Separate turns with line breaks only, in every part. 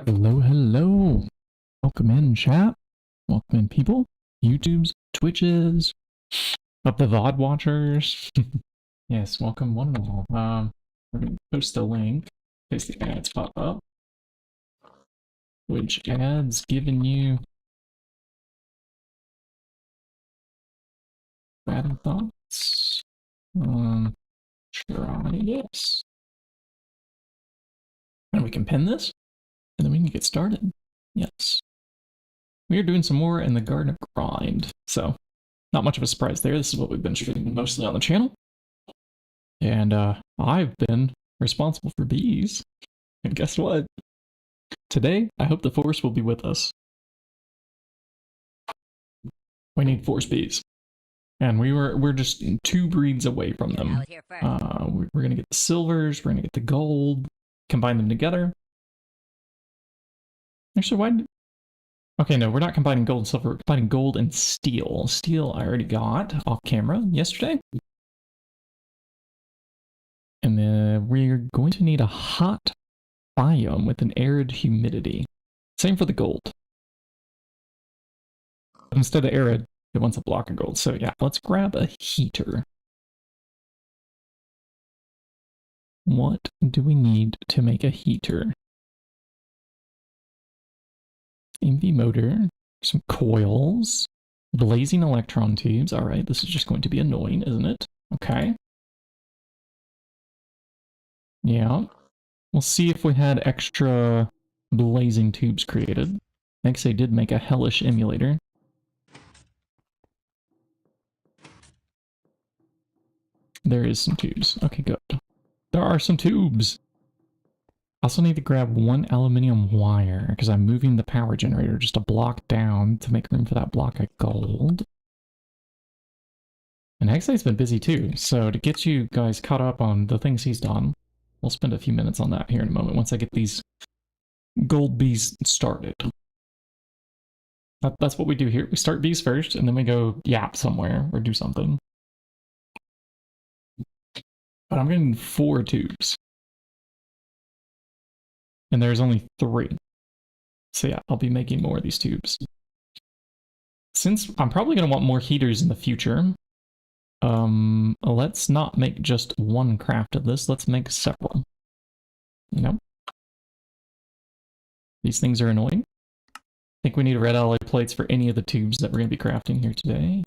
Hello, hello. Welcome in, chat. Welcome in, people. YouTubes, Twitches, up the VOD watchers. Yes, welcome one and all. We're going to post a link in case the ads pop up. Which ads giving you bad thoughts? Try yes. And we can pin this, and then we can get started. Yes. We are doing some more in the Garden of Grind, so not much of a surprise there. This is what we've been shooting mostly on the channel. And I've been responsible for bees. And guess what? Today, I hope the force will be with us. We need force bees. And we're just 2 breeds away from them. We're gonna get the silvers, we're gonna get the gold, combine them together. Actually, why? Okay, no, we're not combining gold and silver, we're combining gold and steel. Steel I already got off camera yesterday. And then we're going to need a hot biome with an arid humidity. Same for the gold. Instead of arid, it wants a block of gold. So yeah, let's grab a heater. What do we need to make a heater? EMV motor, some coils, blazing electron tubes. All right, this is just going to be annoying, isn't it? Okay. Yeah. We'll see if we had extra blazing tubes created. XA did make a hellish emulator. There is some tubes. Okay, good. There are some tubes. I also need to grab 1 aluminium wire because I'm moving the power generator just a block down to make room for that block of gold. And XA's been busy too, so to get you guys caught up on the things he's done, we'll spend a few minutes on that here in a moment once I get these gold bees started. That's what we do here. We start bees first, and then we go yap somewhere or do something. But I'm getting 4 tubes. And there's only 3. So yeah, I'll be making more of these tubes. Since I'm probably going to want more heaters in the future, let's not make just 1 craft of this. Let's make several. You know? These things are annoying. I think we need red alloy plates for any of the tubes that we're going to be crafting here today.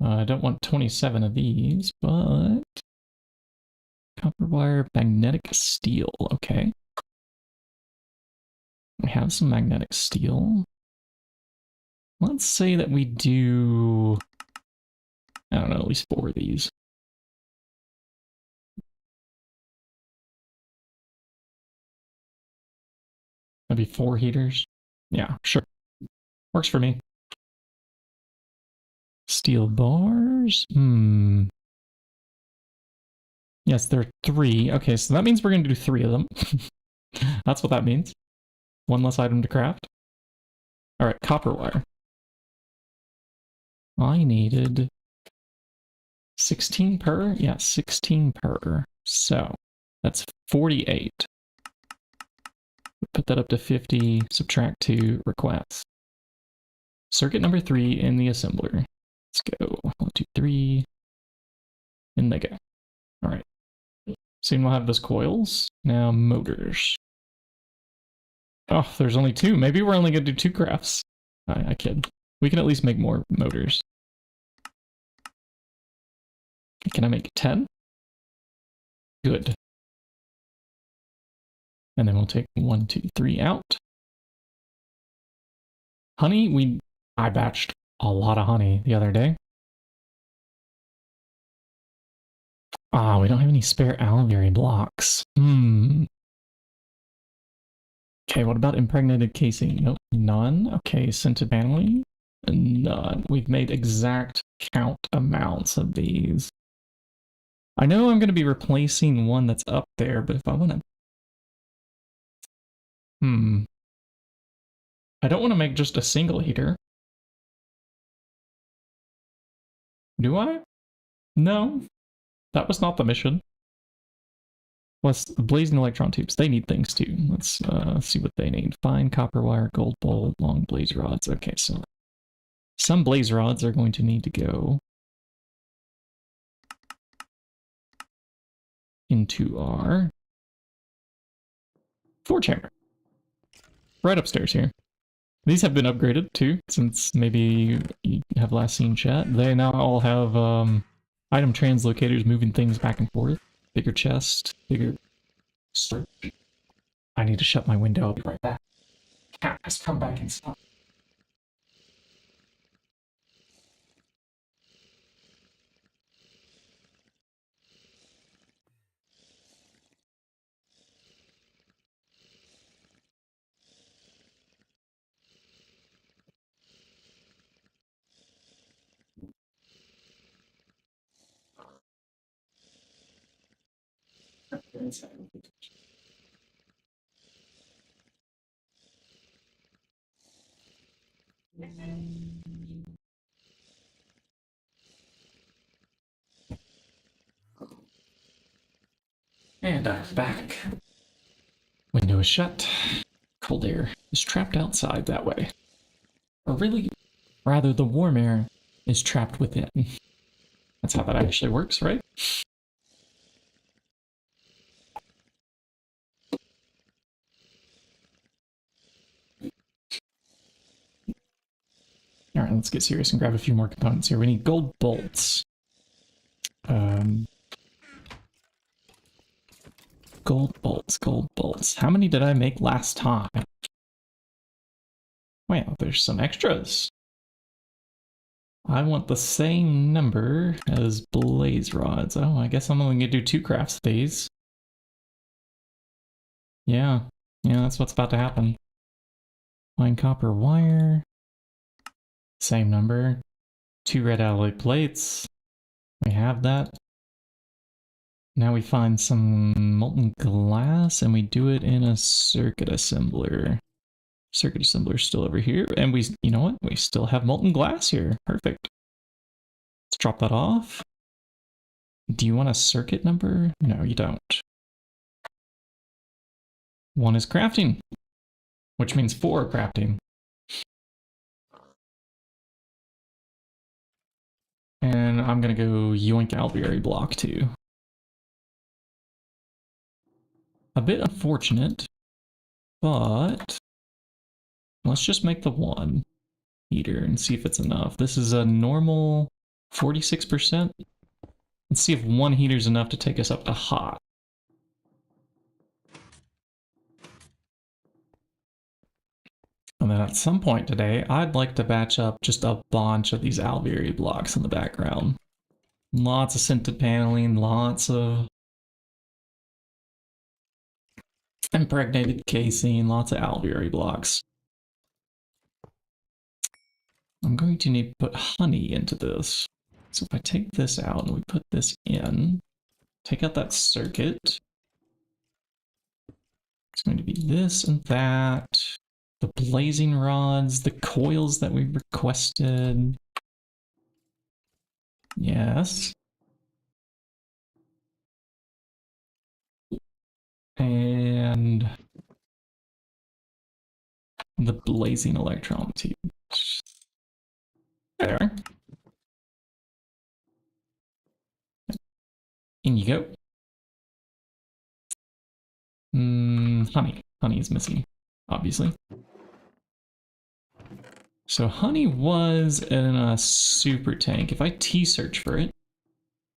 I don't want 27 of these, but... Copper wire, magnetic steel, okay. We have some magnetic steel. Let's say that we do... I don't know, at least 4 of these. That'd be 4 heaters. Yeah, sure. Works for me. Steel bars? Yes, there are 3. Okay, so that means we're going to do 3 of them. That's what that means. 1 less item to craft. Alright, copper wire. I needed 16 per? Yeah, 16 per. So, that's 48. Put that up to 50, subtract 2, request. Circuit number 3 in the assembler. Let's go. 1, 2, 3. And they go. Alright. Soon we'll have those coils. Now motors. Oh, there's only 2. Maybe we're only going to do 2 crafts. I kid. We can at least make more motors. Can I make 10? Good. And then we'll take 1, 2, 3 out. Honey, I batched a lot of honey the other day. Ah, we don't have any spare alveary blocks. Okay, what about impregnated casing? Nope, none. Okay, scented vanillin? None. We've made exact count amounts of these. I know I'm going to be replacing one that's up there, but if I want to... I don't want to make just a single heater. Do I? No. That was not the mission. Plus, the blazing electron tubes, they need things too. Let's see what they need. Fine copper wire, gold bolt, long blaze rods. Okay, so some blaze rods are going to need to go into our 4-chamber. Right upstairs here. These have been upgraded too, since maybe you have last seen chat. They now all have item translocators moving things back and forth. Bigger chest, bigger storage. I need to shut my window, I'll be right back. Cat has come back inside. And I'm back. Window is shut. Cold air is trapped outside that way. Or really, rather the warm air is trapped within. That's how that actually works, right? All right, let's get serious and grab a few more components here. We need gold bolts. Gold bolts, gold bolts. How many did I make last time? Well, there's some extras. I want the same number as blaze rods. Oh, I guess I'm only gonna do 2 crafts of these. Yeah, that's what's about to happen. Fine copper wire. Same number. 2 red alloy plates. We have that. Now we find some molten glass and we do it in a circuit assembler. Circuit assembler still over here. And we, you know what? We still have molten glass here. Perfect. Let's drop that off. Do you want a circuit number? No, you don't. 1 is crafting, which means 4 are crafting. And I'm gonna go yoink alveary block too. A bit unfortunate, but let's just make the 1 heater and see if it's enough. This is a normal 46%. Let's see if 1 heater is enough to take us up to hot. And then at some point today, I'd like to batch up just a bunch of these alveary blocks in the background. Lots of sintered paneling, lots of impregnated casing, lots of alveary blocks. I'm going to need to put honey into this. So if I take this out and we put this in, take out that circuit. It's going to be this and that. The blazing rods, the coils that we requested. Yes. And the blazing electron tubes. There. In you go. Honey. Honey is missing, obviously. So honey was in a super tank. If I T-search for it,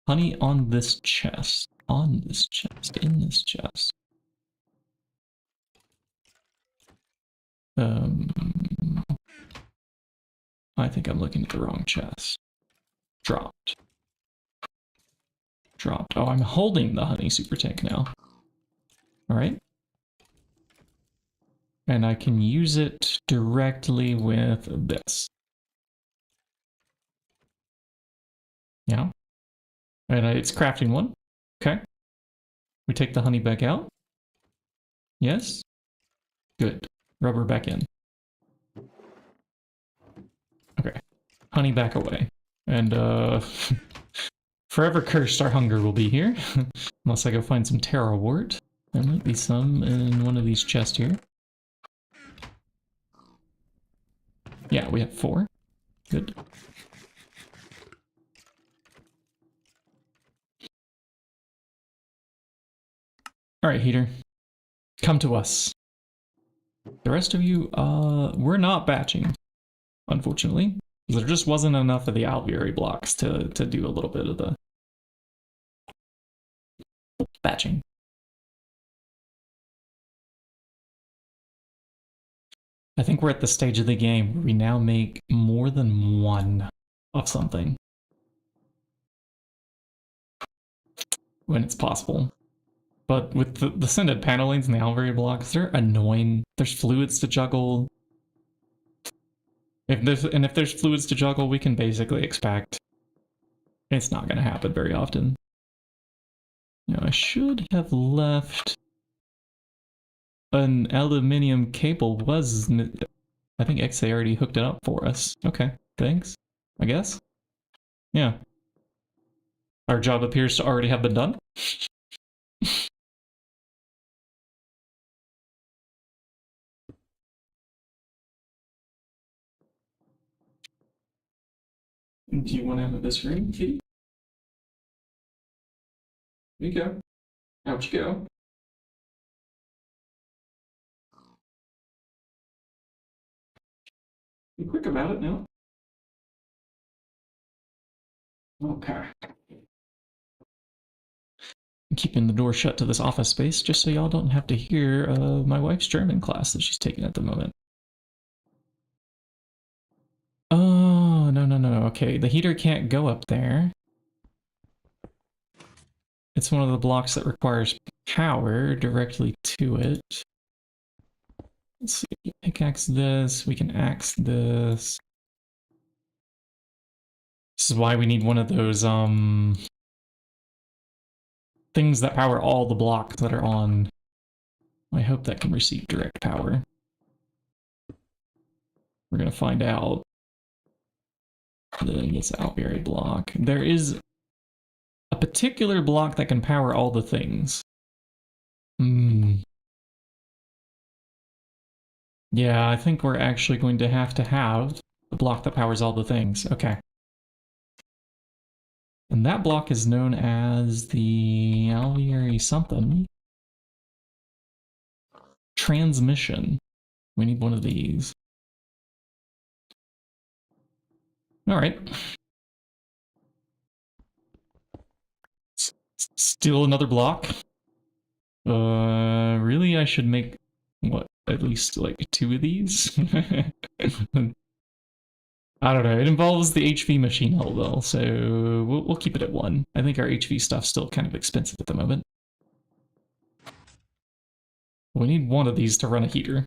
honey on this chest, in this chest. I think I'm looking at the wrong chest. Dropped. Oh, I'm holding the honey super tank now. All right. And I can use it directly with this. Yeah. And it's crafting 1. Okay. We take the honey back out. Yes. Good. Rubber back in. Okay. Honey back away. And Forever cursed our hunger will be here. Unless I go find some Terra wort. There might be some in one of these chests here. Yeah, we have 4. Good. Alright, Heater. Come to us. The rest of you, we're not batching, unfortunately. There just wasn't enough of the alveoli blocks to do a little bit of the batching. I think we're at the stage of the game where we now make more than one of something. When it's possible. But with the sended panelings and the alveoli blocks, they're annoying. There's fluids to juggle. If there's fluids to juggle, we can basically expect it's not going to happen very often. Now, I should have left an aluminium cable. I think XA already hooked it up for us. Okay, thanks, I guess. Yeah. Our job appears to already have been done. Do you want to have this room, kitty? Here you go. Out you go. Be quick about it now. Okay. I'm keeping the door shut to this office space just so y'all don't have to hear my wife's German class that she's taking at the moment. Oh, no. Okay, the heater can't go up there. It's one of the blocks that requires power directly to it. Let's see, pickaxe this, we can axe this. This is why we need one of those, things that power all the blocks that are on. I hope that can receive direct power. We're gonna find out. Then this alveoli block. There is a particular block that can power all the things. Yeah, I think we're actually going to have the block that powers all the things. Okay. And that block is known as the alveoli something. Transmission. We need one of these. Alright. Still another block. Really, I should make, what, at least like 2 of these? I don't know, it involves the HV machine hull though, so we'll keep it at 1. I think our HV stuff's still kind of expensive at the moment. We need 1 of these to run a heater.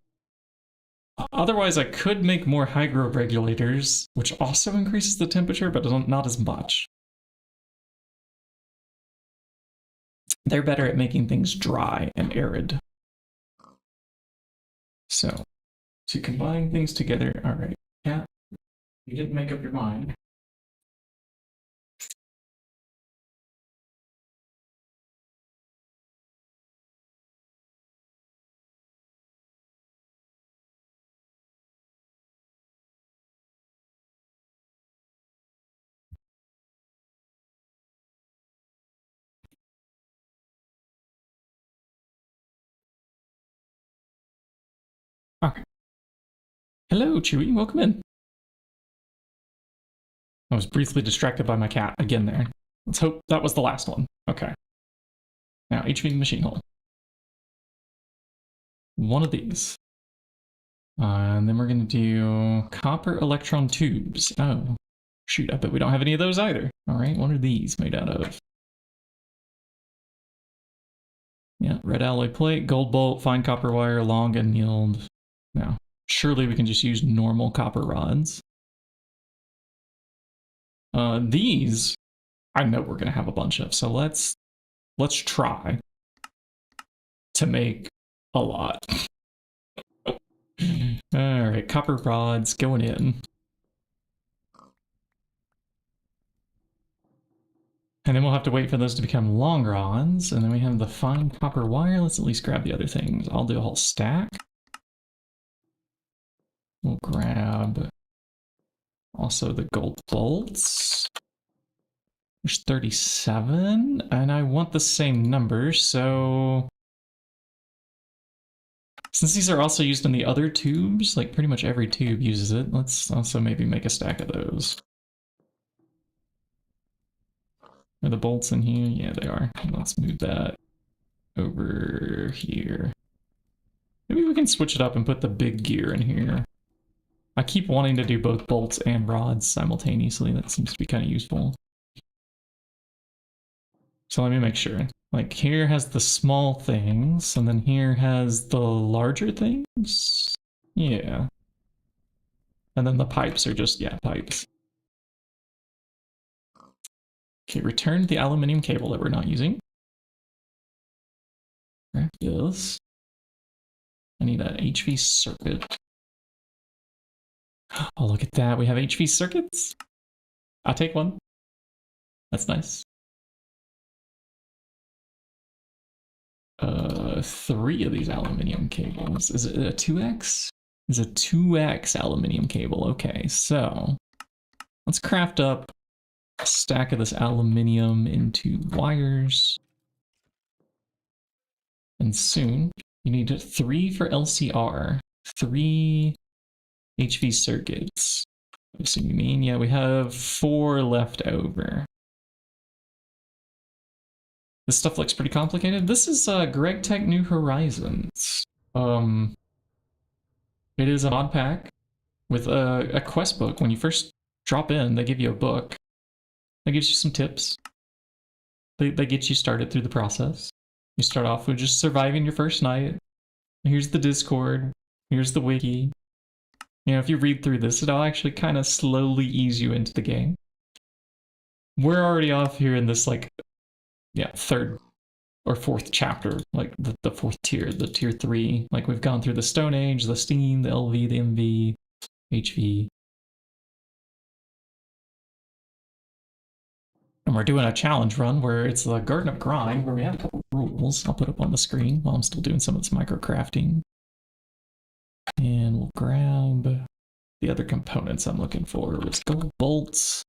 Otherwise, I could make more hydro regulators, which also increases the temperature, but not as much. They're better at making things dry and arid. So, to combine things together, alright. Yeah, you didn't make up your mind. Okay. Hello, Chewie. Welcome in. I was briefly distracted by my cat again there. Let's hope that was the last one. Okay. Now, HV machine hull. 1 of these. And then we're going to do copper electron tubes. Oh, shoot. I bet we don't have any of those either. All right. What are these made out of? Yeah, red alloy plate, gold bolt, fine copper wire, long annealed. Now, surely we can just use normal copper rods. These, I know we're gonna have a bunch of, so let's try to make a lot. All right, copper rods going in. And then we'll have to wait for those to become long rods. And then we have the fine copper wire. Let's at least grab the other things. I'll do a whole stack. We'll grab also the gold bolts. There's 37, and I want the same number, so... Since these are also used in the other tubes, like pretty much every tube uses it, let's also maybe make a stack of those. Are the bolts in here? Yeah, they are. Let's move that over here. Maybe we can switch it up and put the big gear in here. I keep wanting to do both bolts and rods simultaneously. That seems to be kind of useful. So let me make sure. Like here has the small things, and then here has the larger things. Yeah. And then the pipes are just, yeah, pipes. Okay, return the aluminium cable that we're not using. Grab this. I need an HV circuit. Oh, look at that. We have HV circuits. I'll take one. That's nice. 3 of these aluminium cables. Is it a 2x? It's a 2x aluminium cable. Okay, so let's craft up a stack of this aluminium into wires. And soon, you need 3 for LCR, 3 HV circuits. So you mean, yeah, we have 4 left over. This stuff looks pretty complicated. This is GregTech New Horizons. It is a mod pack with a quest book. When you first drop in, they give you a book. That gives you some tips. They get you started through the process. You start off with just surviving your first night. Here's the Discord. Here's the wiki. You know, if you read through this, it'll actually kind of slowly ease you into the game. We're already off here in this, like, yeah, 3rd or 4th chapter, like the 4th tier, the tier 3. Like we've gone through the Stone Age, the Steam, the LV, the MV, HV. And we're doing a challenge run where it's the Garden of Grind, where we have a couple of rules I'll put up on the screen while I'm still doing some of this micro crafting. And we'll grab the other components I'm looking for. It's gold bolts.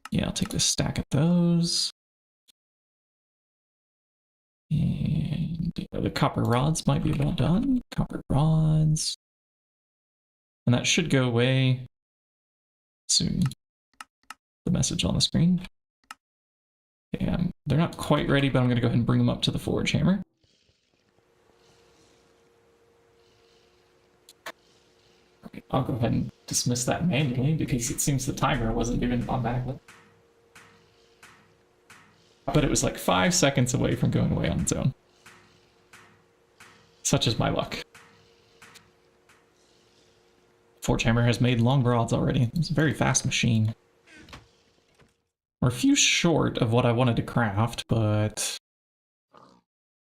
Yeah, I'll take this stack of those. And the copper rods might be about done. Copper rods. And that should go away soon. The message on the screen. And they're not quite ready, but I'm going to go ahead and bring them up to the forge hammer. Okay, I'll go ahead and dismiss that manually because it seems the timer wasn't doing it automatically. But it was like 5 seconds away from going away on its own. Such is my luck. Forge hammer has made long rods already. It's a very fast machine. We're a few short of what I wanted to craft, but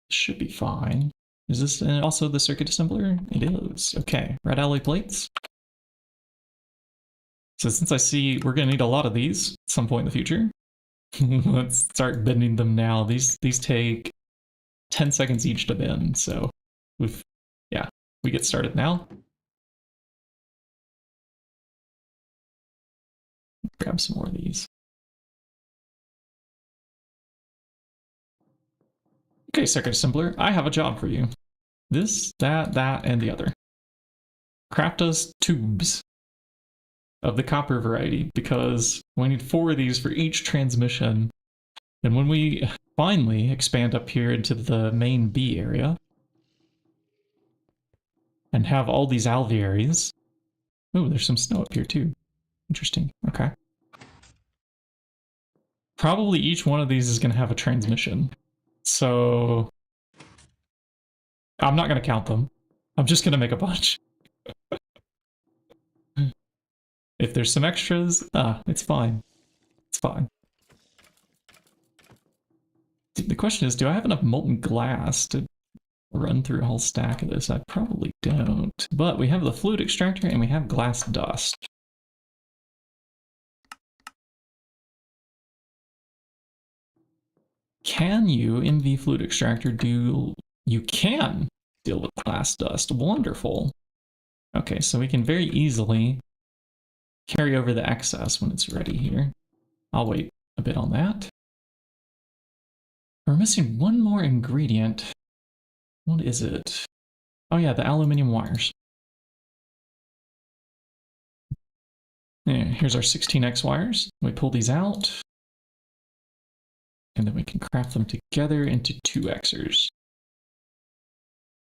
should be fine. Is this also the circuit assembler? It is. Okay, red alloy plates. So since I see we're going to need a lot of these at some point in the future, let's start bending them now. These take 10 seconds each to bend, so we get started now. Grab some more of these. Okay, circuit assembler, I have a job for you. This, that, and the other. Craft us tubes of the copper variety, because we need 4 of these for each transmission. And when we finally expand up here into the main B area and have all these alvearies. Oh, there's some snow up here too. Interesting. Okay. Probably each one of these is going to have a transmission. So I'm not going to count them. I'm just going to make a bunch. If there's some extras, it's fine. It's fine. The question is, do I have enough molten glass to run through a whole stack of this? I probably don't. But we have the fluid extractor and we have glass dust. Can you, MV Fluid Extractor, do... You can deal with glass dust. Wonderful. Okay, so we can very easily carry over the excess when it's ready here. I'll wait a bit on that. We're missing one more ingredient. What is it? Oh yeah, the aluminum wires. Yeah, here's our 16x wires. We pull these out. And then we can craft them together into 2xers.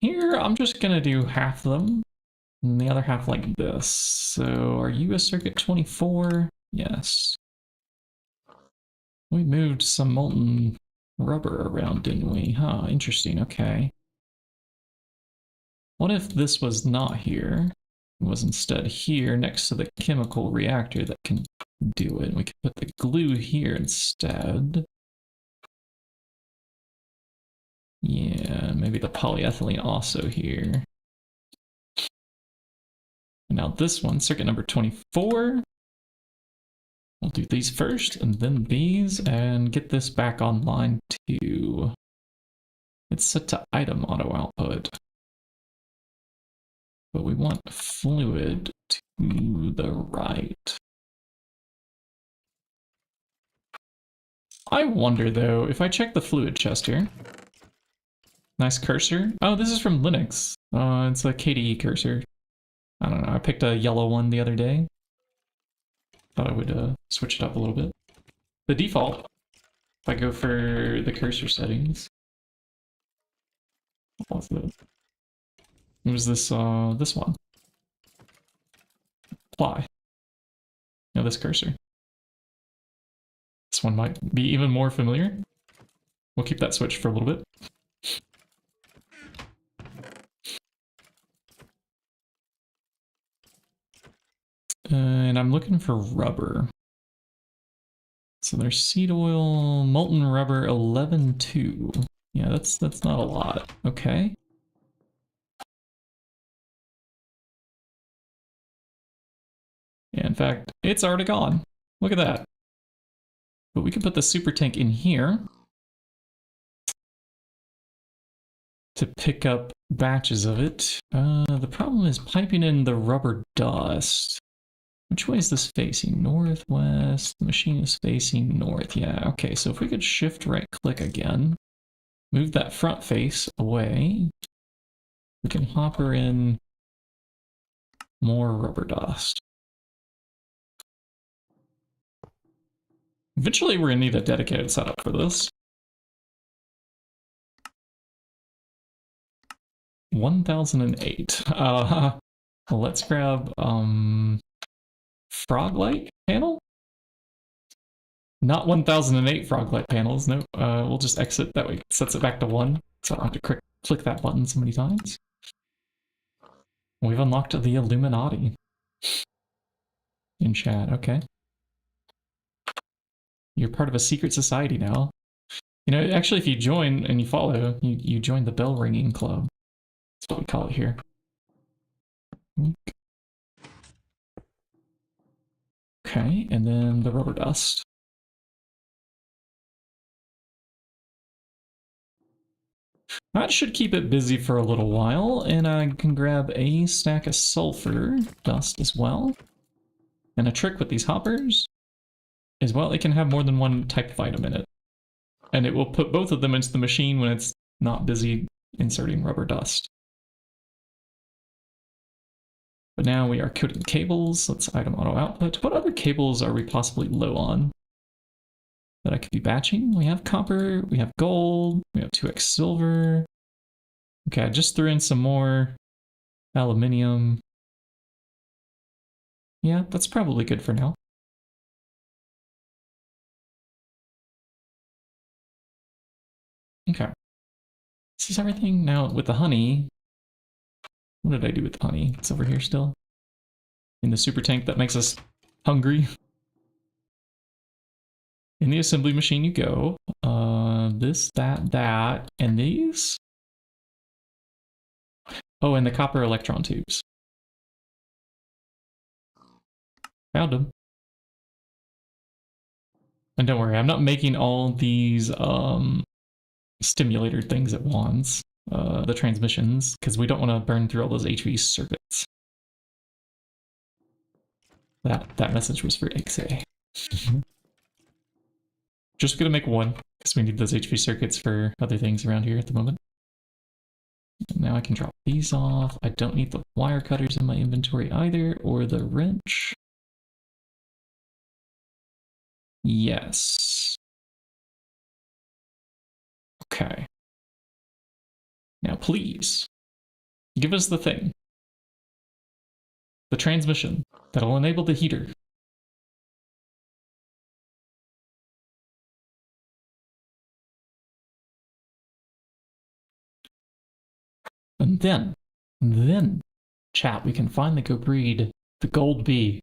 Here, I'm just gonna do half of them. And the other half like this. So are you a circuit 24? Yes. We moved some molten rubber around, didn't we? Huh, interesting, okay. What if this was not here? It was instead here next to the chemical reactor that can do it. We could put the glue here instead. Yeah, maybe the polyethylene also here. And now this one, circuit number 24. We'll do these first and then these and get this back online too. It's set to item auto output. But we want fluid to the right. I wonder though, if I check the fluid chest here. Nice cursor. Oh, this is from Linux. It's a KDE cursor. I don't know, I picked a yellow one the other day. Thought I would switch it up a little bit. The default, if I go for the cursor settings. What's that? It was this one. Apply. No, this cursor. This one might be even more familiar. We'll keep that switched for a little bit. And I'm looking for rubber. So there's seed oil, molten rubber, 11.2. Yeah, that's not a lot. Okay. Yeah, in fact, it's already gone. Look at that. But we can put the super tank in here to pick up batches of it. The problem is piping in the rubber dust. Which way is this facing? Northwest. The machine is facing north. Yeah, okay, so if we could shift right click again, move that front face away, we can hopper in more rubber dust. Eventually we're gonna need a dedicated setup for this. 1008. Let's grab frog light panel? Not 1008 frog light panels, no. We'll just exit, that way it sets it back to 1, so I don't have to click that button so many times. We've unlocked the Illuminati. In chat, okay. You're part of a secret society now. You know, actually if you join and you follow, you join the bell ringing club. That's what we call it here. Okay, and then the rubber dust. That should keep it busy for a little while, and I can grab a stack of sulfur dust as well. And a trick with these hoppers is, well, it can have more than one type of item in it. And it will put both of them into the machine when it's not busy inserting rubber dust. But now we are coding cables. Let's item auto output. What other cables are we possibly low on that I could be batching? We have copper, we have gold, we have 2x silver. Okay, I just threw in some more aluminium. Yeah, that's probably good for now. Okay. This is everything. Now with the honey, what did I do with the honey? It's over here still. In the super tank that makes us hungry. In the assembly machine you go. This, that, and these. Oh, and the copper electron tubes. Found them. And don't worry, I'm not making all these stimulator things at once, the transmissions, because we don't want to burn through all those HV circuits. That message was for XA. Just gonna make one, because we need those HV circuits for other things around here at the moment. And now I can drop these off. I don't need the wire cutters in my inventory either, or the wrench. Yes. Okay. Now please, give us the thing. The transmission that'll enable the heater. And then, chat, we can finally go breed the gold bee.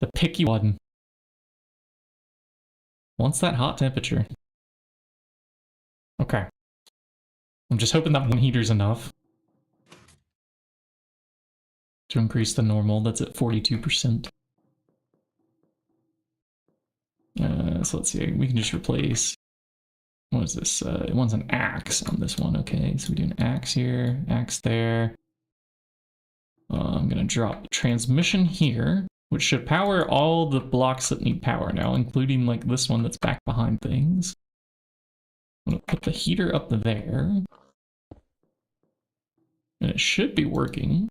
The picky one. Wants that hot temperature. Okay. I'm just hoping that one heater's enough to increase the normal. That's at 42%. So let's see, we can just replace, what is this? It wants an axe on this one. Okay, so we do an axe here, axe there. I'm gonna drop the transmission here, which should power all the blocks that need power now, including like this one that's back behind things. I'm gonna put the heater up there. And it should be working.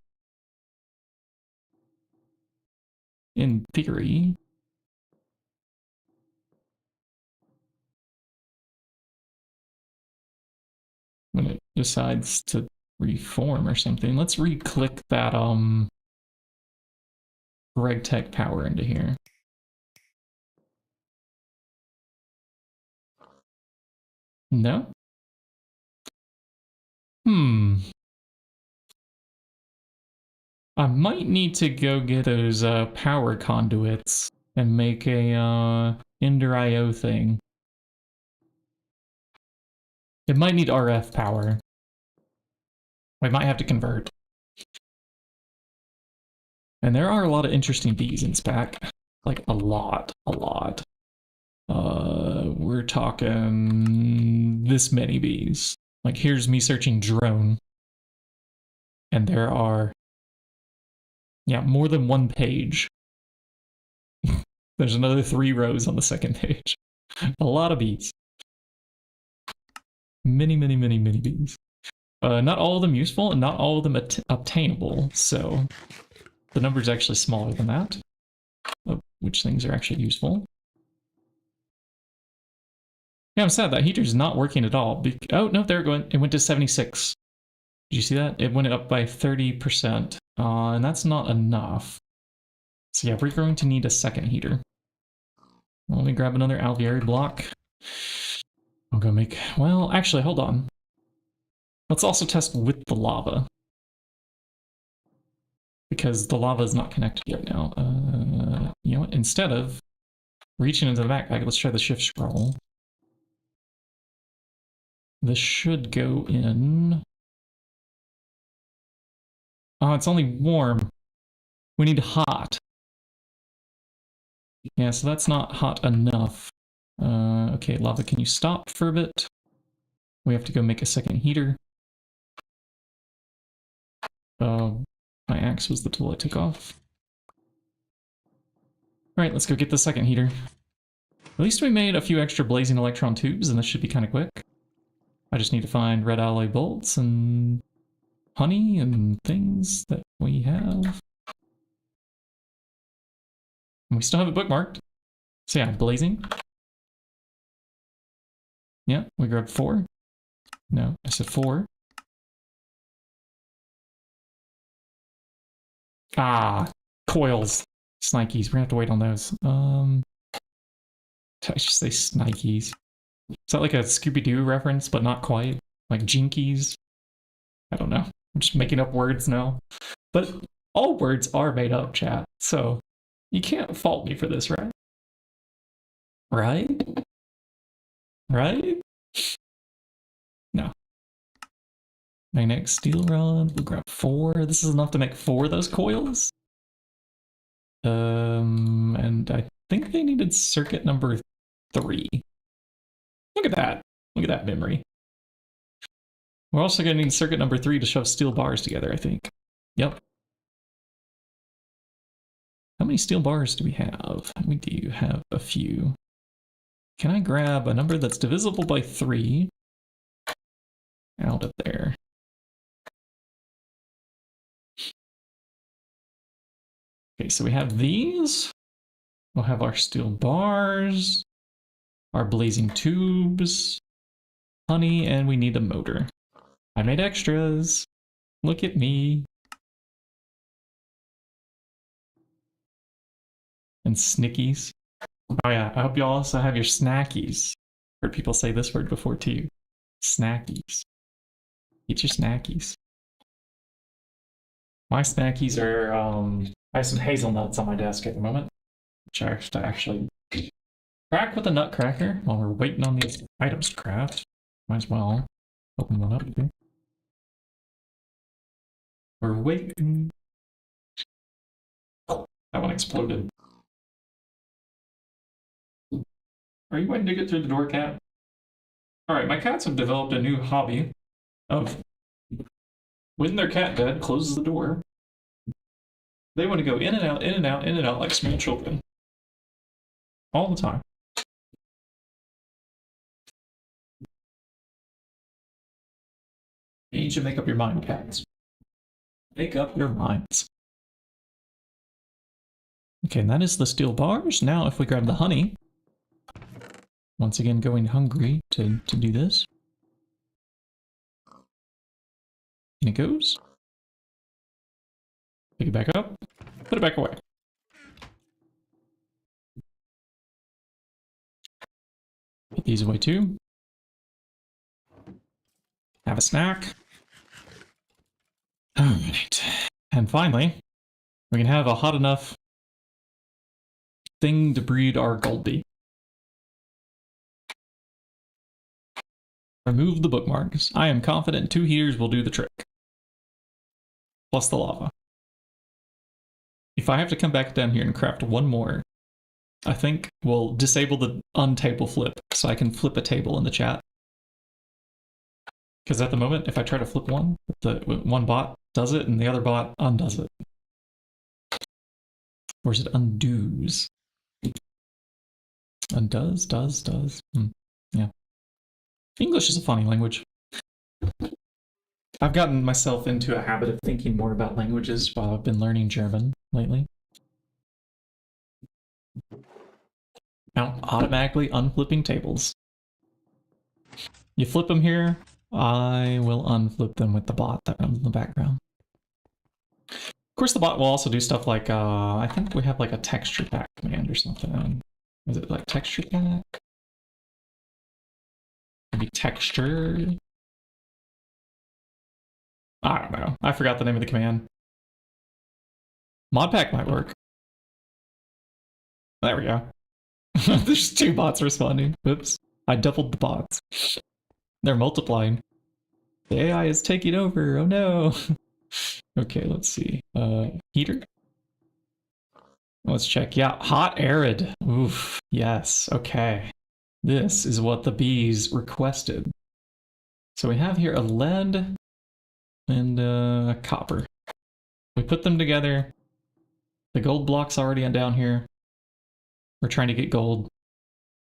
In theory. When it decides to reform or something. Let's re-click that GregTech power into here. No? I might need to go get those power conduits and make a Ender IO thing. It might need RF power. We might have to convert. And there are a lot of interesting bees in spec. Like a lot. We're talking this many bees. Like here's me searching drone. And there are, yeah, more than one page. There's another 3 rows on the second page. A lot of bees. Many bees. Not all of them useful and not all of them obtainable, so the number's actually smaller than that, of which things are actually useful. Yeah, I'm sad that heater's not working at all. Oh, no, there it went. It went to 76. Did you see that? It went up by 30%, and that's not enough. So yeah, we're going to need a second heater. Let me grab another alveoli block. I'll go make... Well, actually, hold on. Let's also test with the lava. Because the lava is not connected right now. You know what? Instead of reaching into the backpack, let's try the shift scroll. This should go in... Oh, it's only warm. We need hot. Yeah, so that's not hot enough. Okay, lava, can you stop for a bit? We have to go make a second heater. My axe was the tool I took off. Alright, let's go get the second heater. At least we made a few extra blazing electron tubes, and this should be kind of quick. I just need to find red alloy bolts and honey and things that we have. And we still have it bookmarked. So yeah, blazing. Yeah, we grabbed 4. No, I said 4. Ah, coils. Snikes. We're gonna have to wait on those. Did I just say Snikes? Is that like a Scooby-Doo reference, but not quite? Like Jinkies? I don't know. I'm just making up words now. But all words are made up, chat. So you can't fault me for this, right? Right? Right? No. Magnetic steel rod. We'll grab 4. This is enough to make 4 of those coils. And I think they needed circuit number 3. Look at that. Look at that memory. We're also going to need circuit number 3 to shove steel bars together, I think. Yep. How many steel bars do we have? We do have a few. Can I grab a number that's divisible by 3 out of there? Okay, so we have these. We'll have our steel bars, our blazing tubes, honey, and we need a motor. I made extras. Look at me. And snickies. Oh yeah, I hope you also have your snackies. Heard people say this word before too. Snackies. Eat your snackies. My snackies are, I have some hazelnuts on my desk at the moment, which I have to actually crack with a nutcracker while we're waiting on these items to craft. Might as well open one up here. We're waiting. Oh, that one exploded. Are you waiting to get through the door, cat? Alright, my cats have developed a new hobby of when their cat bed closes the door, they want to go in and out, in and out, in and out like small children. All the time. You need to make up your mind, cats. Make up your minds. Okay, and that is the steel bars. Now if we grab the honey, once again going hungry to do this. And it goes. Pick it back up, put it back away. Put these away too. Have a snack. Alright. And finally, we can have a hot enough thing to breed our Goldie. Remove the bookmarks. I am confident 2 heaters will do the trick. Plus the lava. If I have to come back down here and craft one more, I think we'll disable the untable flip so I can flip a table in the chat. Because at the moment, if I try to flip one, one bot does it and the other bot undoes it. Or is it undoes? Undoes, does. Yeah. English is a funny language. I've gotten myself into a habit of thinking more about languages while I've been learning German lately. Now, automatically unflipping tables. You flip them here, I will unflip them with the bot that runs in the background. Of course, the bot will also do stuff like, I think we have like a texture pack command or something. Is it like texture pack? Maybe texture? I don't know. I forgot the name of the command. Modpack might work. There we go. There's 2 bots responding. Oops. I doubled the bots. They're multiplying. The AI is taking over. Oh no. Okay, let's see. Heater? Let's check. Yeah, hot arid. Oof. Yes. Okay. This is what the bees requested. So we have here a lead and copper. We put them together. The gold block's already on down here. We're trying to get gold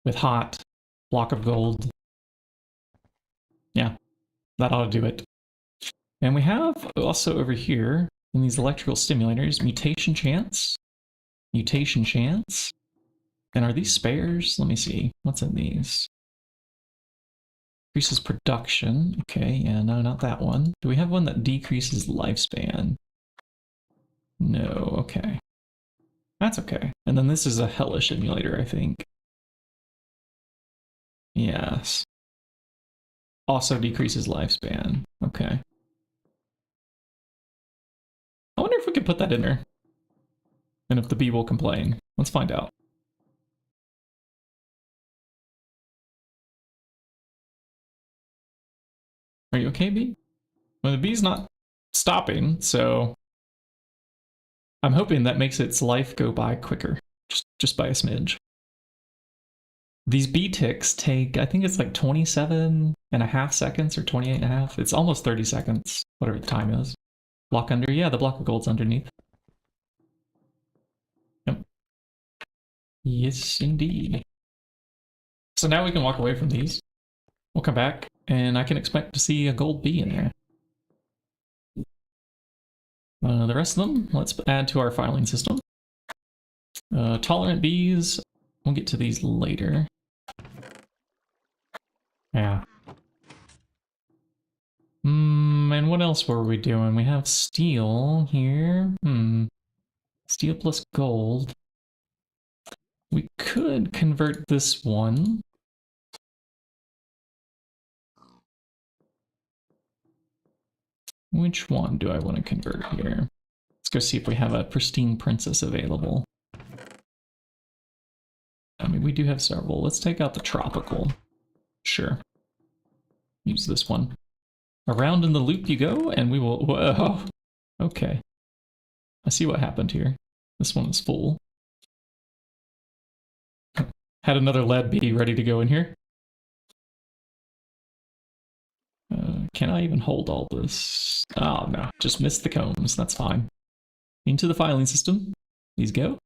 with hot block of gold. Yeah, that ought to do it. And we have also over here in these electrical stimulators, mutation chance. Mutation chance. And are these spares? Let me see. What's in these? Increases production. Okay, yeah, no, not that one. Do we have one that decreases lifespan? No, okay. That's okay. And then this is a hellish emulator, I think. Yes. Also decreases lifespan. Okay. I wonder if we could put that in there. And if the bee will complain. Let's find out. Are you okay, bee? Well, the bee's not stopping, so I'm hoping that makes its life go by quicker. Just by a smidge. These bee ticks take, I think it's like 27.5 seconds or 28.5. It's almost 30 seconds, whatever the time is. Block under, yeah, the block of gold's underneath. Yep. Yes, indeed. So now we can walk away from these. We'll come back, and I can expect to see a gold bee in there. The rest of them, let's add to our filing system. Tolerant bees, we'll get to these later. Yeah. And what else were we doing? We have steel here. Steel plus gold. We could convert this one. Which one do I want to convert here? Let's go see if we have a pristine princess available. I mean, we do have several. Let's take out the tropical. Sure. Use this one. Around in the loop you go, and we will... Whoa! Okay. I see what happened here. This one is full. Had another lead bee ready to go in here. Can I even hold all this? Oh, no. Just missed the combs. That's fine. Into the filing system. These go.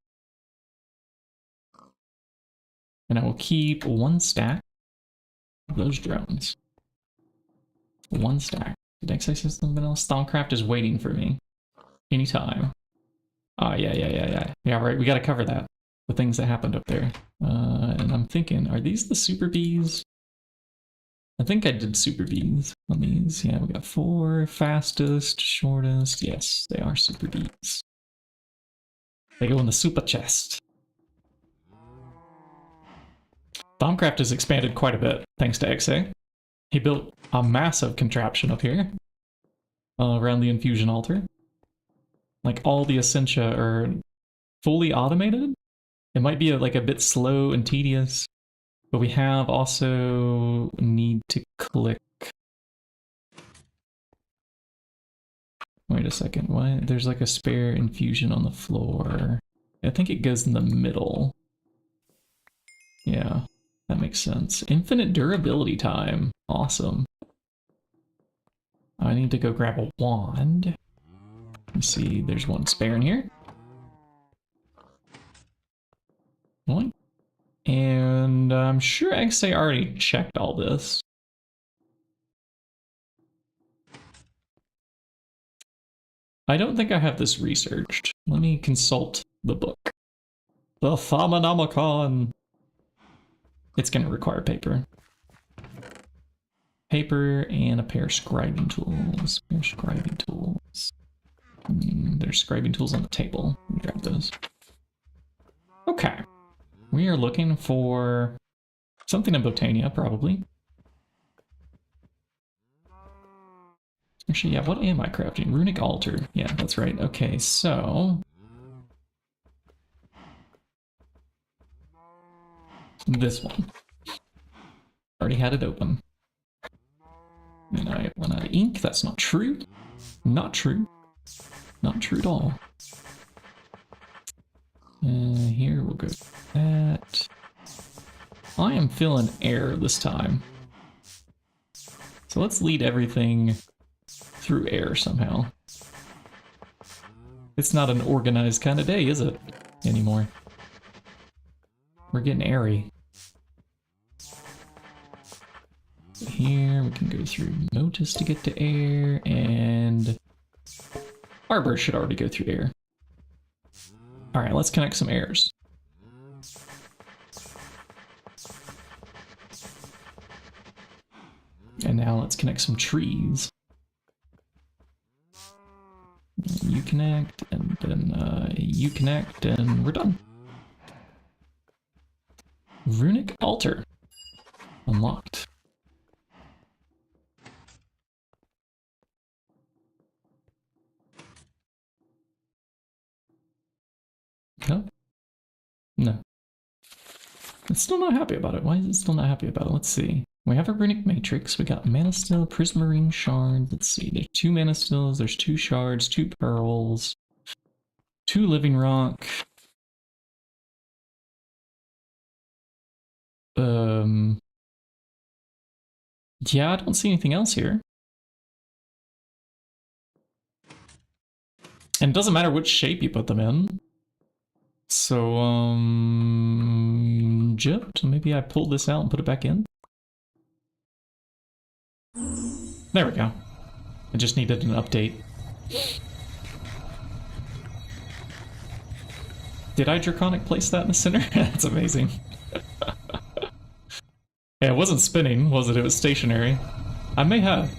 And I will keep one stack of those drones. One stack. Did I say something else? Stomcraft is waiting for me. Anytime. Oh, yeah. Yeah, right. We got to cover that. The things that happened up there. And I'm thinking, are these the super bees? I think I did super bees on these. Yeah, we got 4. Fastest, shortest. Yes, they are super bees. They go in the super chest. Thaumcraft has expanded quite a bit, thanks to XA. He built a massive contraption up here. Around the infusion altar. Like, all the Essentia are fully automated. It might be like a bit slow and tedious, but we have also need to click. Wait a second, what? There's like a spare infusion on the floor. I think it goes in the middle. Yeah, that makes sense. Infinite durability time. Awesome. I need to go grab a wand. Let's see, there's one spare in here. One. And I'm sure XA already checked all this. I don't think I have this researched. Let me consult the book. The Thaumonomicon. It's going to require paper. Paper and a pair of scribing tools. There's scribing tools on the table. Let me grab those. Okay. We are looking for something in Botania, probably. Actually, yeah, what am I crafting? Runic altar. Yeah, that's right. Okay, so... this one. Already had it open. And I went out of ink. That's not true. Not true. Not true at all. Here, we'll go with that. I am feeling air this time. So let's lead everything through air somehow. It's not an organized kind of day, is it? Anymore. We're getting airy. Here, we can go through Notice to get to air, and Arbor should already go through air. Alright, let's connect some airs. And now let's connect some trees. You connect, and then you connect, and we're done. Runic altar. Unlocked. No? No. It's still not happy about it. Why is it still not happy about it? Let's see. We have a runic matrix. We got mana still, prismarine shard. Let's see. There's 2 mana stills. There's 2 shards, 2 pearls, 2 living rock. Yeah, I don't see anything else here. And it doesn't matter which shape you put them in. So, Gypped, maybe I pull this out and put it back in? There we go. I just needed an update. Did I Draconic place that in the center? That's amazing. Yeah, it wasn't spinning, was it? It was stationary. I may have.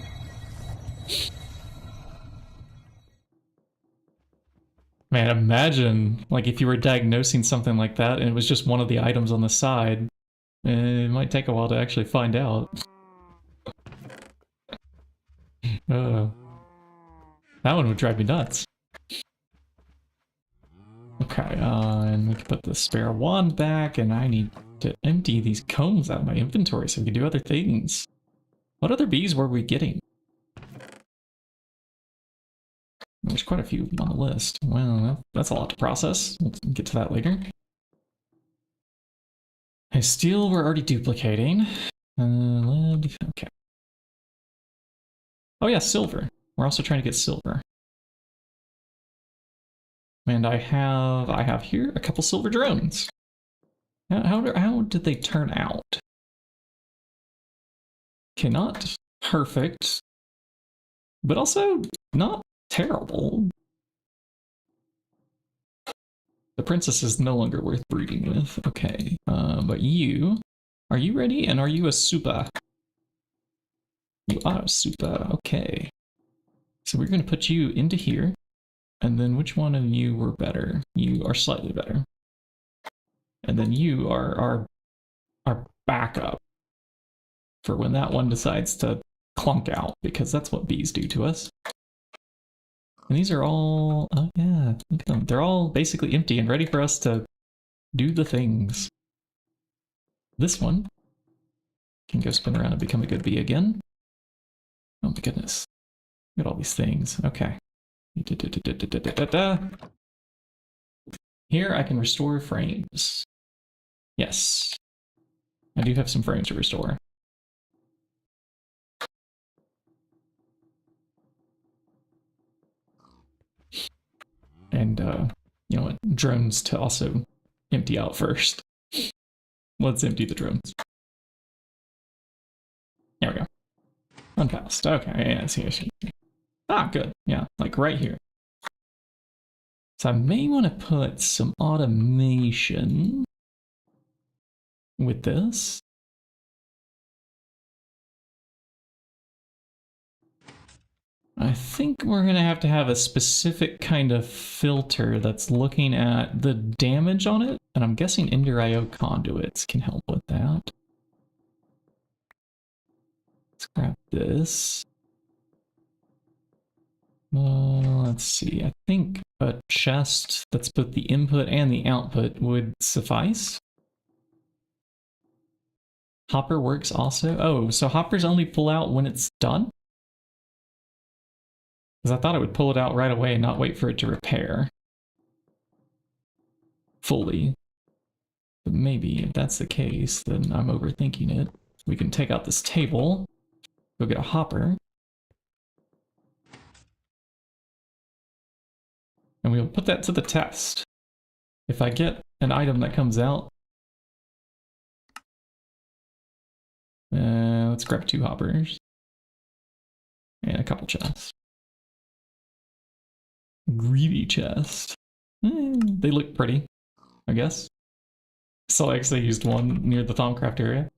Man, imagine, like, if you were diagnosing something like that and it was just one of the items on the side. It might take a while to actually find out. That one would drive me nuts. Okay, and we can put the spare wand back, and I need to empty these combs out of my inventory so we can do other things. What other bees were we getting? There's quite a few on the list. Well, that's a lot to process. We'll get to that later. Hey, steel we're already duplicating. Lead, okay. Oh yeah, silver. We're also trying to get silver. And I have here a couple silver drones. How did they turn out? Okay, not perfect, but also not terrible. The princess is no longer worth breeding with. Okay, but you, are you ready? And are you a super? You are a super, okay. So we're gonna put you into here. And then which one of you were better? You are slightly better. And then you are our backup for when that one decides to clunk out, because that's what bees do to us. And these are all, oh yeah, look at them. They're all basically empty and ready for us to do the things. This one can go spin around and become a good bee again. Oh my goodness. Look at all these things. Okay. Here I can restore frames. Yes. I do have some frames to restore. And, you know what? Drones to also empty out first. Let's empty the drones. There we go. Unpassed. Okay, yeah, see. Ah, good. Yeah, like right here. So I may want to put some automation with this. I think we're going to have a specific kind of filter that's looking at the damage on it, and I'm guessing Ender.io conduits can help with that. Let's grab this. Let's see, I think a chest that's both the input and the output would suffice. Hopper works also. Oh, so hoppers only pull out when it's done? Because I thought it would pull it out right away and not wait for it to repair fully. But maybe if that's the case, then I'm overthinking it. We can take out this table, go get a hopper, and we'll put that to the test. If I get an item that comes out, let's grab 2 hoppers and a couple chests. Greedy chest. They look pretty, I guess. So I actually used one near the Thaumcraft area.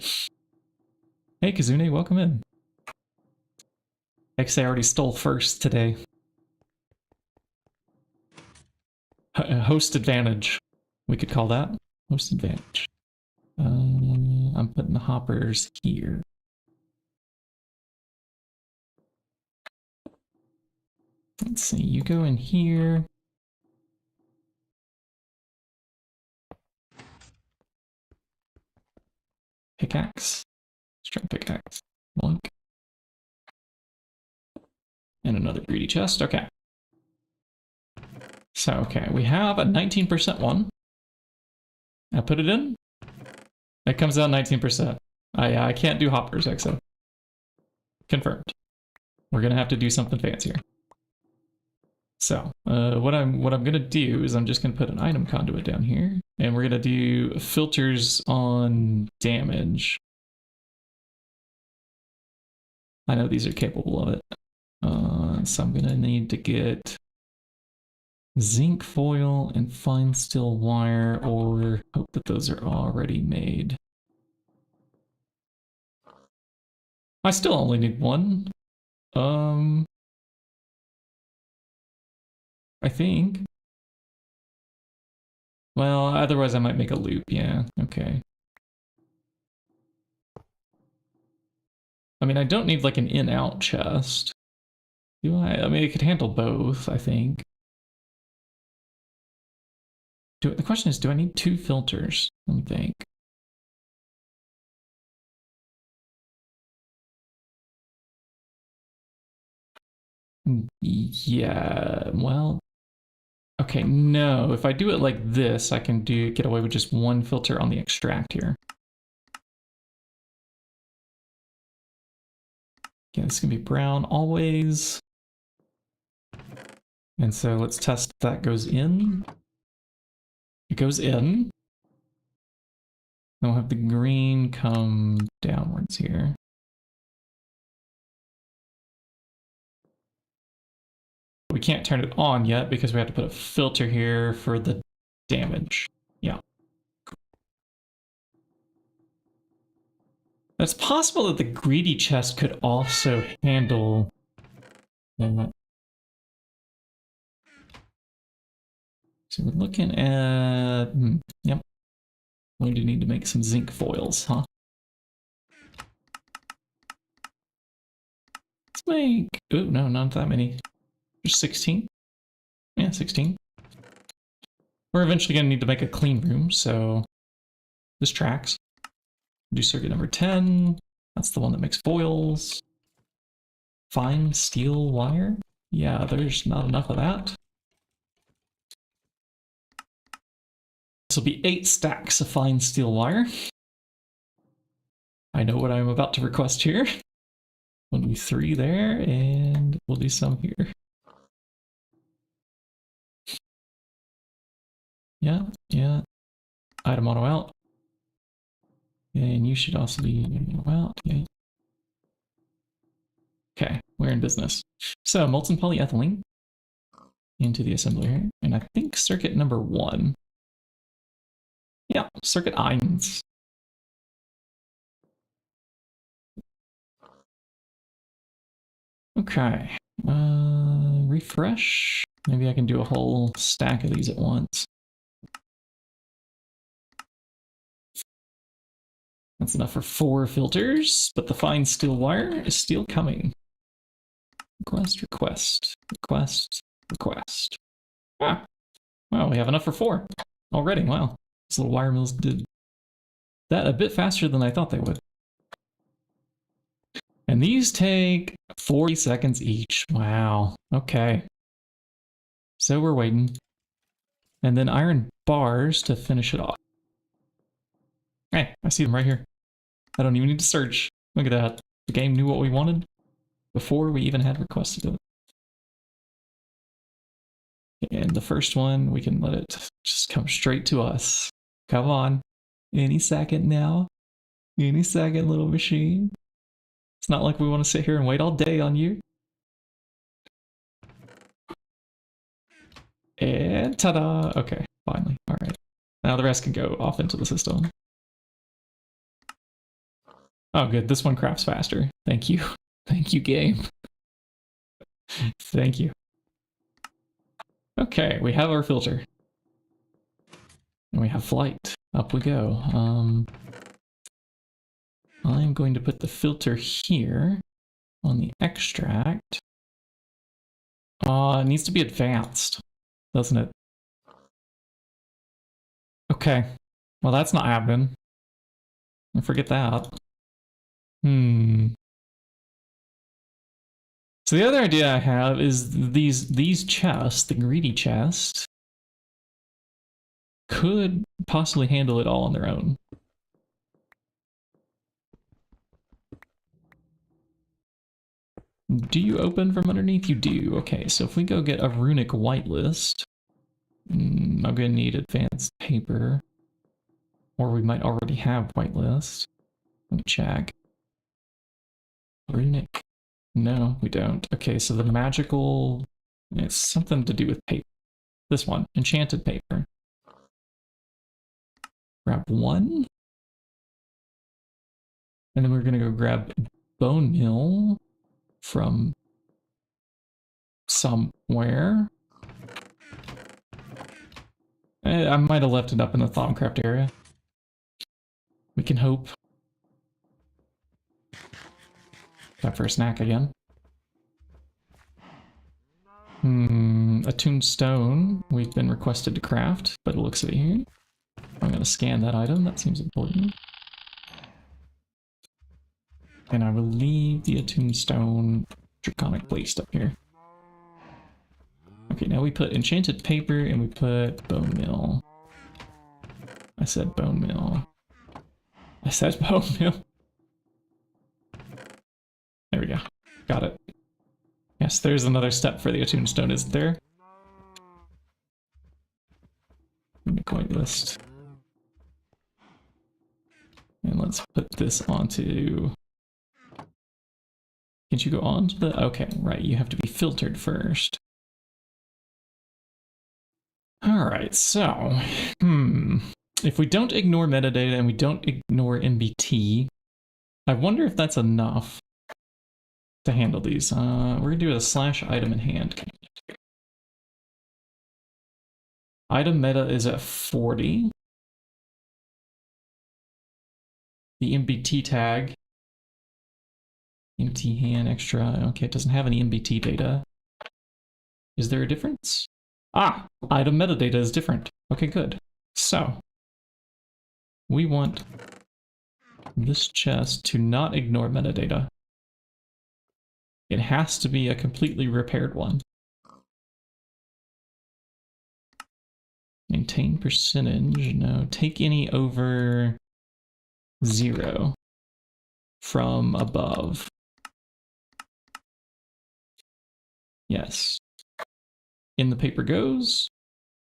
Hey Kazune, welcome in. Actually, I already stole first today. Host advantage, we could call that. Host advantage. I'm putting the hoppers here. Let's see, you go in here. Pickaxe. Strong pickaxe. Boink. And another greedy chest. Okay. So, okay, we have a 19% one. I put it in. That comes out 19%. I can't do hoppers, XO. Confirmed. We're gonna have to do something fancier. So, what I'm gonna do is I'm just gonna put an item conduit down here, and we're gonna do filters on damage. I know these are capable of it. So I'm gonna need to get zinc foil and fine steel wire, or hope that those are already made. I still only need one. I think. Well, otherwise I might make a loop, yeah, okay. I mean, I don't need like an in-out chest. Do I? I mean, it could handle both, I think. The question is, do I need 2 filters? Let me think. Yeah, well, okay, no. If I do it like this, I can get away with just 1 filter on the extract here. Yeah, this can be brown always. And so let's test if that goes in. It goes in. Then we'll have the green come downwards here. We can't turn it on yet because we have to put a filter here for the damage. Yeah. It's possible that the greedy chest could also handle that. So we're looking at, yep. We do need to make some zinc foils, huh? Let's make, oh no, not that many. Just 16. Yeah, 16. We're eventually going to need to make a clean room, so this tracks. Do circuit number 10. That's the one that makes foils. Fine steel wire. Yeah, there's not enough of that. This will be 8 stacks of fine steel wire. I know what I'm about to request here. We'll do 3 there, and we'll do some here. Yeah, yeah. Item auto out. And you should also be auto out. Yeah. Okay, we're in business. So molten polyethylene into the assembler here, and I think circuit number 1. Yeah, circuit eins. Okay, refresh. Maybe I can do a whole stack of these at once. That's enough for 4 filters, but the fine steel wire is still coming. Request, request, request, request. Ah, wow, we have enough for 4 already. Wow, these little wire mills did that a bit faster than I thought they would. And these take 40 seconds each. Wow, okay. So we're waiting. And then iron bars to finish it off. Hey, I see them right here. I don't even need to search. Look at that. The game knew what we wanted before we even had requested it. And the first one, we can let it just come straight to us. Come on. Any second now. Any second, little machine. It's not like we want to sit here and wait all day on you. And ta-da! Okay, finally. All right. Now the rest can go off into the system. Oh, good. This one crafts faster. Thank you. Thank you, game. Thank you. Okay, we have our filter. And we have flight. Up we go. I'm going to put the filter here on the extract. It needs to be advanced, doesn't it? Okay. Well, that's not happening. I forget that. So the other idea I have is these chests, the greedy chest, could possibly handle it all on their own. Do you open from underneath? You do. Okay, so if we go get a runic whitelist, I'm going to need advanced paper. Or we might already have whitelist. Let me check. Runic. No, we don't. Okay, so the magical... It's something to do with paper. This one. Enchanted paper. Grab one. And then we're going to go grab bone meal from somewhere. I might have left it up in the Thaumcraft area. We can hope. Time for a snack again. A tuned stone we've been requested to craft, but it looks at here. I'm going to scan that item, that seems important. And I will leave the attuned stone draconic placed up here. Okay, now we put enchanted paper and we put bone meal. I said bone meal. I said bone meal. There we go. Got it. Yes, there's another step for the attuned stone, isn't there? Coin list. And let's put this onto... Can't you go on to the... Okay, right, you have to be filtered first. Alright, so... If we don't ignore metadata and we don't ignore MBT, I wonder if that's enough to handle these. We're gonna do a / item in hand. Item meta is at 40. The MBT tag. MBT hand extra. Okay, it doesn't have any MBT data. Is there a difference? Ah! Item metadata is different. Okay, good. So, we want this chest to not ignore metadata. It has to be a completely repaired one. Maintain percentage. No, take any over 0 from above. Yes. In the paper goes.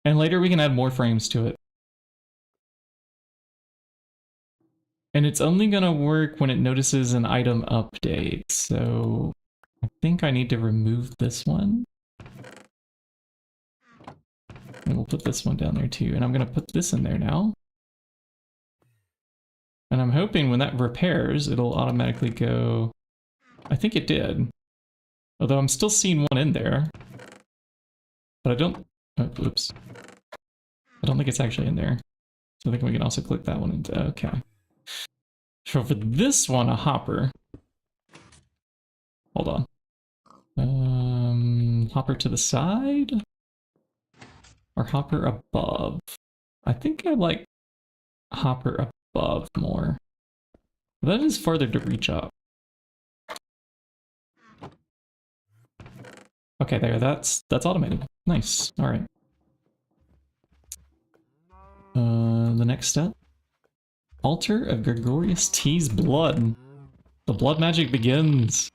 And later we can add more frames to it. And it's only going to work when it notices an item update. So I think I need to remove this one. And we'll put this one down there too. And I'm going to put this in there now. And I'm hoping when that repairs, it'll automatically go... I think it did. Although I'm still seeing one in there. But I don't... Oh, oops. I don't think it's actually in there. So I think we can also click that one into... Okay. So for this one, a hopper. Hold on. Hopper to the side? Or hopper above? I think I like hopper above more. That is farther to reach up. Okay, there, that's automated. Nice. Alright. The next step. Altar of Gregorius T's blood. The blood magic begins.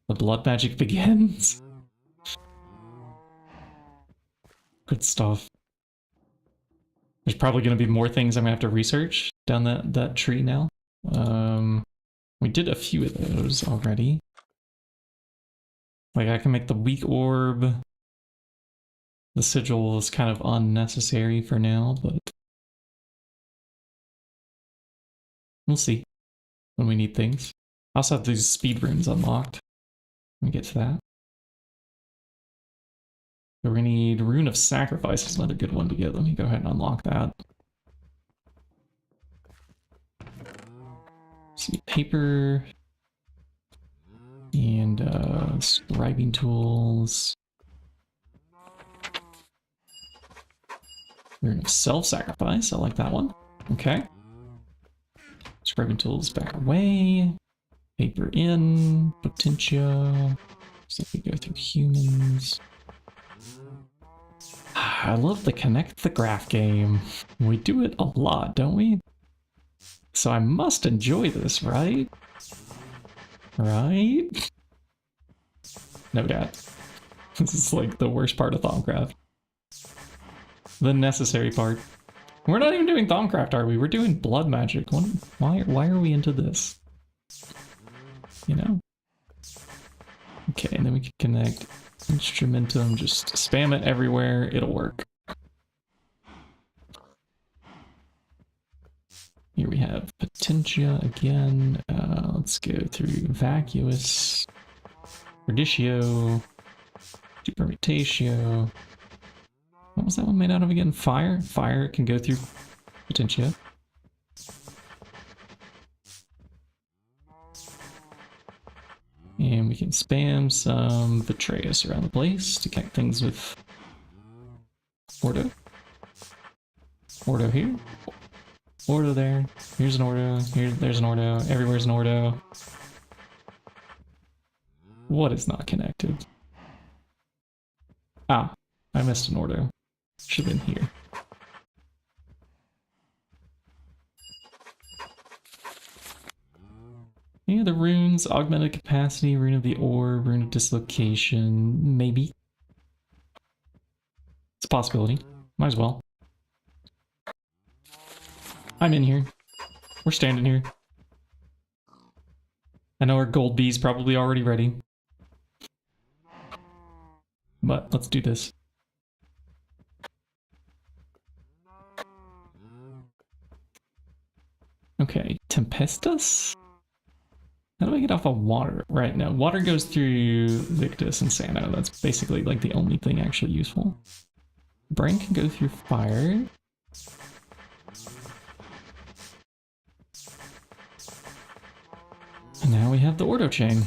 The blood magic begins. Good stuff. There's probably going to be more things I'm going to have to research down that tree now. We did a few of those already. Like I can make the weak orb. The sigil is kind of unnecessary for now, but we'll see when we need things. I also have these speed runes unlocked. Let me get to that. So we're gonna need Rune of Sacrifice is another good one to get. Let me go ahead and unlock that. See, paper and scribing tools. Rune of Self-Sacrifice, I like that one. Okay. Scribing tools back away. Paper in. Potential. So we go through humans. I love the Connect the Graph game. We do it a lot, don't we? So I must enjoy this, right? Right? No doubt. This is like the worst part of Thaumcraft. The necessary part. We're not even doing Thaumcraft, are we? We're doing blood magic. Why are we into this? You know? Okay, and then we can connect Instrumentum, just spam it everywhere, it'll work. Here we have Potentia again. Let's go through Vacuous, Radicchio, Supermutatio. What was that one made out of again? Fire? Fire can go through Potentia. And we can spam some Betrayus around the place to connect things with Ordo. Ordo here. Ordo there. Here's an Ordo. There's an Ordo. Everywhere's an Ordo. What is not connected? Ah, I missed an Ordo. Should have been here. Yeah, the runes, augmented capacity, rune of the ore, rune of dislocation, maybe. It's a possibility. Might as well. I'm in here. We're standing here. I know our gold bee's probably already ready. But let's do this. Okay, Tempestus? How do I get off of water? Right, no, water goes through Victus and Sano. That's basically like the only thing actually useful. Brain can go through fire. And now we have the Ordo chain.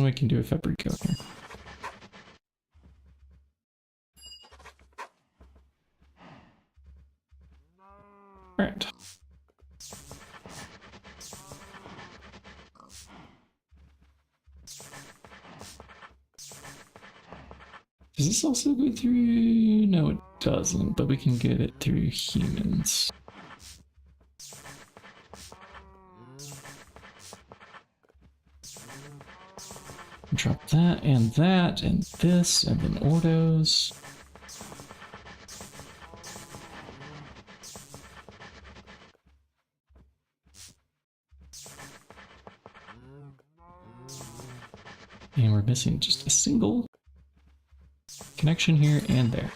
We can do a Fabrico here. Alright. Does this also go through? No, it doesn't, but we can get it through humans. Drop that, and this, and then Ordos. And we're missing just a single connection here and there.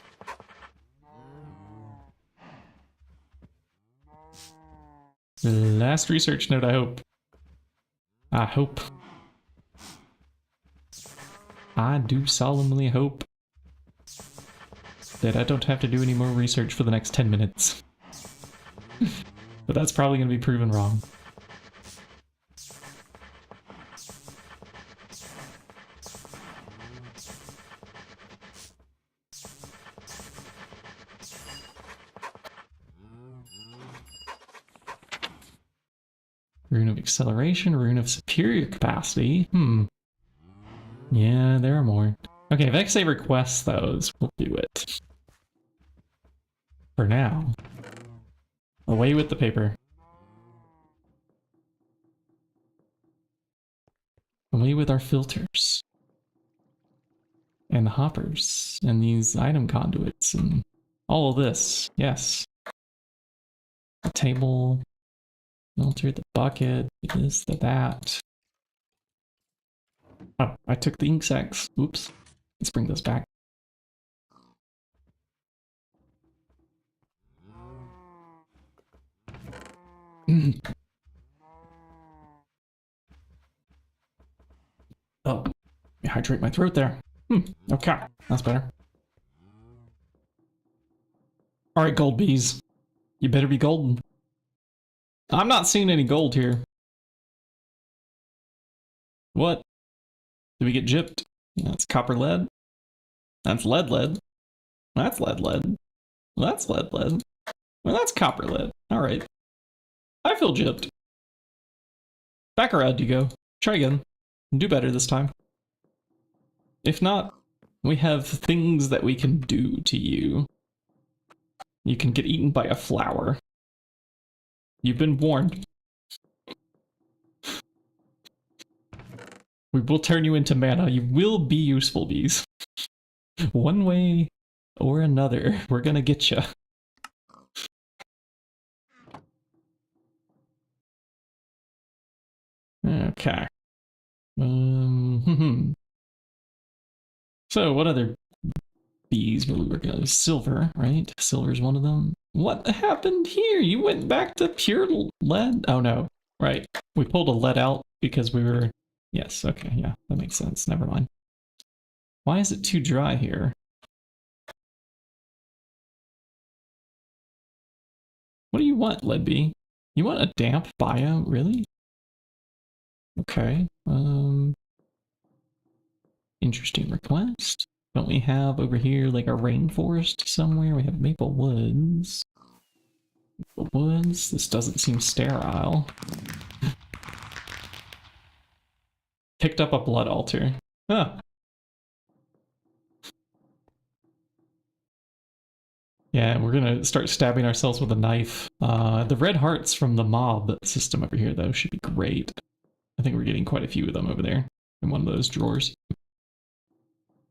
Last research note, I hope. I hope. I do solemnly hope that I don't have to do any more research for the next 10 minutes. But that's probably going to be proven wrong. Rune of acceleration, rune of superior capacity. Yeah, there are more. Okay, if XA requests those, we'll do it. For now. Away with the paper. Away with our filters. And the hoppers. And these item conduits. And all of this. Yes. The table. Filter, the bucket. This, the that. Oh, I took the ink sacs. Oops. Let's bring those back. Oh, hydrate my throat there. Okay, that's better. Alright, gold bees. You better be golden. I'm not seeing any gold here. What? Did we get gypped? That's copper lead. That's lead lead. That's lead lead. That's lead lead. Well, that's copper lead. Alright. I feel gypped. Back around you go. Try again. Do better this time. If not, We have things that we can do to you. You can get eaten by a flower. You've been warned. We will turn you into mana. You will be useful, bees. One way or another, we're gonna get you. Okay. So what other bees were we working on? Silver, right? Silver's one of them. What happened here? You went back to pure lead? Oh no. Right. We pulled a lead out because we were... Yes, okay, yeah, that makes sense. Never mind. Why is it too dry here? What do you want, lead bee? You want a damp biome? Really? Okay. Interesting request. Don't we have over here like a rainforest somewhere? We have maple woods. Maple woods? This doesn't seem sterile. Picked up a blood altar. Huh. Yeah, we're gonna start stabbing ourselves with a knife. The red hearts from the mob system over here, though, should be great. I think we're getting quite a few of them over there in one of those drawers.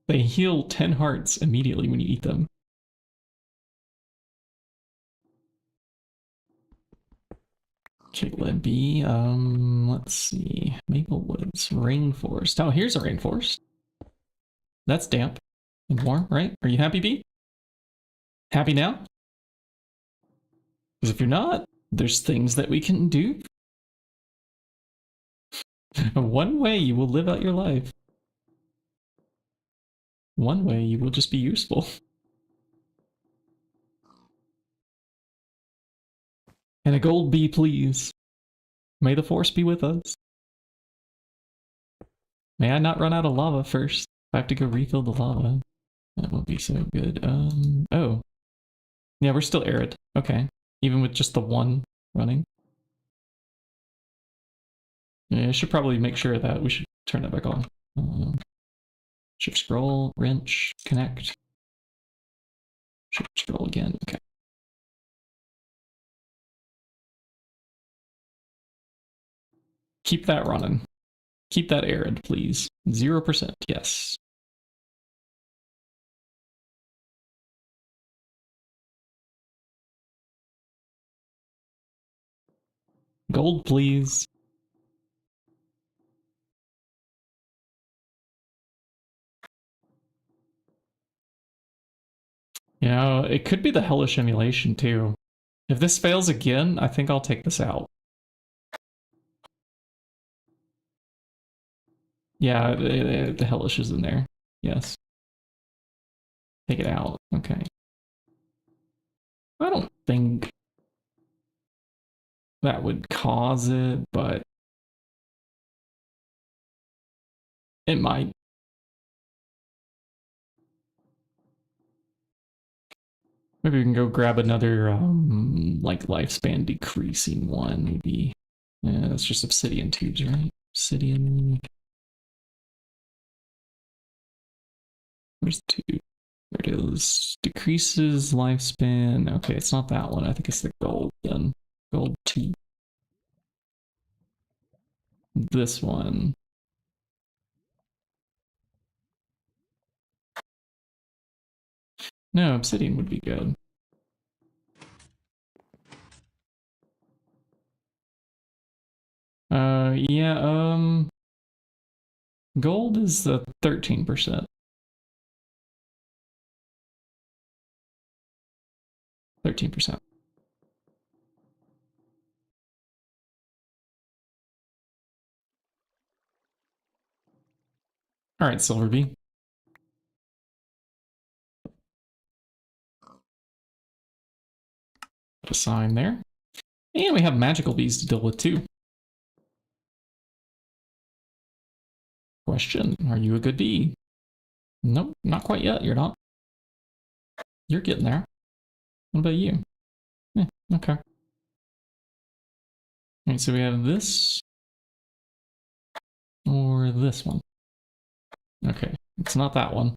They heal 10 hearts immediately when you eat them. Okay, lead bee. Let's see. Maple woods, rainforest. Oh, here's a rainforest. That's damp and warm, right? Are you happy, bee? Happy now? Because if you're not, there's things that we can do. One way you will live out your life. One way you will just be useful. And a gold bee, please. May the force be with us. May I not run out of lava first? I have to go refill the lava. That won't be so good. Oh. Yeah, we're still arid. Okay. Even with just the one running. Yeah, I should probably make sure of that. We should turn that back on. Shift scroll, wrench, connect. Shift scroll again. Okay. Keep that running. Keep that arid, please. 0%, yes. Gold, please. You know, it could be the hellish emulation too. If this fails again, I think I'll take this out. Yeah, the hellish is in there. Yes. Take it out. Okay. I don't think that would cause it, but it might. Maybe we can go grab another, like, lifespan decreasing one, maybe. Yeah, that's just obsidian tubes, right? Obsidian. Where's the tube? There it is. Decreases lifespan. Okay, it's not that one. I think it's the gold then. Gold tube. This one. No, obsidian would be good. Yeah, gold is 13%. 13%. All right, Silver Bee. Put a sign there. And we have magical bees to deal with too. Question, are you a good bee? Nope, not quite yet, you're not. You're getting there. What about you? Okay. All right, so we have this or this one. Okay, it's not that one.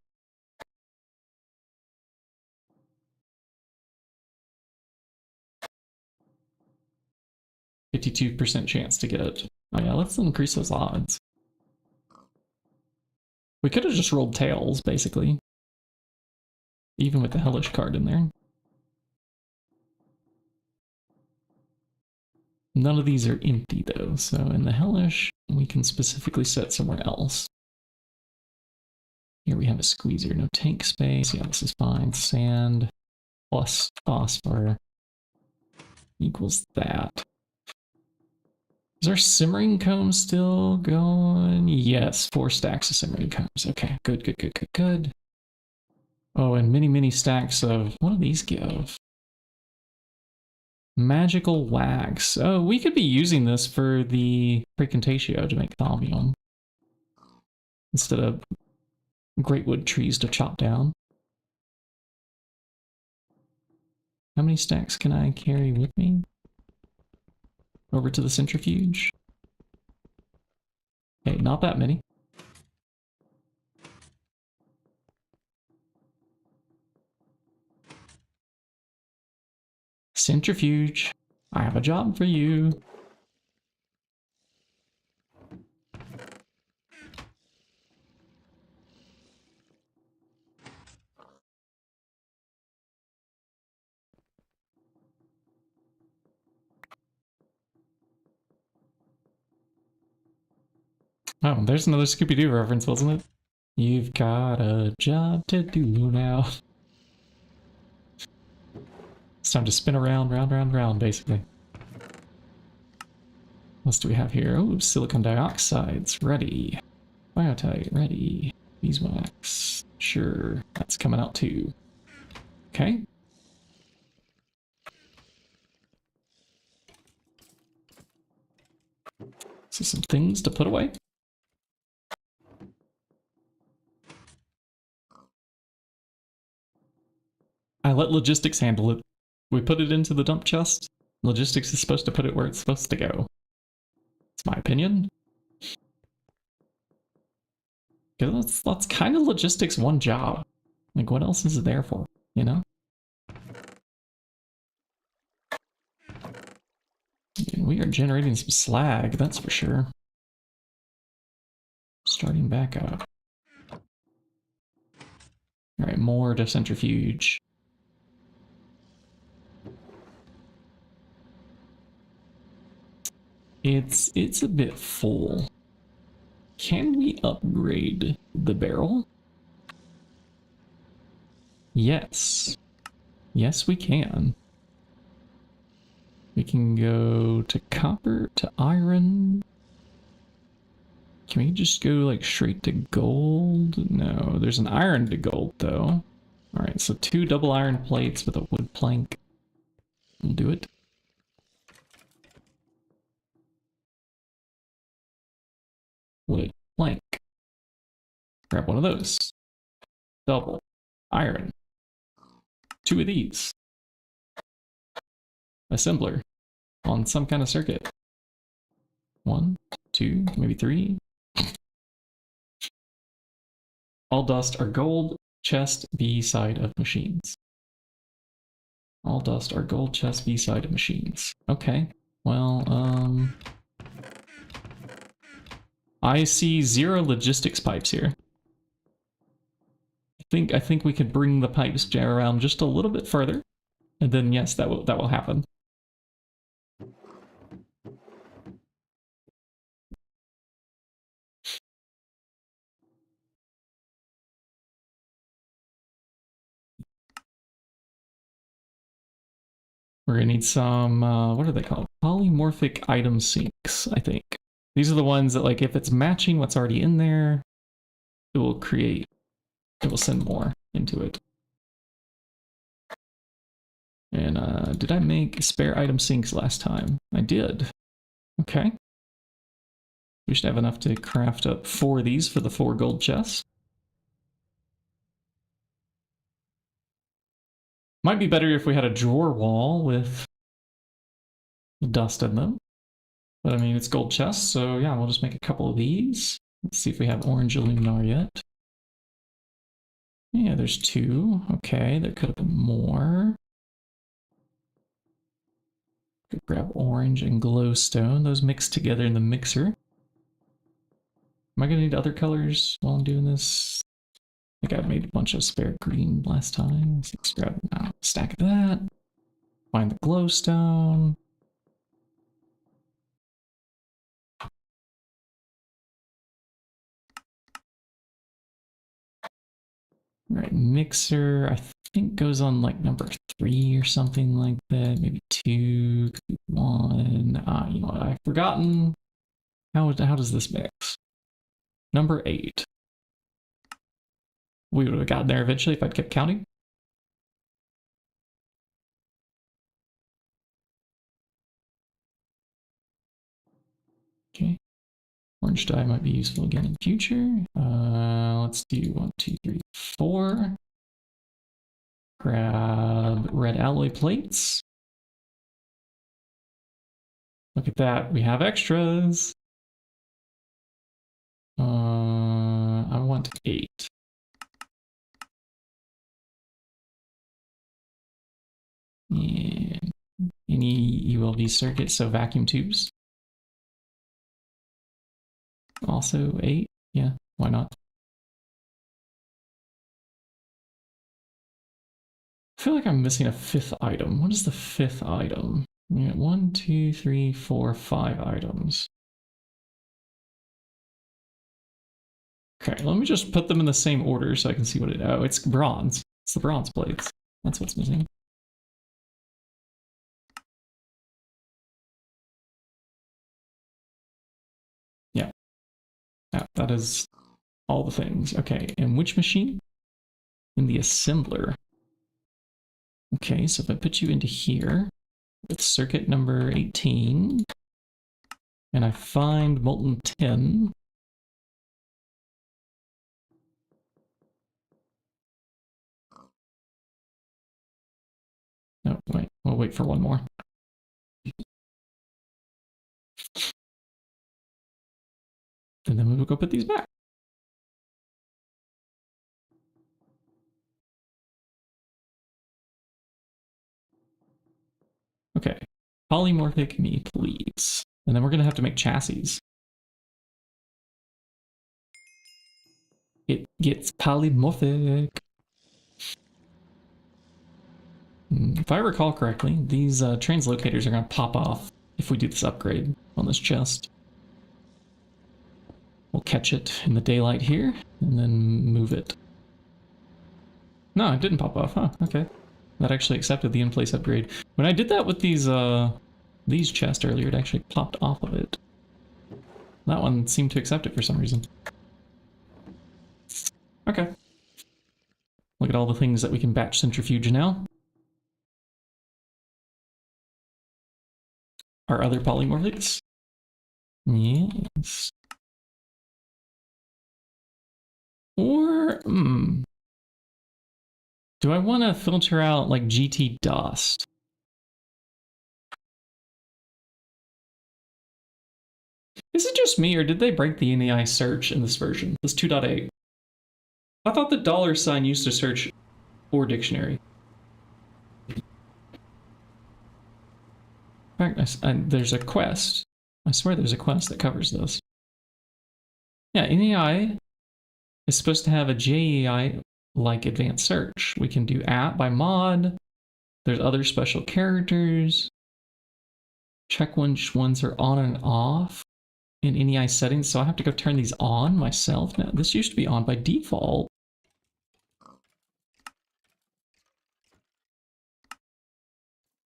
52% chance to get it. Oh yeah, let's increase those odds. We could have just rolled tails, basically. Even with the hellish card in there. None of these are empty though, so in the hellish, we can specifically set somewhere else. Here we have a squeezer, no tank space. Yeah, this is fine. Sand plus phosphor equals that. Is our simmering comb still going? Yes, 4 stacks of simmering combs. Okay, good, good, good, good, good. Oh, and many, many stacks of, what do these give? Magical wax. Oh, we could be using this for the Precontatio to make thaumium. Instead of great wood trees to chop down. How many stacks can I carry with me? Over to the centrifuge? Okay, not that many. Centrifuge, I have a job for you. Oh, there's another Scooby-Doo reference, wasn't it? You've got a job to do now. It's time to spin around, round, round, round, basically. What else do we have here? Oh, silicon dioxide's ready. Biotite, ready. Beeswax, sure. That's coming out too. Okay. So some things to put away. I let logistics handle it. We put it into the dump chest. Logistics is supposed to put it where it's supposed to go. It's my opinion. Because that's kind of logistics one job. Like, what else is it there for, you know? And we are generating some slag, that's for sure. Starting back up. Alright, more to centrifuge. It's a bit full. Can we upgrade the barrel? Yes. Yes, we can. We can go to copper, to iron. Can we just go like straight to gold? No, there's an iron to gold though. Alright, so 2 double iron plates with a wood plank. We'll do it. Wood plank. Grab one of those. Double iron. 2 of these. Assembler on some kind of circuit. 1, 2, maybe 3. All dust are gold, chest, B side of machines. All dust are gold, chest, B side of machines. Okay, well, I see 0 logistics pipes here. I think we could bring the pipes around just a little bit further, and then yes, that will happen. We're gonna need some, what are they called? Polymorphic item sinks, I think. These are the ones that, like, if it's matching what's already in there, it will send more into it. And did I make spare item sinks last time? I did. Okay. We should have enough to craft up 4 of these for the 4 gold chests. Might be better if we had a drawer wall with dust in them. But I mean, it's gold chests, so yeah, we'll just make a couple of these. Let's see if we have orange aluminar yet. Yeah, there's 2. Okay, there could have been more. Grab orange and glowstone. Those mix together in the mixer. Am I gonna need other colors while I'm doing this? I think I made a bunch of spare green last time. So let's grab a stack of that. Find the glowstone. Right, mixer, I think goes on like number 3 or something like that. Maybe 2, 1. You know what, I've forgotten. How does this mix? Number 8. We would have gotten there eventually if I'd kept counting. Okay. Orange dye might be useful again in future. Let's do 1, 2, 3, 4. Grab red alloy plates. Look at that, we have extras. I want 8. And any ULV circuits, so vacuum tubes. Also 8, yeah, why not? I feel like I'm missing a 5th item. What is the 5th item? We got 1, 2, 3, 4, 5 items. Okay, let me just put them in the same order so I can see what it... Oh, it's bronze. It's the bronze plates. That's what's missing. Yeah. That is all the things. Okay, and which machine? In the assembler. Okay, so if I put you into here with circuit number 18, and I find molten tin, oh, wait, we'll wait for one more. And then we will go put these back. Okay, polymorphic me, please. And then we're gonna have to make chassis. It gets polymorphic. If I recall correctly, these translocators are gonna pop off if we do this upgrade on this chest. We'll catch it in the daylight here, and then move it. No, it didn't pop off, huh? Okay. That actually accepted the in-place upgrade. When I did that with these chests earlier, it actually popped off of it. That one seemed to accept it for some reason. Okay. Look at all the things that we can batch centrifuge now. Our other polymorphics. Yes. Or, do I want to filter out like GT dust? Is it just me, or did they break the NAI search in this version, this 2.8? I thought the $sign used to search or dictionary. In fact, there's a quest. I swear there's a quest that covers this. Yeah, NAI is supposed to have a JEI like advanced search. We can do app by mod. There's other special characters. Check which ones are on and off in NAI settings. So I have to go turn these on myself. Now, this used to be on by default.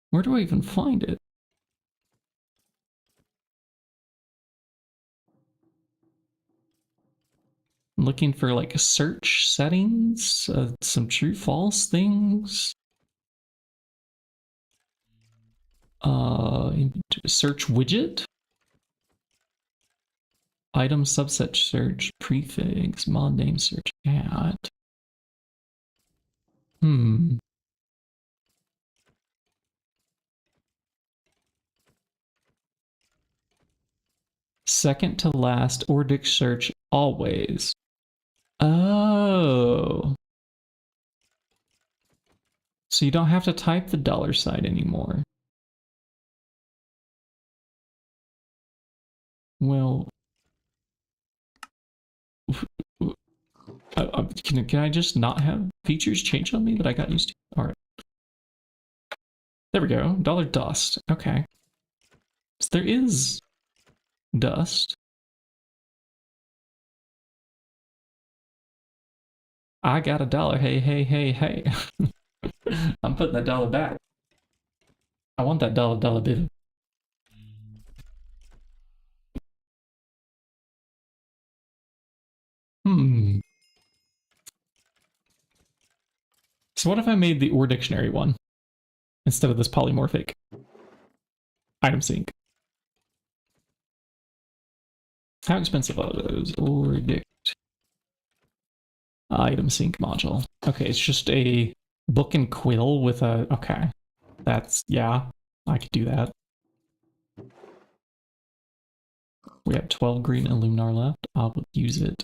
Where do I even find it? I'm looking for like search settings, some true false things. Search widget. Item subset search, prefix, mod name search at. Second to last or dict search always. Oh. So you don't have to type the $sign anymore. Well, can I just not have features change on me that I got used to? All right. There we go. Dollar dust. Okay. So there is dust. I got $1. Hey, hey, hey, hey. I'm putting that dollar back. I want that dollar bill. Hmm. So what if I made the Ore Dictionary one instead of this polymorphic item sync? How expensive are those? Ore Dict item sync module. Okay, it's just a book and quill with a... Okay. That's... Yeah, I could do that. We have 12 green Illuminar left. I'll use it.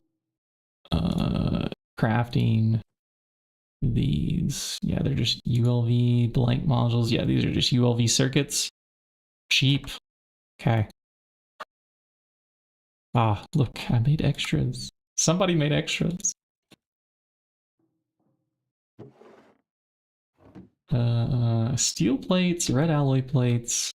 Crafting these. Yeah, they're just ULV blank modules. Yeah, these are just ULV circuits. Cheap. Okay. Ah, look, I made extras. Somebody made extras. Steel plates, red alloy plates.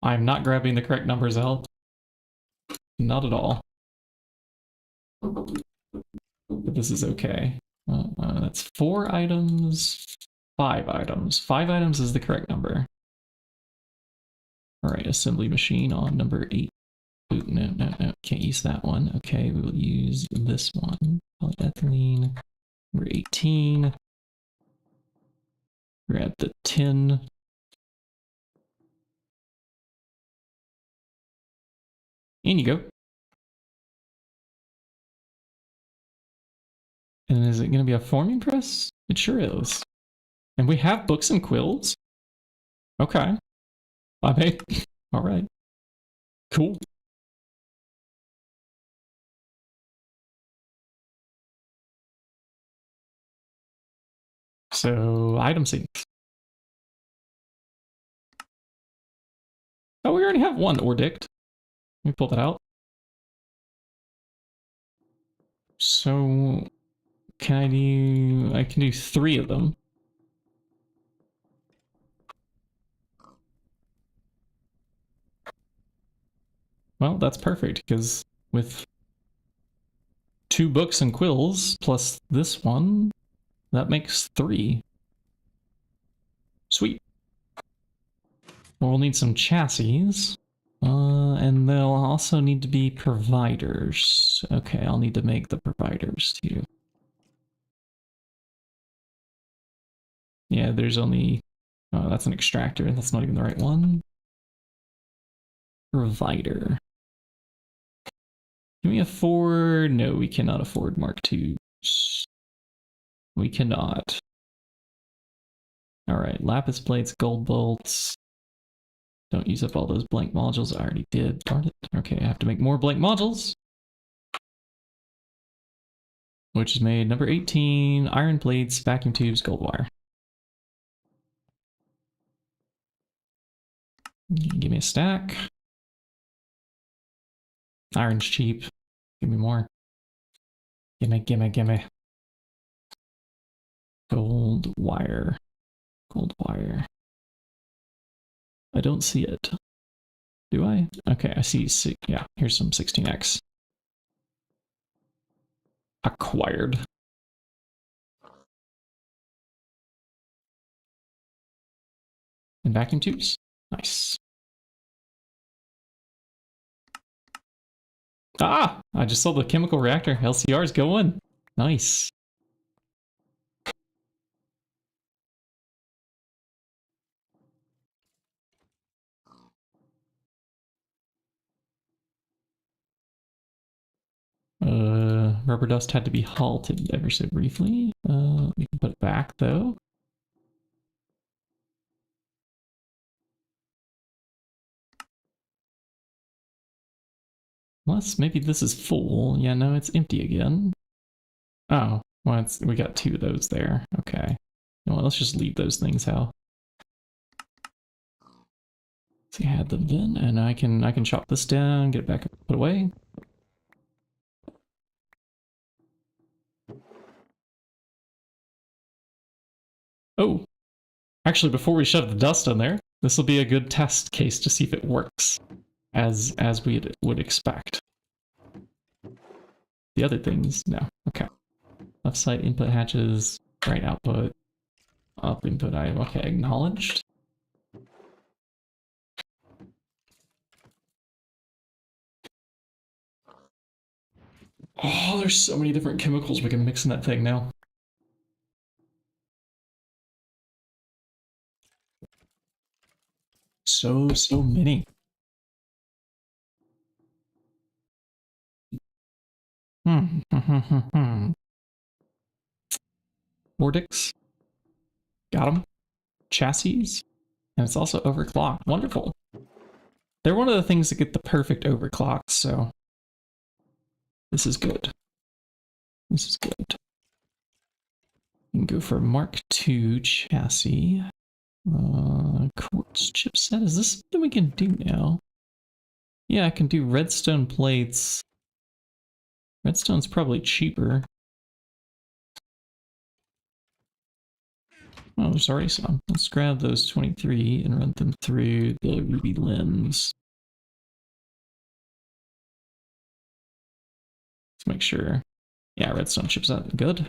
I'm not grabbing the correct numbers out. Not at all. But this is okay. That's 4 items, 5 items. 5 items is the correct number. All right, assembly machine on number 8. Ooh, no, can't use that one. Okay, we will use this one. Polyethylene, number 18. Grab the tin. In you go. And is it going to be a forming press? It sure is. And we have books and quills. Okay. I made. All right. Cool. So, item syncs. Oh, we already have one Ordict. Let me pull that out. So, can I do... I can do 3 of them. Well, that's perfect, because with 2 books and quills, plus this one, that makes 3. Sweet. We'll need some chassis. And they'll also need to be providers. Okay, I'll need to make the providers too. Yeah, there's only... Oh, that's an extractor. That's not even the right one. Provider. Can we afford... No, we cannot afford Mark IIs. We cannot. Alright, lapis plates, gold bolts. Don't use up all those blank modules. I already did. Darn it. Okay, I have to make more blank modules. Which is made number 18, iron plates, vacuum tubes, gold wire. Give me a stack. Iron's cheap. Give me more. Gimme. Gold wire. Gold wire. I don't see it. Do I? Okay, I see. Yeah, here's some 16x. Acquired. And vacuum tubes. Nice. Ah! I just saw the chemical reactor. LCR's going. Nice. Rubber dust had to be halted ever so briefly. We can put it back though. Unless maybe this is full. Yeah, no, it's empty again. Oh, Well, we got 2 of those there. Okay. Well, let's just leave those things out. See, I had them then, and I can chop this down, get it back put away. Oh, actually, before we shove the dust in there, this will be a good test case to see if it works as we would expect. The other things, no. Okay. Left side input hatches, right output, up input item. Okay, acknowledged. Oh, there's so many different chemicals we can mix in that thing now. So many. Vortex. Got him. Chassis. And it's also overclocked. Wonderful. They're one of the things that get the perfect overclocks, so this is good. This is good. You can go for Mark II chassis. Quartz chipset. Is this something we can do now? Yeah, I can do redstone plates. Redstone's probably cheaper. Oh, there's already some. Let's grab those 23 and run them through the ruby lens. Let's make sure. Yeah, redstone chipset. Good.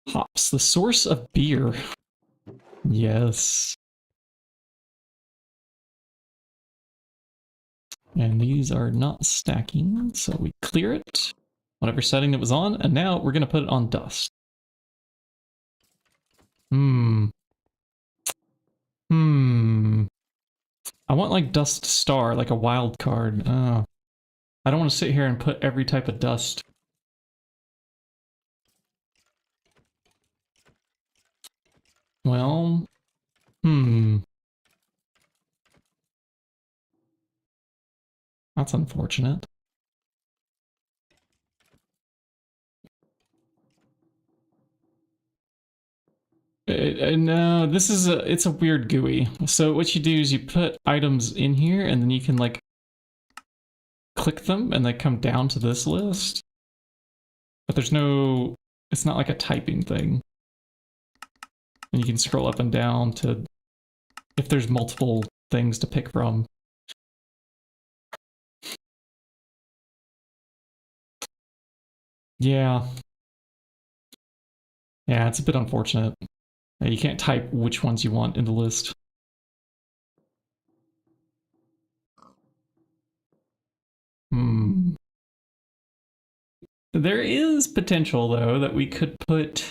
Hops, the source of beer. Yes. And these are not stacking, so we clear it. Whatever setting it was on, and now we're going to put it on dust. I want like dust star, like a wild card. I don't want to sit here and put every type of dust. Well, that's unfortunate. No, this is it's a weird GUI. So what you do is you put items in here and then you can like click them and they come down to this list. But there's no, it's not like a typing thing. And you can scroll up and down to, if there's multiple things to pick from. Yeah. Yeah, it's a bit unfortunate. You can't type which ones you want in the list. There is potential, though, that we could put...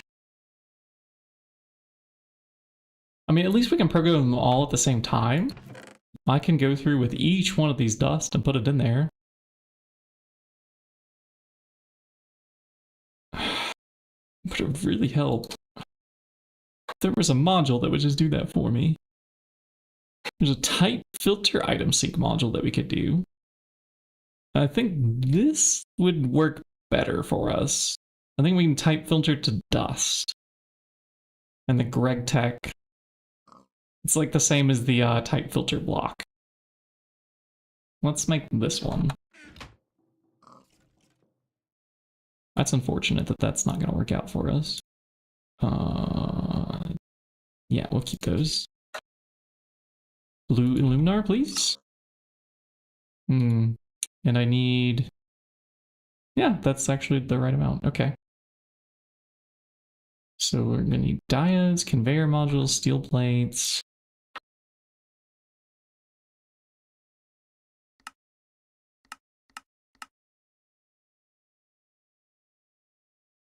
I mean, at least we can program them all at the same time. I can go through with each one of these dust and put it in there. Would it really help? If there was a module that would just do that for me. There's a type filter item sync module that we could do. I think this would work better for us. I think we can type filter to dust. And the GregTech, it's like the same as the type filter block. Let's make this one. That's unfortunate that that's not going to work out for us. Yeah, we'll keep those. Blue Illuminar, please. And I need... Yeah, that's actually the right amount. Okay. So we're going to need diodes, conveyor modules, steel plates.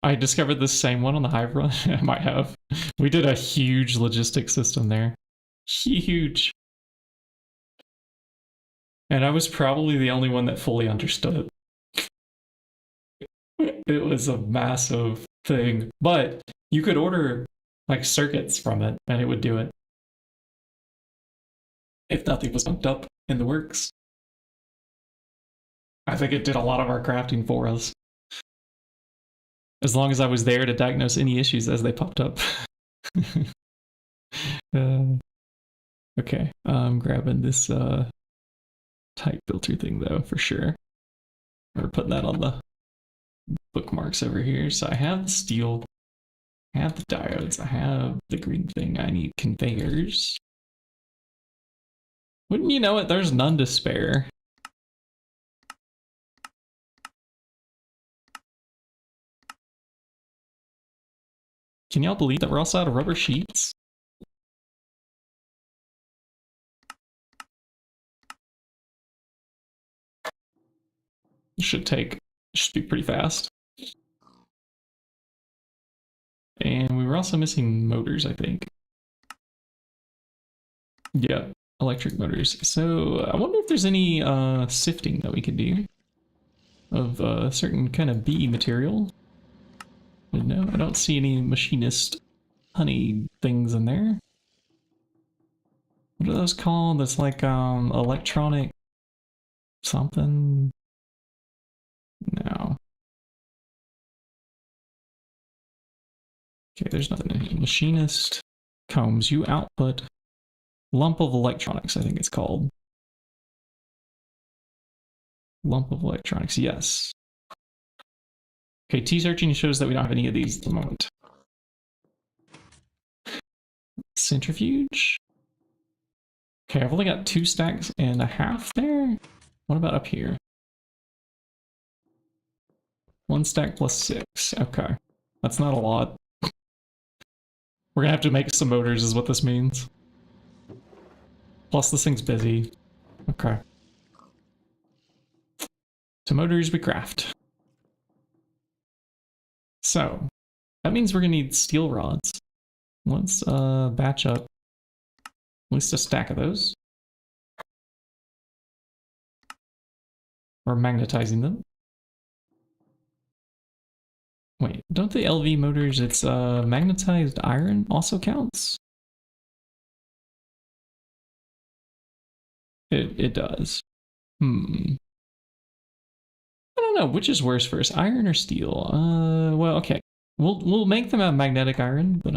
I discovered this same one on the Hive run. I might have. We did a huge logistics system there. Huge. And I was probably the only one that fully understood it. It was a massive thing. But you could order like circuits from it and it would do it. If nothing was bumped up in the works. I think it did a lot of our crafting for us. As long as I was there to diagnose any issues as they popped up. Okay, I'm grabbing this type filter thing though, for sure. We're putting that on the bookmarks over here. So I have the steel, I have the diodes, I have the green thing. I need conveyors. Wouldn't you know it, there's none to spare. Can y'all believe that we're also out of rubber sheets? It should be pretty fast. And we were also missing motors, I think. Yeah, electric motors. So I wonder if there's any sifting that we could do of a certain kind of B material. But no, I don't see any machinist honey things in there. What are those called? That's like electronic something. No. Okay, there's nothing in here. Machinist combs. You output lump of electronics, I think it's called. Lump of electronics, yes. Okay, T-searching shows that we don't have any of these at the moment. Centrifuge. Okay, I've only got 2 stacks and a half there. What about up here? 1 stack plus 6. Okay, that's not a lot. We're gonna have to make some motors is what this means. Plus this thing's busy. Okay. To motors we craft. So, that means we're gonna need steel rods. Let's batch up at least a stack of those. We're magnetizing them. Wait, don't the LV motors, it's magnetized iron also counts? It does. I don't know, which is worse first, iron or steel? Well, okay. We'll make them out of magnetic iron, but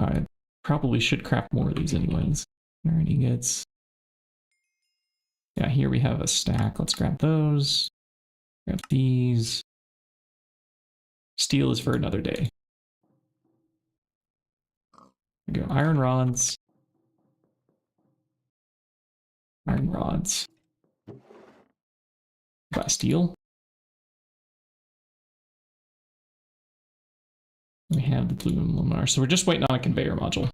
I probably should craft more of these anyways. Iron ingots. Yeah, here we have a stack. Let's grab those. Grab these. Steel is for another day. There we go. Iron rods. Iron rods. Buy steel. We have the blue and luminar. So we're just waiting on a conveyor module.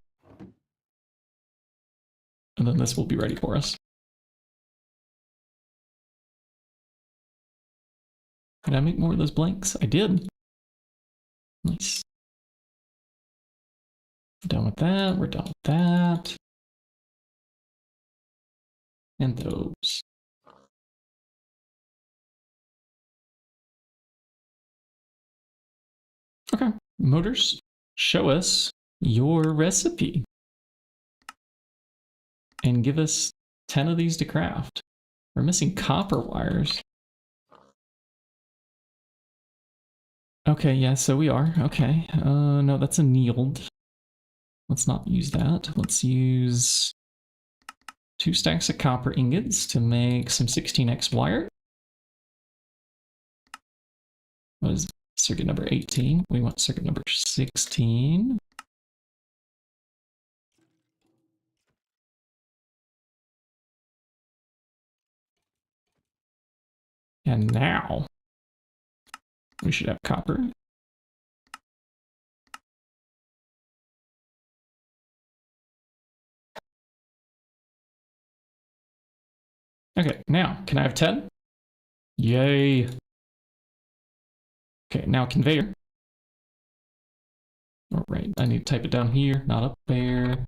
And then this will be ready for us. Did I make more of those blanks? I did. Nice. Done with that. We're done with that. And those. Okay. Motors, show us your recipe. And give us 10 of these to craft. We're missing copper wires. Okay, yeah, so we are. Okay. No, that's annealed. Let's not use that. Let's use 2 stacks of copper ingots to make some 16x wire. What is circuit number 18? We want circuit number 16. And now we should have copper. Okay, now can I have 10? Yay. Okay, now conveyor. All right, I need to type it down here, not up there.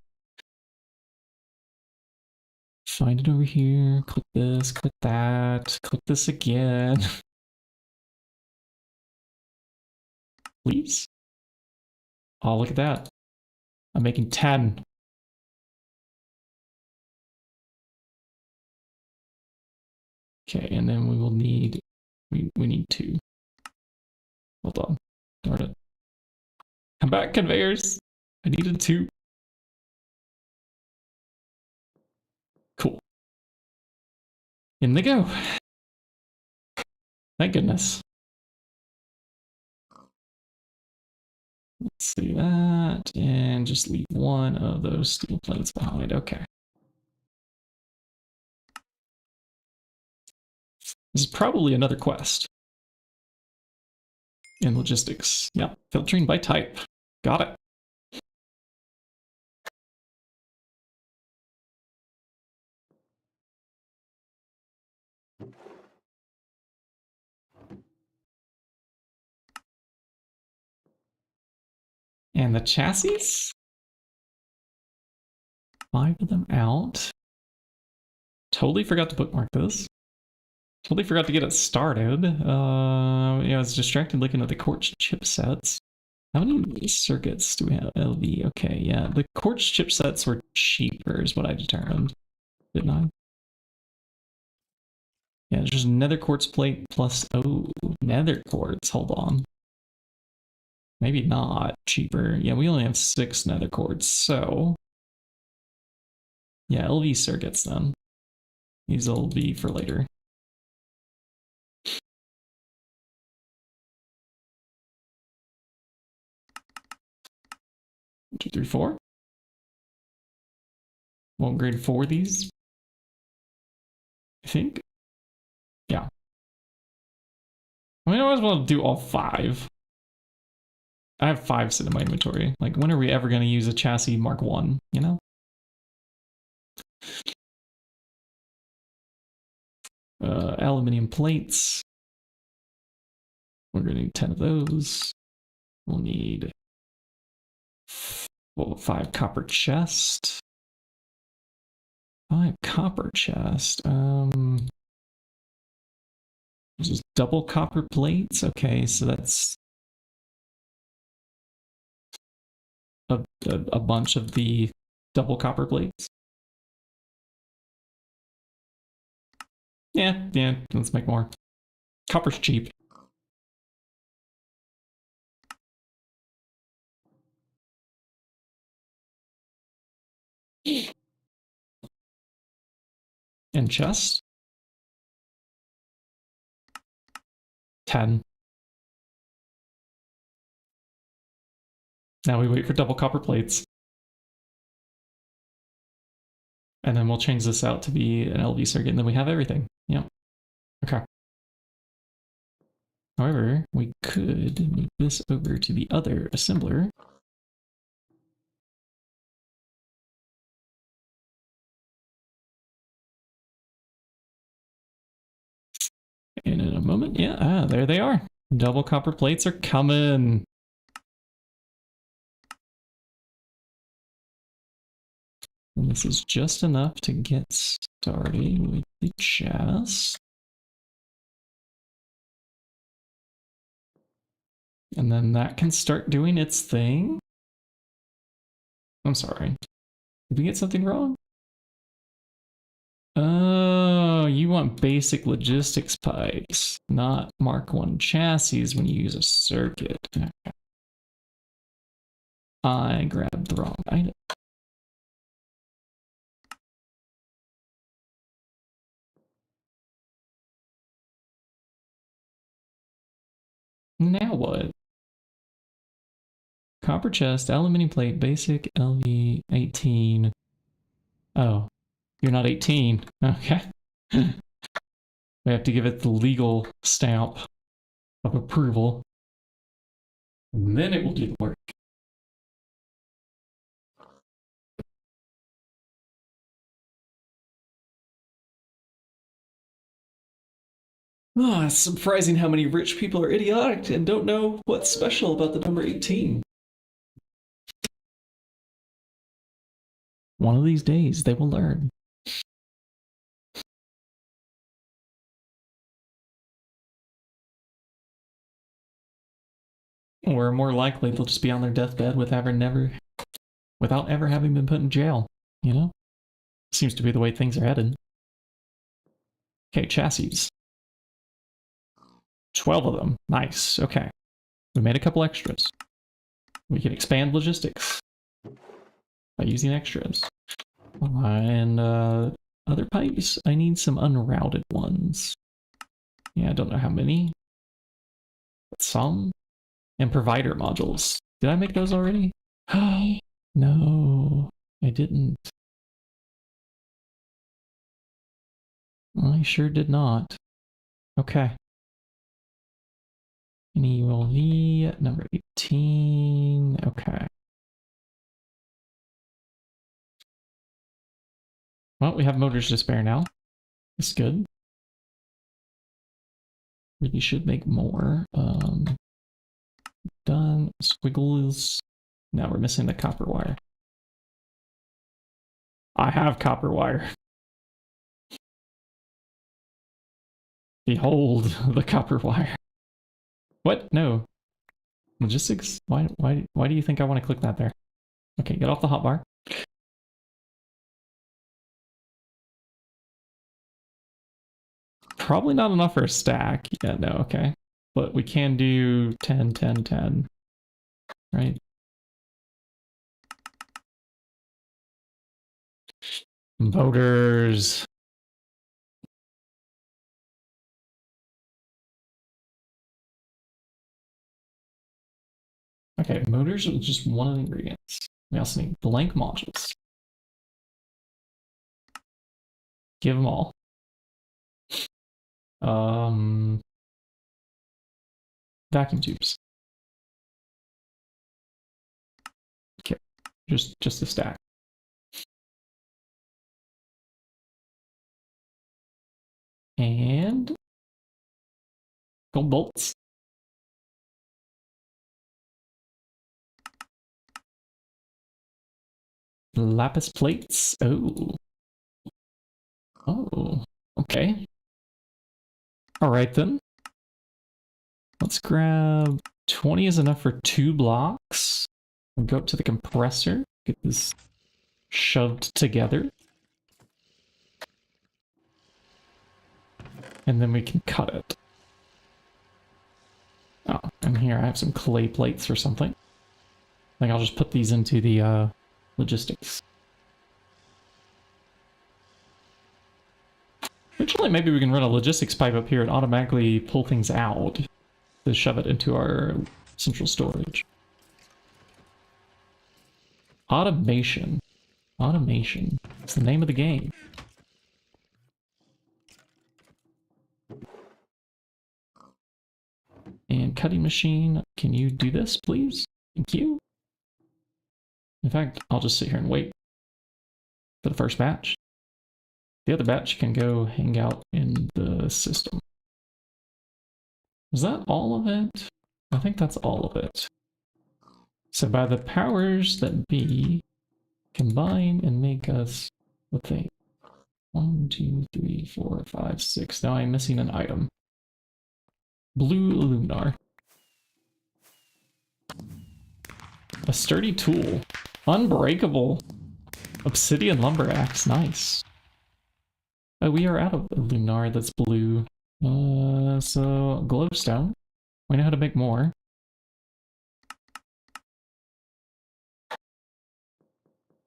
Find it over here, click this, click that, click this again. Please? Oh, look at that. I'm making 10. Okay, and then we will need, we need 2. Hold on. Darn it. Come back, conveyors. I needed two. Cool. In they go. Thank goodness. Let's see that, and just leave one of those steel plates behind. Okay. This is probably another quest. In logistics. Yep, filtering by type. Got it. And the chassis? 5 of them out. Totally forgot to bookmark this. Totally forgot to get it started. Yeah, I was distracted looking at the Quartz chipsets. How many circuits do we have? LV. Okay, yeah. The Quartz chipsets were cheaper, is what I determined. Didn't I? Yeah, there's just nether quartz plate plus... Oh, nether quartz. Hold on. Maybe not cheaper. Yeah, we only have 6 nether quartz, so... Yeah, LV circuits then. These will be for later. 1, 2, 3, 4. Won't grade 4 of these, I think. Yeah. I mean, I might as well do all 5. I have 5 sitting in my inventory. Like, when are we ever going to use a chassis Mark 1, you know? Aluminium plates. We're going to need 10 of those. We'll need 5 copper chest. 5 copper chest. This is double copper plates. Okay, so that's a bunch of the double copper plates. Yeah, let's make more. Copper's cheap. And chest? 10. Now we wait for double copper plates. And then we'll change this out to be an LV circuit, and then we have everything. Yep. Okay. However, we could move this over to the other assembler. And in a moment, yeah, there they are. Double copper plates are coming. And this is just enough to get started with the chest. And then that can start doing its thing. I'm sorry. Did we get something wrong? Oh, you want basic logistics pipes, not Mark 1 chassis when you use a circuit. Okay. I grabbed the wrong item. Now what? Copper chest, aluminum plate, basic LV 18. Oh, you're not 18. Okay. We have to give it the legal stamp of approval. And then it will do the work. Oh, it's surprising how many rich people are idiotic and don't know what's special about the number 18. One of these days, they will learn. Or more likely, they'll just be on their deathbed without ever having been put in jail, you know? Seems to be the way things are headed. Okay, chassis. 12 of them. Nice, okay. We made a couple extras. We can expand logistics by using extras. And other pipes, I need some unrouted ones. Yeah, I don't know how many, but some. And provider modules. Did I make those already? No, I didn't. I sure did not. Okay. NEULV, number 18. Okay. Well, we have motors to spare now. That's good. Really should make more. Done. Squiggles. Now we're missing the copper wire. I have copper wire. Behold the copper wire. What? No. Logistics? Why do you think I want to click that there? Okay, get off the hotbar. Probably not enough for a stack. Yeah, no, okay. But we can do 10, 10, 10. Right? Voters. Okay, motors are just one of the ingredients. We also need blank modules. Give them all. Vacuum tubes. Okay, just a stack. And gold bolts. Lapis plates. Oh. Oh, okay. All right then. Let's grab 20 is enough for 2 blocks. We'll go up to the compressor, get this shoved together. And then we can cut it. Oh, and here I have some clay plates or something. I think I'll just put these into the logistics. Originally, maybe we can run a logistics pipe up here and automatically pull things out to shove it into our central storage. Automation. Automation. It's the name of the game. And cutting machine, can you do this, please? Thank you. In fact, I'll just sit here and wait for the first batch. The other batch can go hang out in the system. Is that all of it? I think that's all of it. So by the powers that be, combine and make us a thing. 1, 2, 3, 4, 5, 6. Now I'm missing an item. Blue luminar. A sturdy tool. Unbreakable. Obsidian lumber axe. Nice. Oh, we are out of a luminar that's blue. So glowstone. We know how to make more.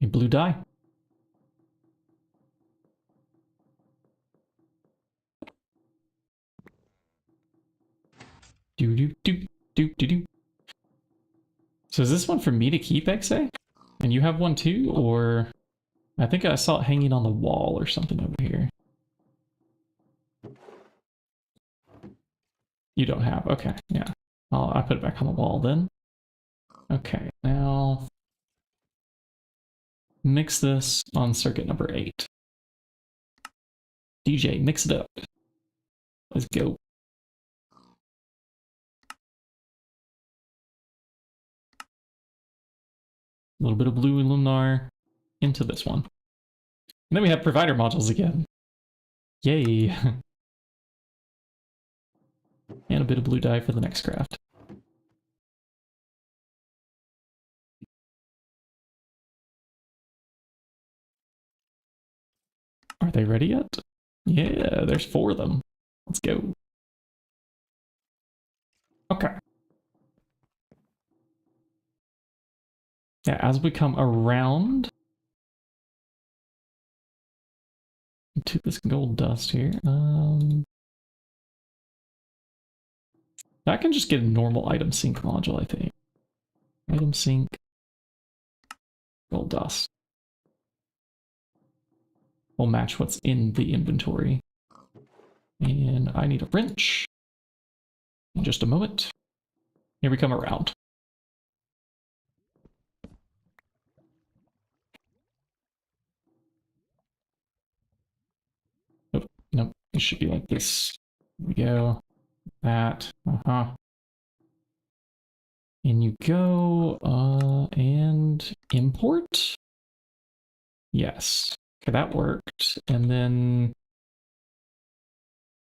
A blue dye. Do do do do do do. So is this one for me to keep, XA? And you have one too, or I think I saw it hanging on the wall or something over here. You don't have, okay, yeah. I'll put it back on the wall then. Okay, now mix this on circuit number 8. DJ, mix it up. Let's go. A little bit of blue luminar into this one. And then we have provider modules again. Yay. And a bit of blue dye for the next craft. Are they ready yet? Yeah, there's 4 of them. Let's go. Okay. Yeah, as we come around to this gold dust here, I can just get a normal item sync module, I think. Item sync, gold dust. Will match what's in the inventory. And I need a wrench. In just a moment. Here we come around. Nope, nope. It should be like this. Here we go. That. In you go. And import? Yes. Okay, that worked. And then...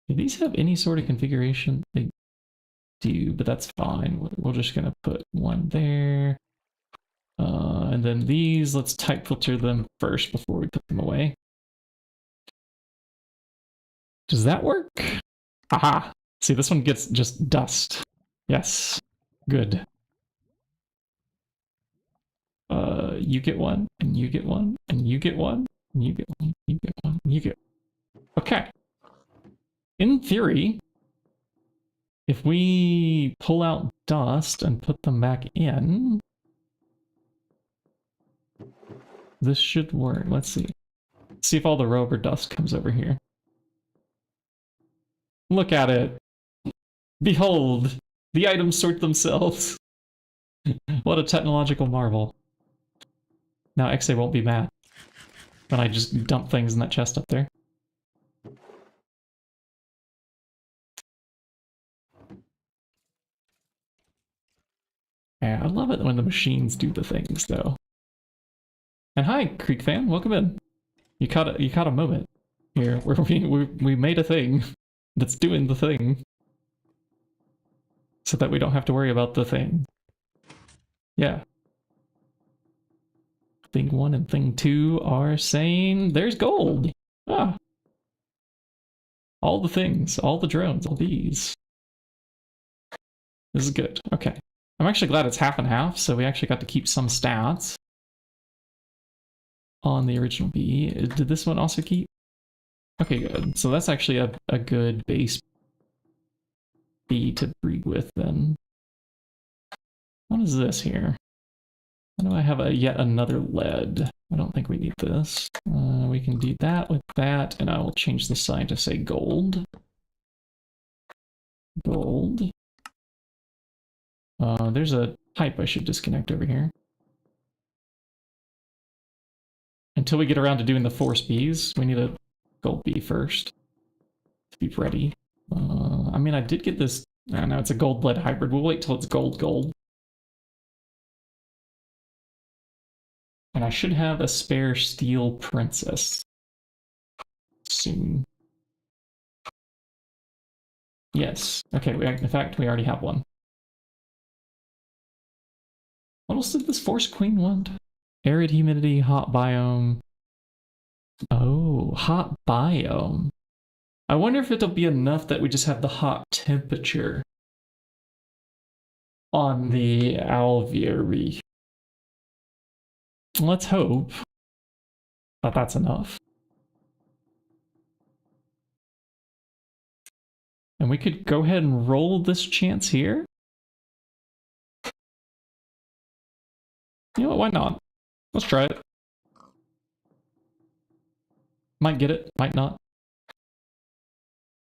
do these have any sort of configuration? They do, but that's fine. We're just going to put one there. And then these, let's type filter them first before we put them away. Does that work? Aha! See, this one gets just dust. Yes. Good. You get one, and you get one, and you get one, and you get one, you get one, you get... Okay. In theory, if we pull out dust and put them back in, this should work. Let's see. See if all the rover dust comes over here. Look at it. Behold, the items sort themselves. What a technological marvel. Now XA won't be mad when I just dump things in that chest up there. Yeah, I love it when the machines do the things, though. And hi, Creek fan, welcome in. You caught a moment here where we made a thing that's doing the thing, so that we don't have to worry about the thing. Yeah. Thing 1 and Thing 2 are saying there's gold. Ah. All the things, all the drones, all these. This is good. Okay. I'm actually glad it's half and half, so we actually got to keep some stats on the original B. Did this one also keep? Okay, good. So that's actually a good base B to breed with then. What is this here? Why do I have yet another lead? I don't think we need this. We can do that with that, and I will change the sign to say gold. Gold. There's a pipe I should disconnect over here. Until we get around to doing the force bees, we need a gold bee first to be ready. I mean, I did get this. I know it's a gold lead hybrid. We'll wait till it's gold. And I should have a spare steel princess soon. Yes. Okay, in fact, we already have one. What else did this force queen want? Arid humidity, hot biome. Oh, hot biome. I wonder if it'll be enough that we just have the hot temperature on the alveoli. Let's hope that that's enough. And we could go ahead and roll this chance here. You know what, why not? Let's try it. Might get it, might not.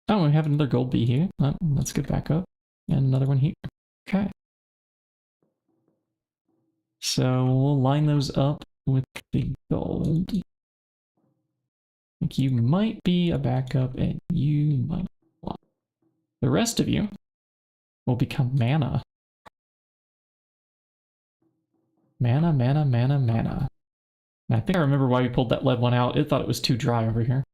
Oh, we have another gold bee here. That's good backup. And another one here. Okay. So we'll line those up with the gold. I think you might be a backup and you might not. The rest of you will become mana. Mana. And I think I remember why we pulled that lead one out. It thought it was too dry over here.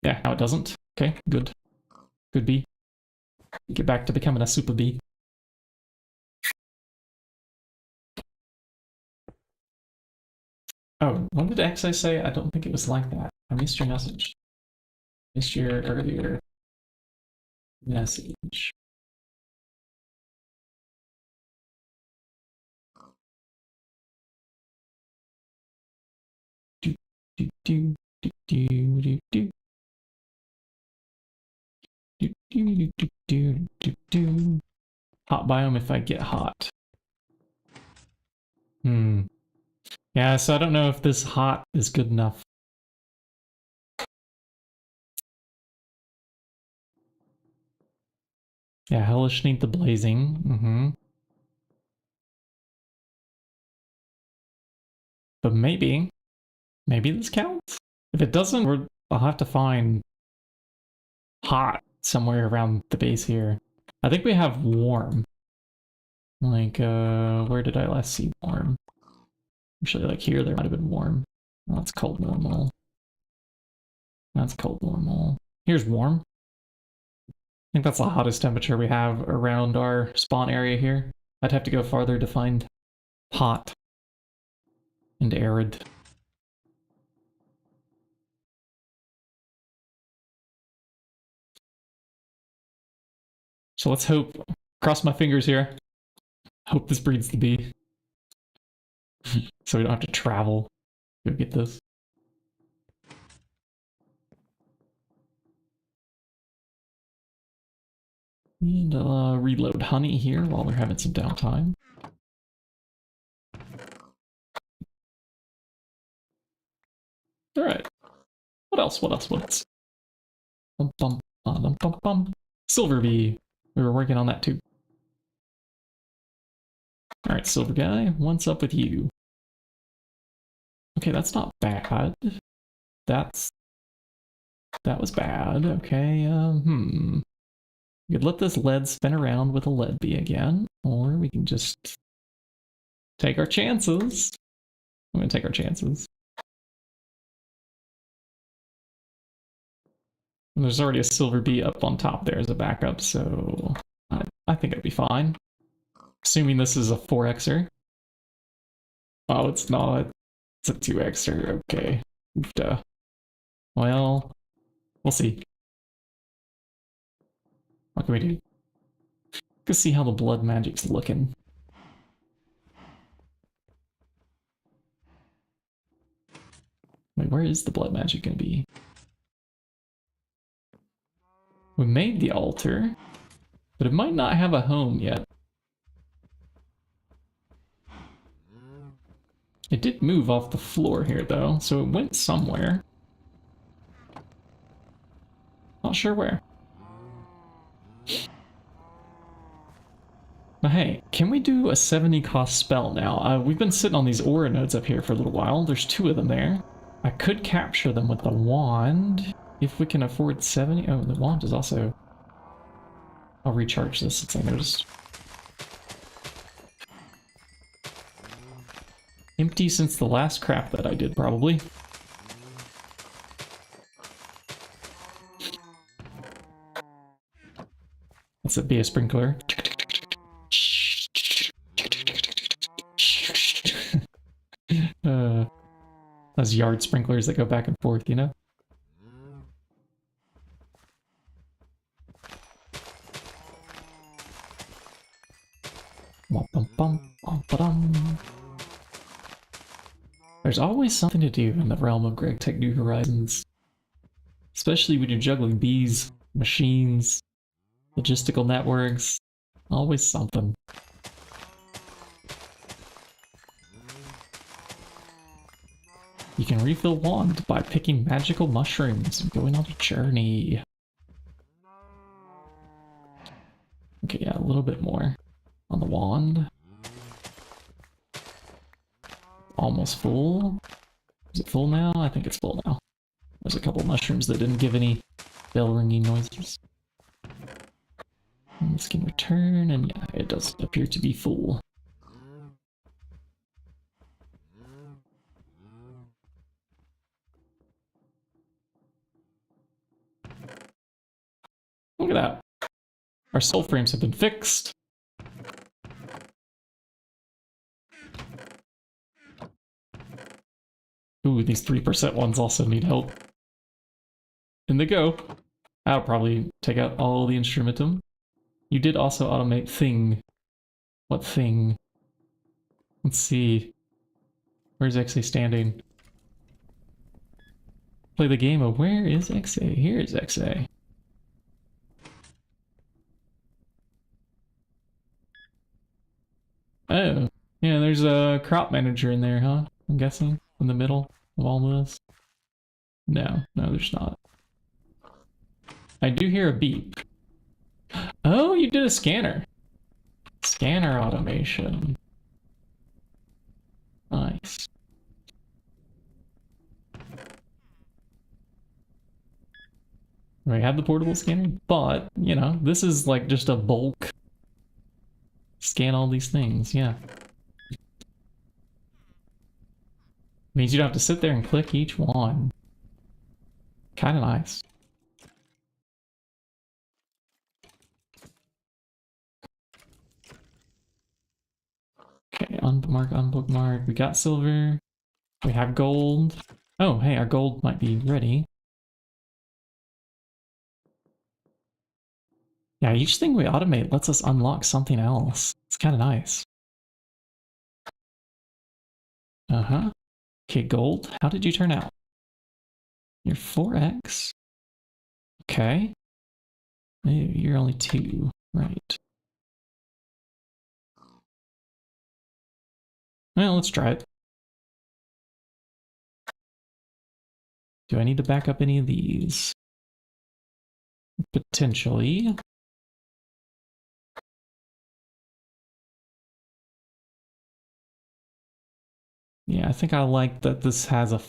Yeah, now it doesn't. Okay, good. Good bee. Get back to becoming a super bee. Oh, when did XA say? I don't think it was like that. I missed your message. Missed your earlier message. do do do do do. Do, do, do, do, do, do. Hot biome if I get hot. Yeah, so I don't know if this hot is good enough. Yeah, hellish need the blazing. But maybe this counts? If it doesn't, I'll have to find hot somewhere around the base here. I think we have warm. Like, where did I last see warm? Actually, like here, there might have been warm. Oh, that's cold normal. That's cold normal. Here's warm. I think that's the hottest temperature we have around our spawn area here. I'd have to go farther to find hot and arid. So let's hope, cross my fingers here. Hope this breeds the bee. So we don't have to travel to get this. And reload honey here while we're having some downtime. Alright. What else? What else? What else? Bum, bum, bum, bum, bum. Silver bee. We were working on that too. Alright, silver guy, what's up with you? Okay, that's not bad. That was bad. Okay, You could let this lead spin around with a lead bee again, or we can just take our chances. I'm gonna take our chances. And there's already a silver bee up on top there as a backup, so I think it'll be fine. Assuming this is a 4xer. Oh, it's not. It's a 2xer. Okay. Well, we'll see. What can we do? Let's see how the blood magic's looking. Wait, where is the blood magic gonna be? We made the altar, but it might not have a home yet. It did move off the floor here though, so it went somewhere. Not sure where. Now hey, can we do a 70 cost spell now? We've been sitting on these aura nodes up here for a little while. There's 2 of them there. I could capture them with the wand if we can afford 70. Oh, the wand is also... I'll recharge this since I noticed. Empty since the last crap that I did, probably. That's be a sprinkler. Those yard sprinklers that go back and forth, you know? There's always something to do in the realm of GregTech New Horizons. Especially when you're juggling bees, machines, logistical networks. Always something. You can refill wand by picking magical mushrooms and going on a journey. Okay, yeah, a little bit more on the wand. Almost full. Is it full now? I think it's full now. There's a couple mushrooms that didn't give any bell ringing noises. And this can return, and yeah, it does appear to be full. Look at that. Our soul frames have been fixed. Ooh, these 3% ones also need help. In they go. I'll probably take out all the instrumentum. You did also automate thing. What thing? Let's see. Where's it actually standing? Play the game of where is XA? Here is XA. Oh, yeah, there's a crop manager in there, huh? I'm guessing, in the middle of all this. No, there's not. I do hear a beep. Oh, you did a scanner. Scanner automation. Nice. We have the portable scanner, but, you know, this is like just a bulk scan all these things, yeah. Means you don't have to sit there and click each one. Kind of nice. Okay, unbookmark, unbookmark. We got silver. We have gold. Oh, hey, our gold might be ready. Yeah, each thing we automate lets us unlock something else. It's kind of nice. Uh-huh. Okay, gold. How did you turn out? You're 4x. Okay. Maybe you're only 2. Right. Well, let's try it. Do I need to back up any of these? Potentially. Yeah, I think I like that this has a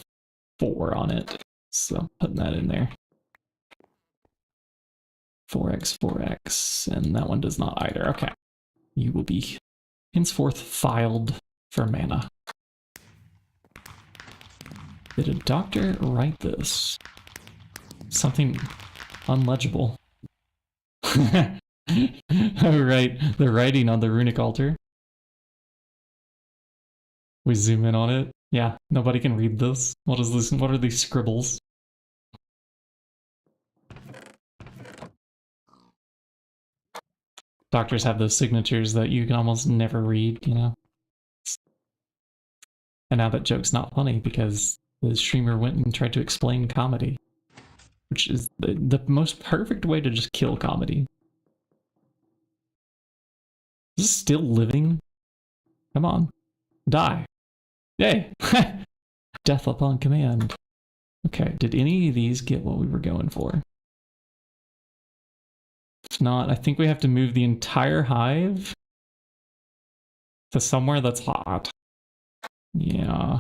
4 on it. So I'm putting that in there. 4x, 4x, and that one does not either. Okay. You will be henceforth filed for mana. Did a doctor write this? Something unlegible. Oh, right. The writing on the runic altar. We zoom in on it. Yeah, nobody can read this. What is this? What are these scribbles? Doctors have those signatures that you can almost never read, you know? And now that joke's not funny because the streamer went and tried to explain comedy, which is the most perfect way to just kill comedy. Is this still living? Come on. Die. Yay! Death upon command. Okay, did any of these get what we were going for? If not, I think we have to move the entire hive to somewhere that's hot. Yeah,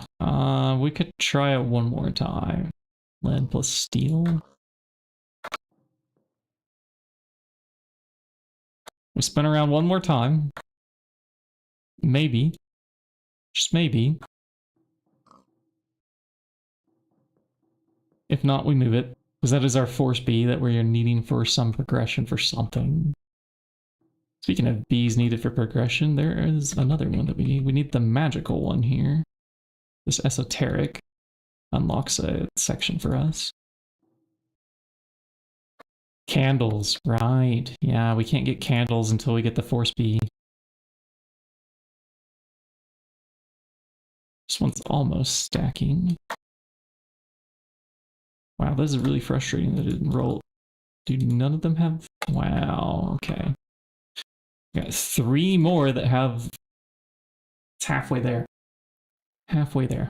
we could try it one more time. Lead plus steel. We spin around one more time. Maybe. Just maybe. If not, we move it. Because that is our force B that we're needing for some progression for something. Speaking of Bs needed for progression, there is another one that we need. We need the magical one here. This esoteric unlocks a section for us. Candles, right. Yeah, we can't get candles until we get the force B. This one's almost stacking. Wow, this is really frustrating that it didn't roll. Do none of them have... Wow, okay. Got 3 more that have... It's halfway there. Halfway there.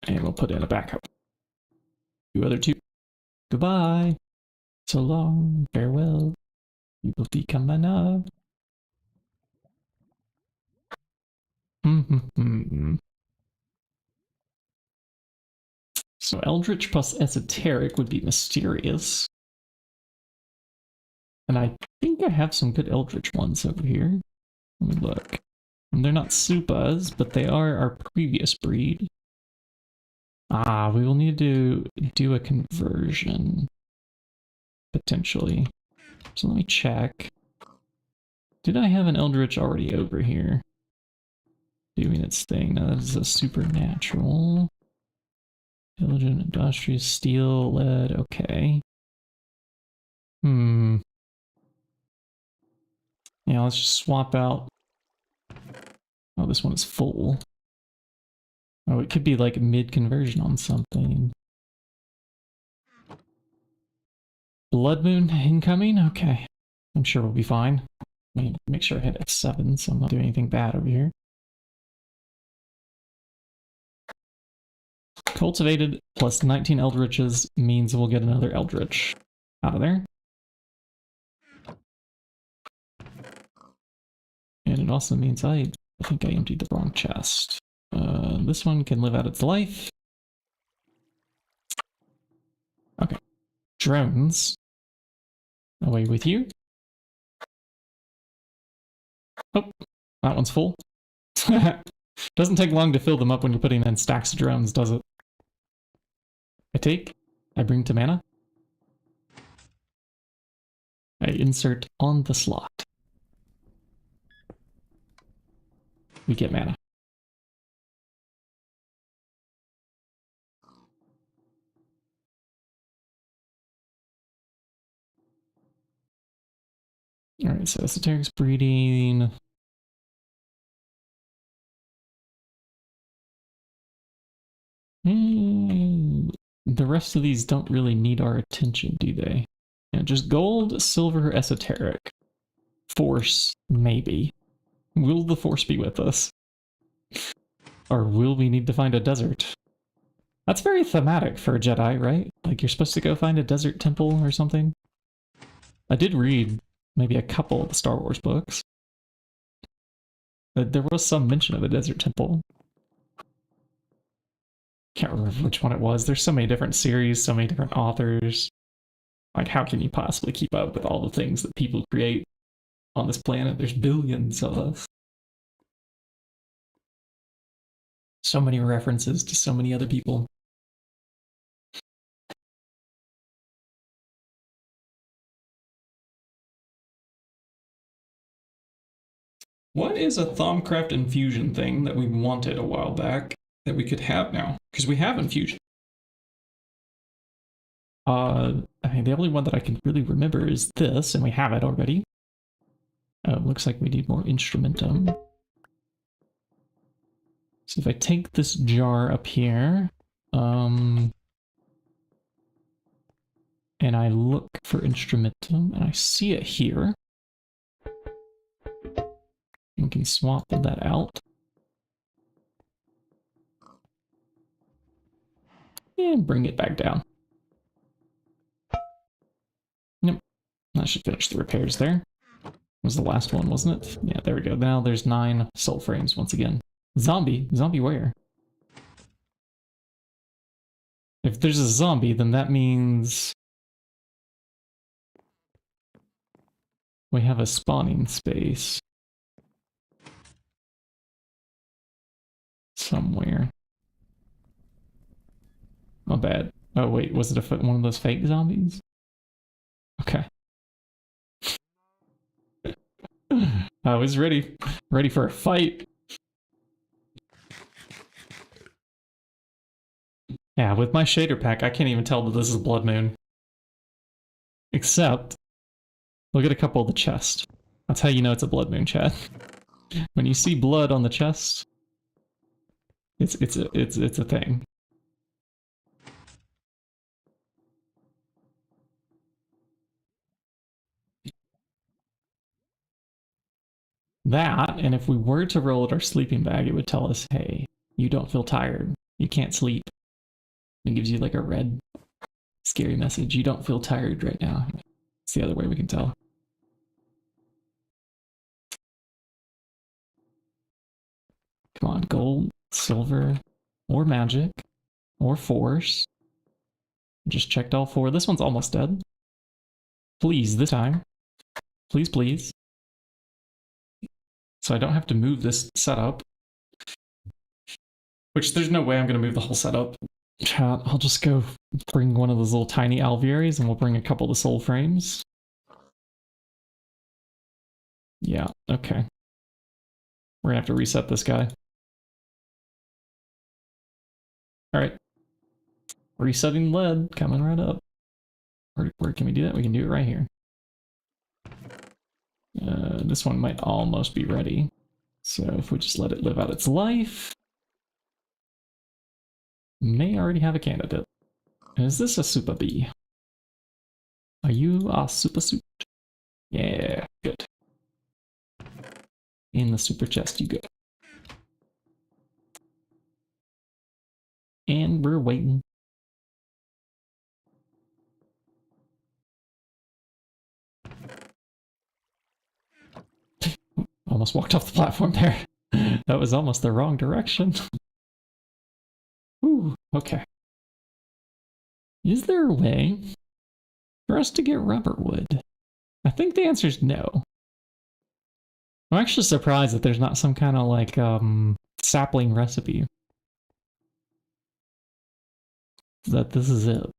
And we'll put in a backup. You other 2. Goodbye. So long. Farewell. You will become enough. So Eldritch plus Esoteric would be mysterious. And I think I have some good Eldritch ones over here. Let me look. And they're not Supas, but they are our previous breed. Ah, we will need to do a conversion. Potentially. So let me check. Did I have an Eldritch already over here? Doing its thing. Now that is a supernatural. Diligent, industrious, steel, lead, okay. Yeah, let's just swap out. Oh, this one is full. Oh, it could be like mid-conversion on something. Blood Moon incoming? Okay. I'm sure we'll be fine. Let me make sure I hit F7 so I'm not doing anything bad over here. Cultivated plus 19 Eldritches means we'll get another Eldritch out of there. And it also means I think I emptied the wrong chest. This one can live out its life. Okay. Drones. Away with you. Oh, that one's full. Doesn't take long to fill them up when you're putting in stacks of drones, does it? I take, I bring to mana. I insert on the slot. We get mana. Alright, so esoteric's breeding. The rest of these don't really need our attention, do they? Yeah, just gold, silver, esoteric. Force, maybe. Will the force be with us? Or will we need to find a desert? That's very thematic for a Jedi, right? Like you're supposed to go find a desert temple or something? I did read maybe a couple of the Star Wars books. There was some mention of a desert temple. Can't remember which one it was. There's so many different series, so many different authors. Like, how can you possibly keep up with all the things that people create on this planet? There's billions of us. So many references to so many other people. What is a Thaumcraft infusion thing that we wanted a while back that we could have now? Because we have infusion. I mean, the only one that I can really remember is this, and we have it already. Looks like we need more instrumentum. So if I take this jar up here, and I look for instrumentum, and I see it here, we can swap that out. And bring it back down. Yep, that should finish the repairs there. Was the last one, wasn't it? Yeah, there we go. Now there's 9 soul frames once again. Zombie? Zombie where? If there's a zombie, then that means we have a spawning space somewhere. Not bad. Oh wait, was it one of those fake zombies? Okay. I was ready for a fight. Yeah, with my shader pack, I can't even tell that this is Blood Moon. Except, look at a couple of the chests. That's how you know it's a Blood Moon, chat. When you see blood on the chest, it's a thing. That, and if we were to roll at our sleeping bag, it would tell us, hey, you don't feel tired. You can't sleep. It gives you like a red, scary message. You don't feel tired right now. It's the other way we can tell. Come on, gold, silver, or magic, or force. Just checked all 4. This one's almost dead. Please, this time. Please, please. So I don't have to move this setup. Which, there's no way I'm going to move the whole setup. Chat, I'll just go bring one of those little tiny alvearies and we'll bring a couple of the soul frames. Yeah, okay. We're going to have to reset this guy. Alright. Resetting lead, coming right up. Where can we do that? We can do it right here. This one might almost be ready. So if we just let it live out its life, may already have a candidate. Is this a super bee? Are you a super suit? Yeah, good. In the super chest you go. And we're waiting. Almost walked off the platform there. That was almost the wrong direction. Ooh, okay. Is there a way for us to get rubber wood? I think the answer is no. I'm actually surprised that there's not some kind of like sapling recipe. That this is it.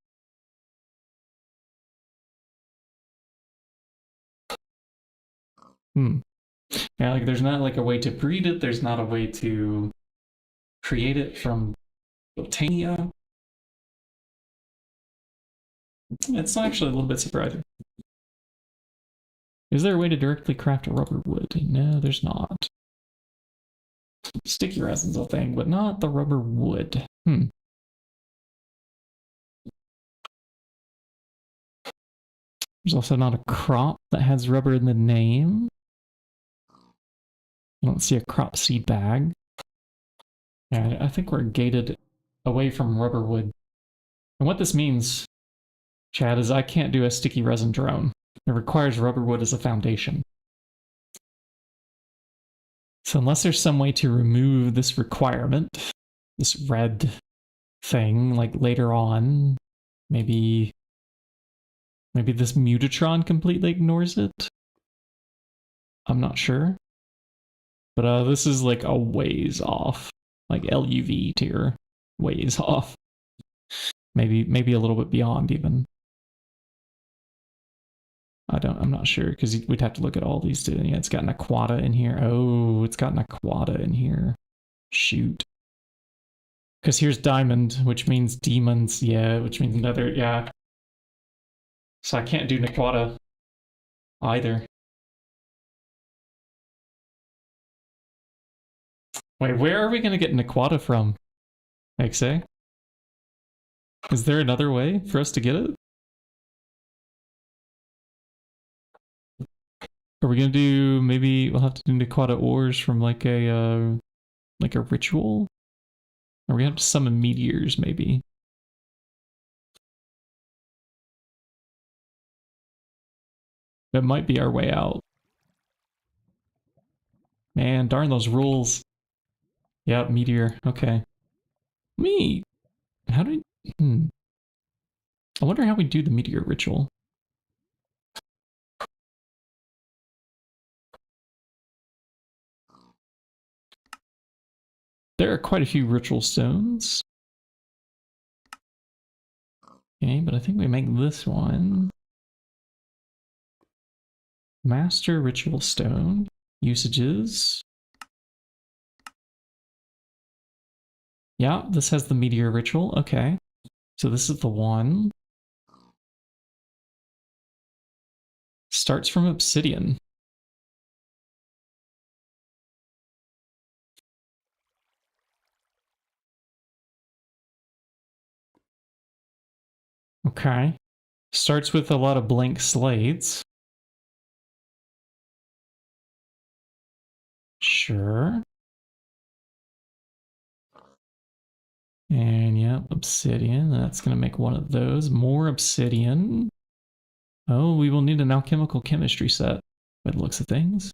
Yeah, like there's not like a way to breed it, there's not a way to create it from Botania. It's actually a little bit surprising. Is there a way to directly craft a rubber wood? No, there's not. Sticky resin's a thing, but not the rubber wood. There's also not a crop that has rubber in the name. I don't see a crop seed bag. Yeah, I think we're gated away from rubber wood. And what this means, Chad, is I can't do a sticky resin drone. It requires rubber wood as a foundation. So unless there's some way to remove this requirement, this red thing, like later on, maybe this Mutatron completely ignores it? I'm not sure. But this is like a ways off. Like LUV tier. Ways off. Maybe a little bit beyond even. I'm not sure, because we'd have to look at all these too. Yeah, it's got an Aquata in here. Oh, it's got an Aquata in here. Shoot. Because here's Diamond, which means demons. Yeah, which means another, yeah. So I can't do Naquata either. Wait, where are we going to get Naquata from? XA? Is there another way for us to get it? Are we going to do, maybe we'll have to do Naquata ores from like a ritual? Or we have to summon meteors, maybe? That might be our way out. Man, darn those rules. Yep, meteor. Okay. How do we... I wonder how we do the meteor ritual. There are quite a few ritual stones. Okay, but I think we make this one. Master ritual stone. Usages. Yeah, this has the meteor ritual. Okay. So this is the one. Starts from obsidian. Okay. Starts with a lot of blank slates. Sure. And yeah, obsidian. That's going to make one of those. More obsidian. Oh, we will need an alchemical chemistry set by the looks of things.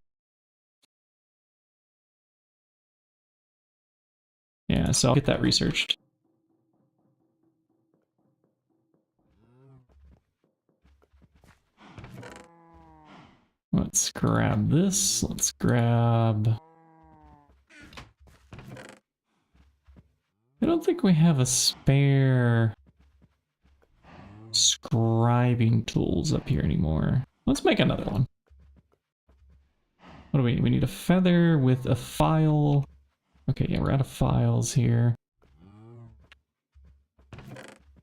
Yeah, so I'll get that researched. Let's grab this. Let's grab... I don't think we have a spare scribing tools up here anymore. Let's make another one. What do we need? We need a feather with a file. Okay, yeah, we're out of files here.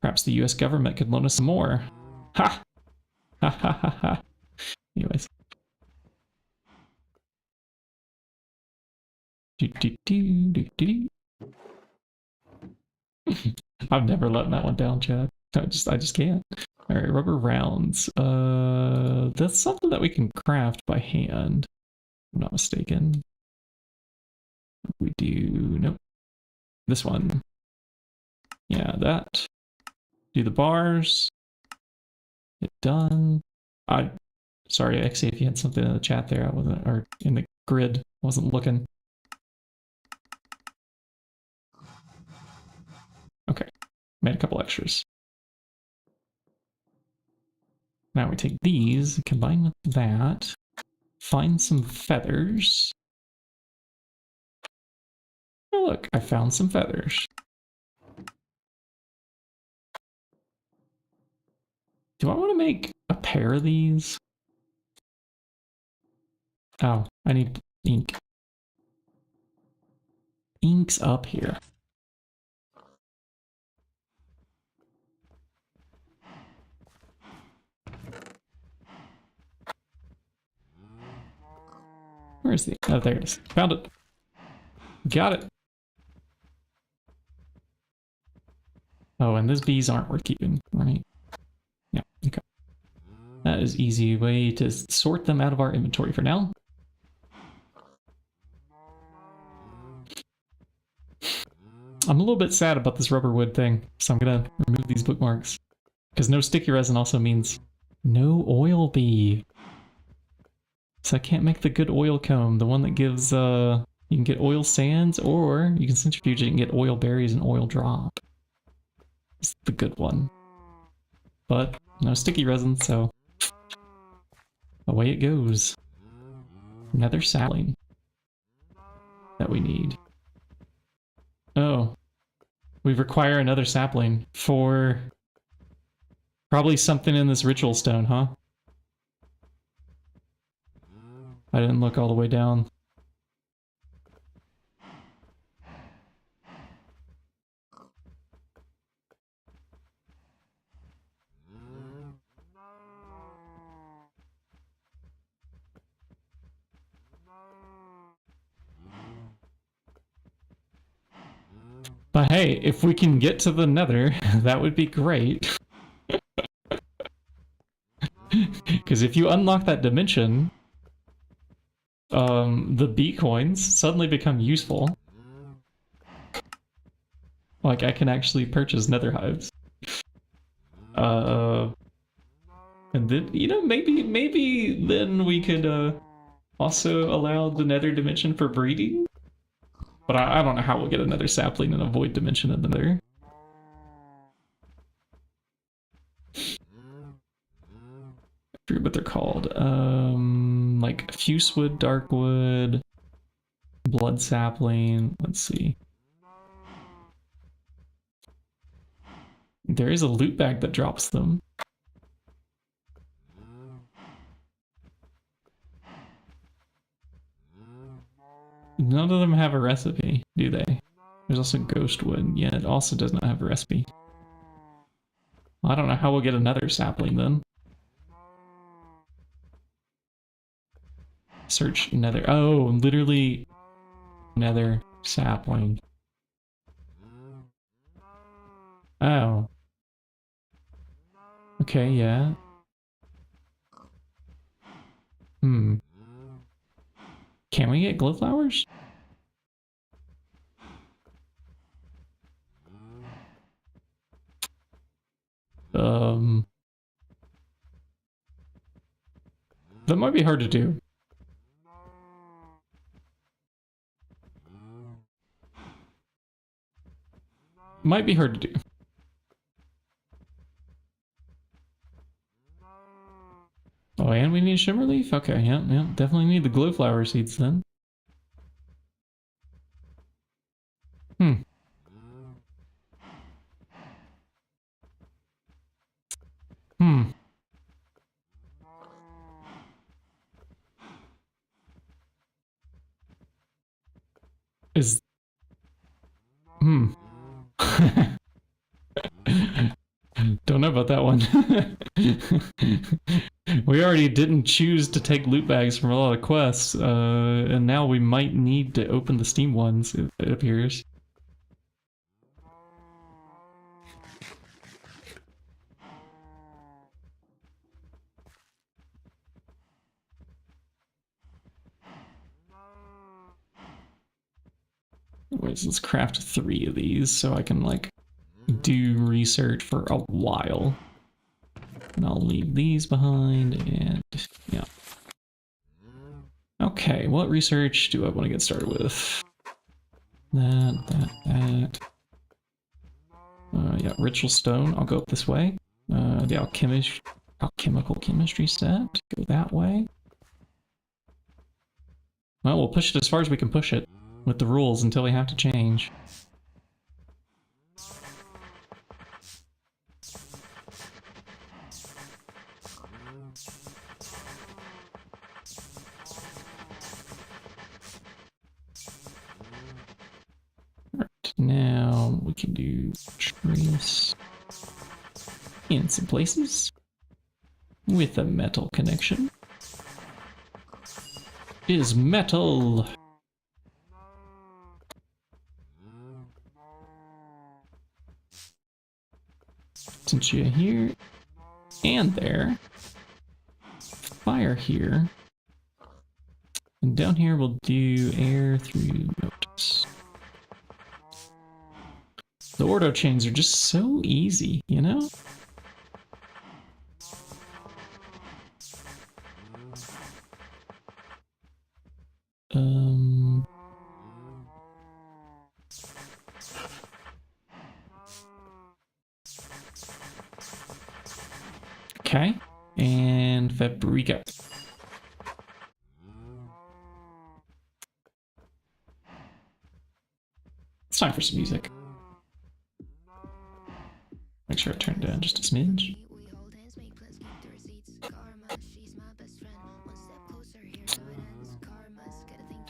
Perhaps the US government could loan us some more. Ha! Ha ha ha ha. Anyways. I'm never letting that one down, Chad. I just can't. All right, rubber rounds. That's something that we can craft by hand. If I'm not mistaken. We do. Nope. This one. Yeah, that. Do the bars. Get done. Sorry, actually, if you had something in the chat there, I wasn't, or in the grid, I wasn't looking. Okay, made a couple extras. Now we take these, combine with that, find some feathers. Oh look, I found some feathers. Do I want to make a pair of these? Oh, I need ink. Ink's up here. Where is the... Oh, there it is. Found it. Got it. Oh, and those bees aren't worth keeping, right? Yeah, okay. That is easy way to sort them out of our inventory for now. I'm a little bit sad about this rubber wood thing, so I'm gonna remove these bookmarks. Because no sticky resin also means no oil bee. So I can't make the good oil comb, the one that gives, you can get oil sands, or you can centrifuge it and get oil berries and oil drop. It's the good one. But no sticky resin, so away it goes. Another sapling that we need. Oh, we require another sapling for probably something in this ritual stone, huh? I didn't look all the way down. But hey, if we can get to the nether, that would be great. Because if you unlock that dimension, the bee coins suddenly become useful. Like, I can actually purchase nether hives. And then, you know, maybe then we could, also allow the nether dimension for breeding? But I don't know how we'll get another sapling in a void dimension in the nether. I forget what they're called. Like fuse wood, dark wood, blood sapling. Let's see. There is a loot bag that drops them. None of them have a recipe, do they? There's also ghost wood. Yeah, it also does not have a recipe. Well, I don't know how we'll get another sapling then. Search nether. Oh, literally nether sapling. Oh. Okay, yeah. Hmm. Can we get glowflowers? That might be hard to do. Might be hard to do. Oh, and we need a shimmer leaf? Okay, yeah, definitely need the glowflower seeds then. Hmm. Hmm. Is... Hmm. Don't know about that one. We already didn't choose to take loot bags from a lot of quests, and now we might need to open the Steam ones, it appears. Anyways, let's craft 3 of these so I can, like, do research for a while. And I'll leave these behind, and yeah. Okay, what research do I want to get started with? That. Yeah, ritual stone. I'll go up this way. The alchemical chemistry set. Go that way. Well, we'll push it as far as we can push it with the rules until we have to change. Alright, now we can do trace in some places with a metal connection. Is metal. Since you're here and there, fire here, and down here we'll do air through notice. The ordo chains are just so easy, you know? Okay, and Fabrica. It's time for some music. Make sure I turn it down just a smidge.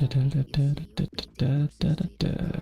Da, da, da, da, da, da, da, da, da.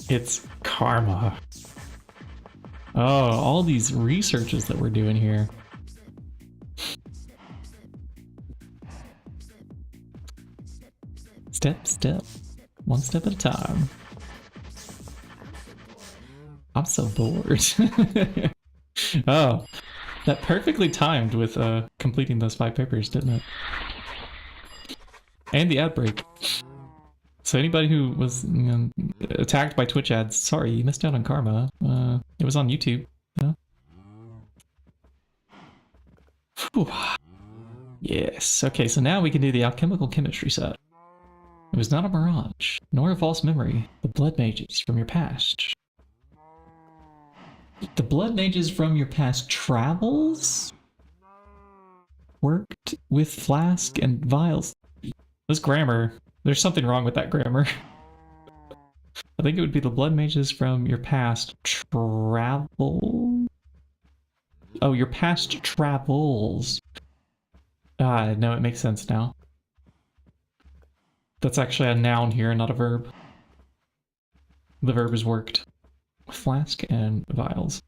It's karma. Oh, all these researches that we're doing here. Step, step. One step at a time. I'm so bored. Oh, that perfectly timed with completing those 5 papers, didn't it? And the ad break. So anybody who was attacked by Twitch ads, sorry, you missed out on karma. It was on YouTube. You know? Yes. Okay, so now we can do the alchemical chemistry set. It was not a mirage, nor a false memory. The blood mages from your past. The blood mages from your past travels? Worked with flask and vials. This grammar, there's something wrong with that grammar. I think it would be the blood mages from your past travel. Oh, your past travels. Ah, no, it makes sense now. That's actually a noun here, not a verb. The verb is worked. Flask and vials.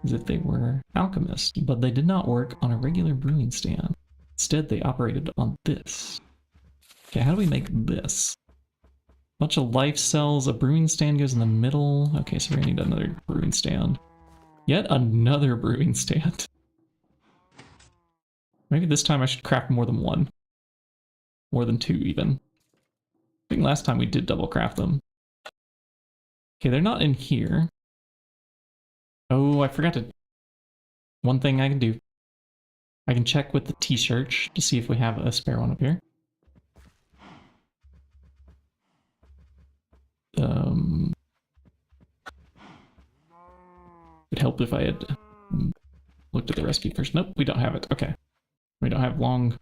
As if they were alchemists, but they did not work on a regular brewing stand. Instead, they operated on this. Okay, how do we make this? Bunch of life cells, a brewing stand goes in the middle. Okay, so we're gonna need another brewing stand. Yet another brewing stand. Maybe this time I should craft more than one. More than 2 even. I think last time we did double craft them. Okay, they're not in here. Oh, I forgot to... One thing I can do. I can check with the t-shirt to see if we have a spare one up here. It'd help if I had looked at the recipe first. Nope, we don't have it. Okay. We don't have don't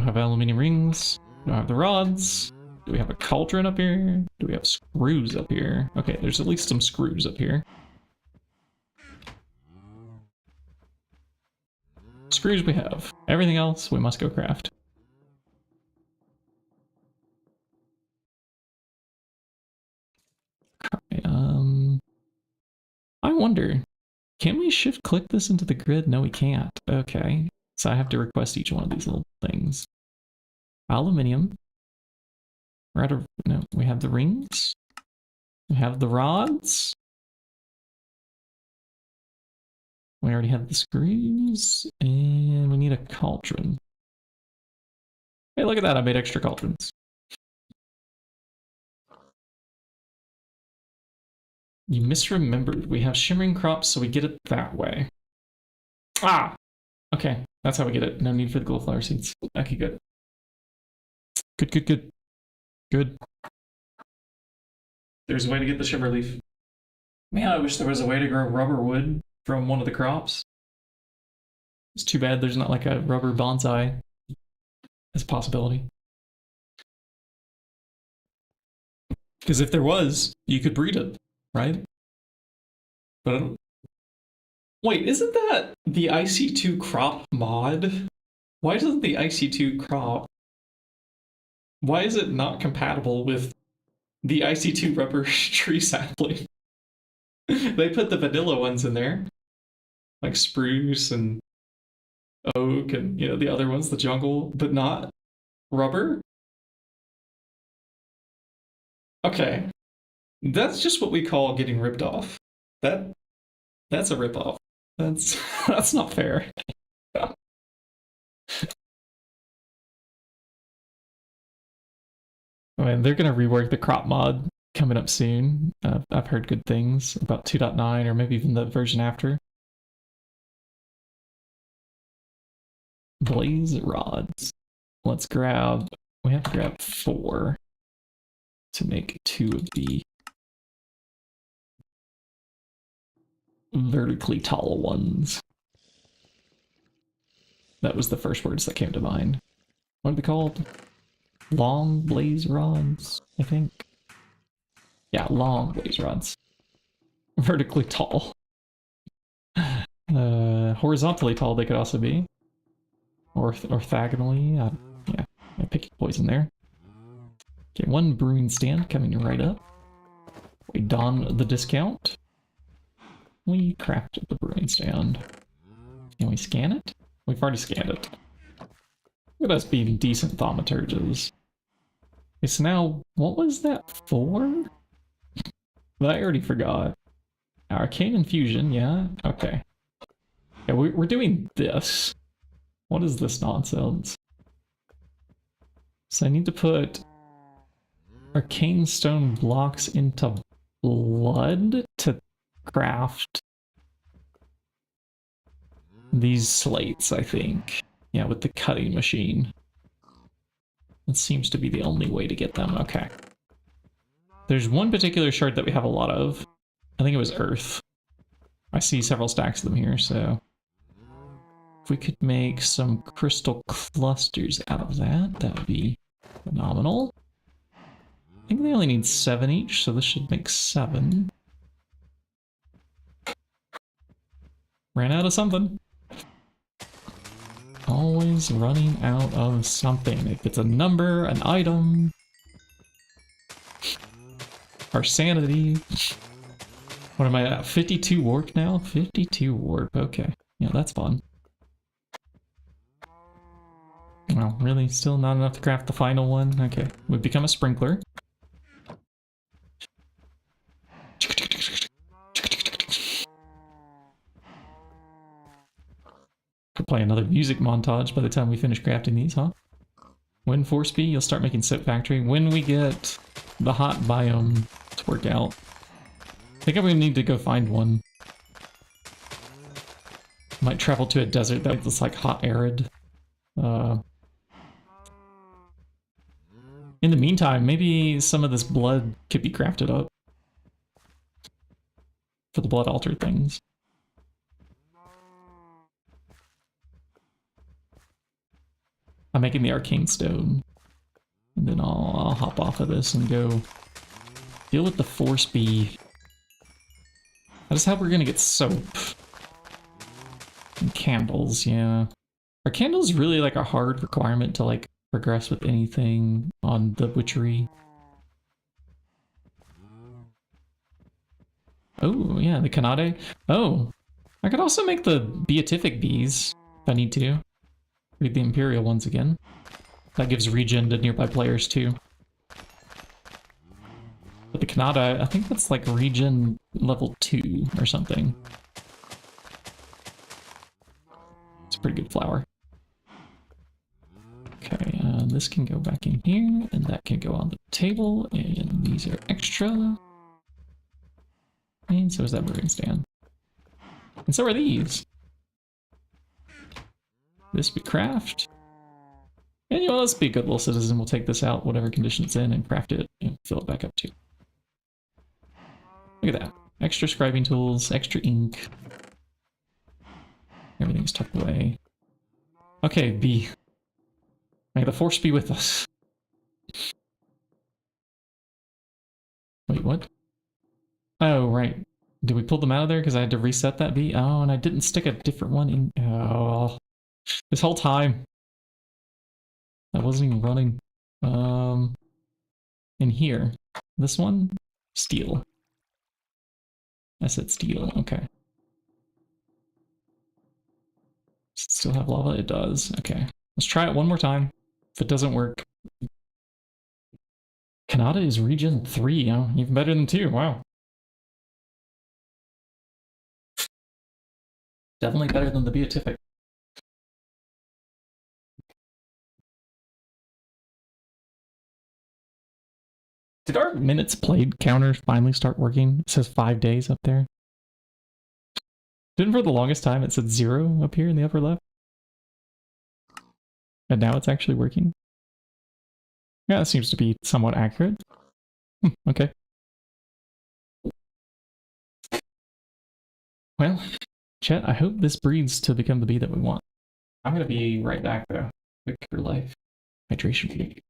have aluminum rings. Don't have the rods. Do we have a cauldron up here? Do we have screws up here? Okay, there's at least some screws up here. Screws we have. Everything else we must go craft. I wonder, can we shift click this into the grid? No, we can't. Okay, so I have to request each one of these little things. Aluminium. We're out of, no, we have the rings. We have the rods. We already have the screws, and we need a cauldron. Hey, look at that, I made extra cauldrons. You misremembered. We have shimmering crops, so we get it that way. Ah! Okay, that's how we get it. No need for the glowflower seeds. Okay, good. Good. Good. There's a way to get the shimmer leaf. Man, I wish there was a way to grow rubber wood from one of the crops. It's too bad there's not like a rubber bonsai as a possibility. Because if there was, you could breed it, right? But I don't... Wait, isn't that the IC2 crop mod? Why doesn't the IC2 crop... Why is it not compatible with the IC2 rubber tree sapling? They put the vanilla ones in there. Like spruce and oak and, you know, the other ones, the jungle, but not rubber? Okay. That's just what we call getting ripped off. That's a rip off. That's not fair. I mean, they're gonna rework the crop mod coming up soon. I've heard good things about 2.9 or maybe even the version after. Blaze rods. Let's grab, we have to grab 4 to make 2 of the vertically tall ones. That was the first words that came to mind. What are they called? Long blaze rods, I think. Yeah, long blaze rods. Vertically tall. Horizontally tall they could also be. Or orthogonally. Yeah, I pick your poison there. Okay, 1 brewing stand coming right up. We don the discount. We crafted the brewing stand. Can we scan it? We've already scanned it. Look at us being decent thaumaturges. Okay, so now, what was that for? But I already forgot. Arcane Infusion, yeah? Okay. Yeah, we're doing this. What is this nonsense? So I need to put arcane stone blocks into blood to craft these slates, I think. Yeah, with the cutting machine. That seems to be the only way to get them. Okay. There's one particular shard that we have a lot of. I think it was earth. I see several stacks of them here, so if we could make some crystal clusters out of that, that would be phenomenal. I think they only need 7 each, so this should make 7. Ran out of something. Always running out of something. If it's a number, an item, our sanity. What am I at? 52 warp now? 52 warp, okay. Yeah, that's fun. Well, really? Still not enough to craft the final one? Okay. We've become a sprinkler. Could play another music montage by the time we finish crafting these, huh? When force B, you'll start making soap factory. When we get the hot biome to work out. I think I'm gonna need to go find one. Might travel to a desert that's like hot arid. In the meantime, maybe some of this blood could be crafted up for the blood altar things. I'm making the arcane stone. And then I'll hop off of this and go deal with the force B. I just hope we're gonna get soap. And candles, yeah. Are candles really like a hard requirement to like progress with anything on the witchery? Oh, yeah, the Kanade. Oh, I could also make the beatific bees if I need to. Read the Imperial ones again. That gives regen to nearby players too. But the Kanada, I think that's like regen level 2 or something. It's a pretty good flower. Okay, this can go back in here, and that can go on the table, and these are extra. And so is that brewing stand. And so are these. This we craft. And you know, let's be a good little citizen. We'll take this out, whatever condition it's in, and craft it and fill it back up too. Look at that. Extra scribing tools, extra ink. Everything's tucked away. Okay, B. May the force be with us. Wait, what? Oh, right. Did we pull them out of there because I had to reset that B? Oh, and I didn't stick a different one in. Oh, this whole time. That wasn't even running. In here. This one? Steel. I said steel, okay. Does it still have lava? It does, okay. Let's try it one more time. If it doesn't work. Kanata is regen 3, oh, even better than 2, wow. Definitely better than the beatific. Did our minutes played counter finally start working? It says 5 days up there. Didn't for the longest time it said 0 up here in the upper left? And now it's actually working? Yeah, that seems to be somewhat accurate. Okay. Well, chat, I hope this breeds to become the bee that we want. I'm gonna be right back though. Quick for life. Hydration break.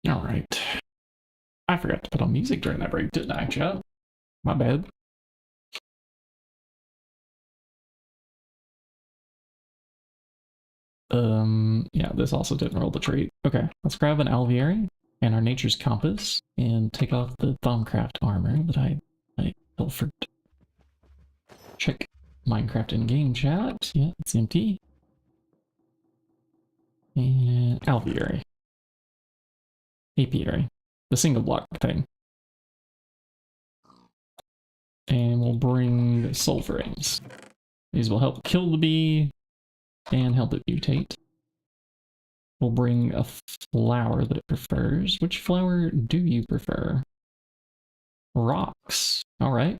Alright. I forgot to put on music during that break, didn't I, chat? My bad. Yeah, this also didn't roll the trait. Okay, let's grab an alveary and our nature's compass and take off the Thaumcraft armor that I pilfered. Check Minecraft in-game chat. Yeah, it's empty. And alveary. Apiary. The single block thing. And we'll bring sulfur rings. These will help kill the bee and help it mutate. We'll bring a flower that it prefers. Which flower do you prefer? Rocks. Alright.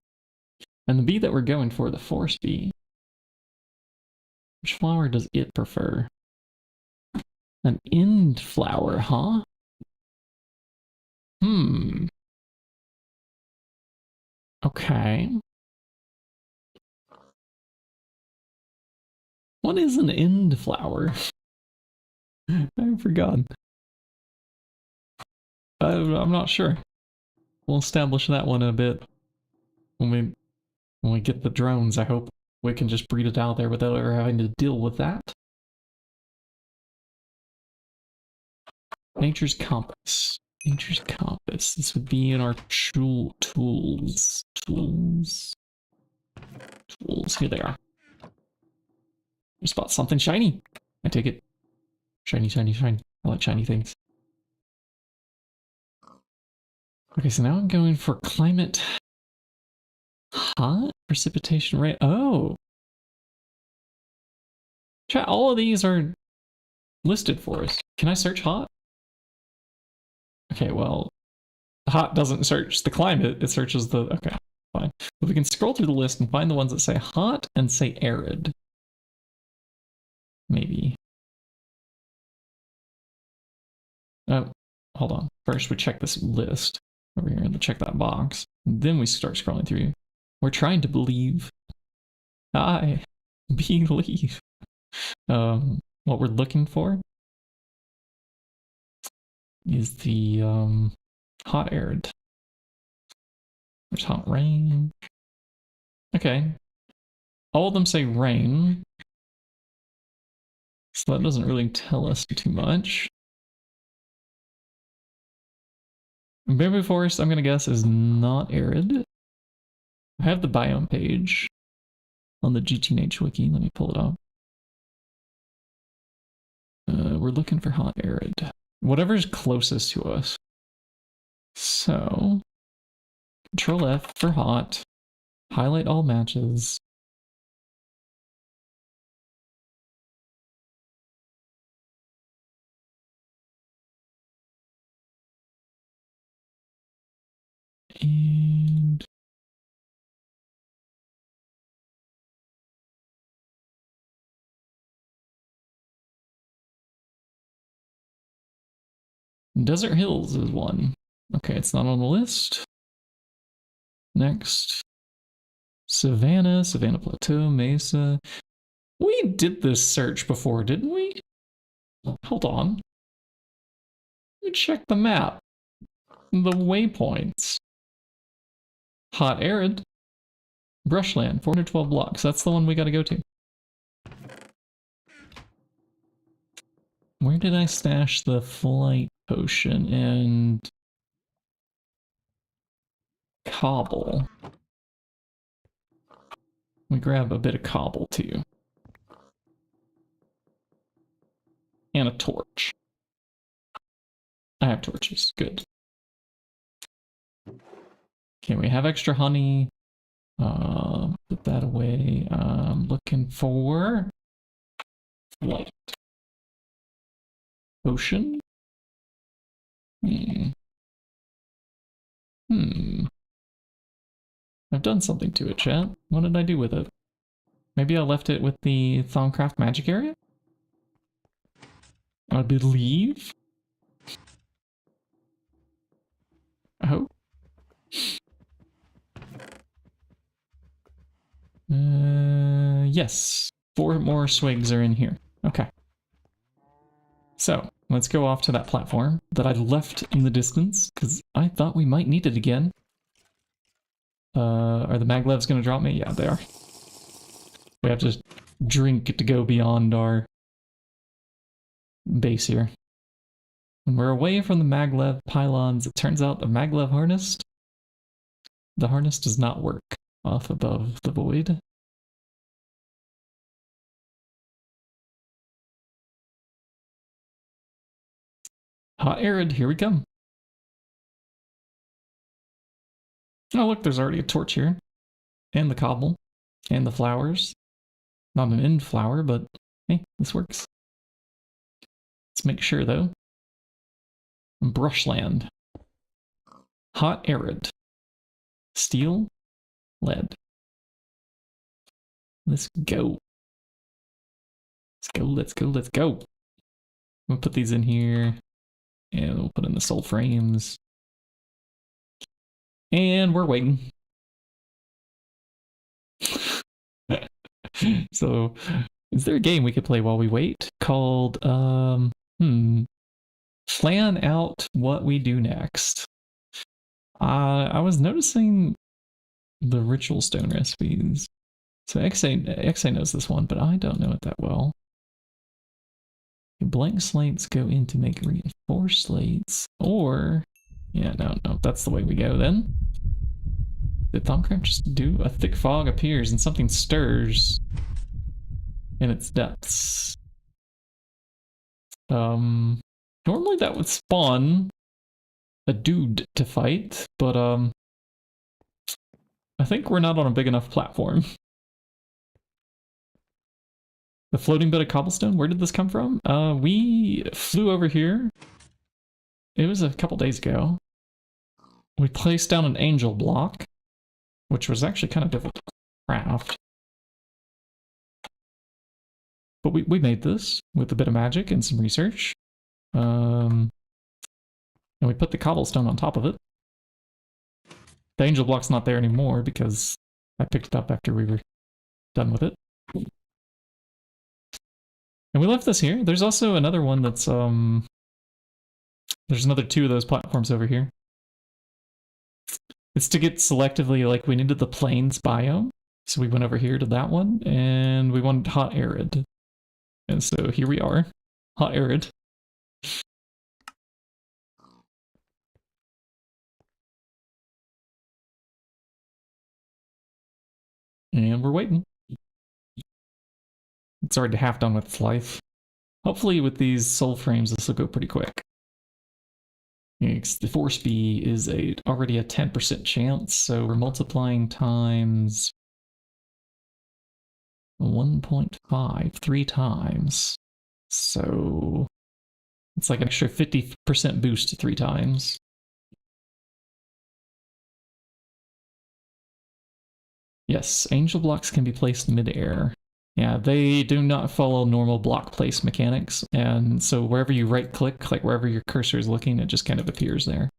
And the bee that we're going for, the forest bee. Which flower does it prefer? An end flower, huh? Okay. What is an end flower? I forgot. I'm not sure. We'll establish that one in a bit. When we get the drones, I hope we can just breed it out there without ever having to deal with that. Nature's compass. Nature's compass. This would be in our tools. Tools. Here they are. You spot something shiny. I take it. Shiny, shiny, shiny. I like shiny things. Okay, so now I'm going for climate. Hot? Precipitation rate. Oh. Chat, all of these are listed for us. Can I search hot? Okay, well, hot doesn't search the climate, it searches the... Okay, fine. But we can scroll through the list and find the ones that say hot and say arid. Maybe. Oh, hold on. First we check this list over here and check that box. Then we start scrolling through. We're trying to believe. I believe. What we're looking for is the hot arid. There's hot rain. Okay. All of them say rain. So that doesn't really tell us too much. Bamboo forest, I'm gonna guess, is not arid. I have the biome page on the GTNH wiki. Let me pull it up. We're looking for hot arid. Whatever's closest to us. So, Control F for hot. Highlight all matches. And Desert Hills is one. Okay, it's not on the list. Next. Savannah, Savannah Plateau, Mesa. We did this search before, didn't we? Hold on. Let me check the map. The waypoints. Hot arid. Brushland, 412 blocks. That's the one we gotta go to. Where did I stash the flight potion and cobble? We grab a bit of cobble too. And a torch. I have torches, good. Okay, we have extra honey. Put that away. Looking for flight potion. I've done something to it, chat. What did I do with it? Maybe I left it with the Thaumcraft magic area? I believe. I hope. Yes. 4 more swigs are in here. Okay. So, let's go off to that platform that I left in the distance because I thought we might need it again. Are the maglevs going to drop me? Yeah, they are. We have to drink to go beyond our base here. When we're away from the maglev pylons, it turns out the maglev harness, the harness does not work off above the void. Hot arid, here we come. Oh look, there's already a torch here. And the cobble. And the flowers. Not an end flower, but hey, this works. Let's make sure though. Brushland. Hot arid. Steel. Lead. Let's go. Let's go, let's go, let's go. We'll put these in here. And we'll put in the soul frames. And we're waiting. So, is there a game we could play while we wait called, plan out what we do next? I was noticing the ritual stone recipes. So XA knows this one, but I don't know it that well. Blank slates go in to make reinforced slates, or... Yeah, no, that's the way we go then. Did Thumbcraft just do? A thick fog appears and something stirs in its depths. Normally that would spawn a dude to fight, but I think we're not on a big enough platform. The floating bit of cobblestone, where did this come from? We flew over here. It was a couple days ago. We placed down an angel block, which was actually kind of difficult to craft. But we made this with a bit of magic and some research. And we put the cobblestone on top of it. The angel block's not there anymore because I picked it up after we were done with it. And we left this here. There's also another one that's, there's another 2 of those platforms over here. It's to get selectively, like, we needed the plains biome. So we went over here to that one, and we wanted hot arid. And so here we are. Hot arid. And we're waiting. It's already half done with its life. Hopefully with these soul frames, this will go pretty quick. The force B is already a 10% chance, so we're multiplying times 1.5, 3 times. So it's like an extra 50% boost 3 times. Yes, angel blocks can be placed mid-air. Yeah, they do not follow normal block place mechanics, and so wherever you right-click, like wherever your cursor is looking, it just kind of appears there.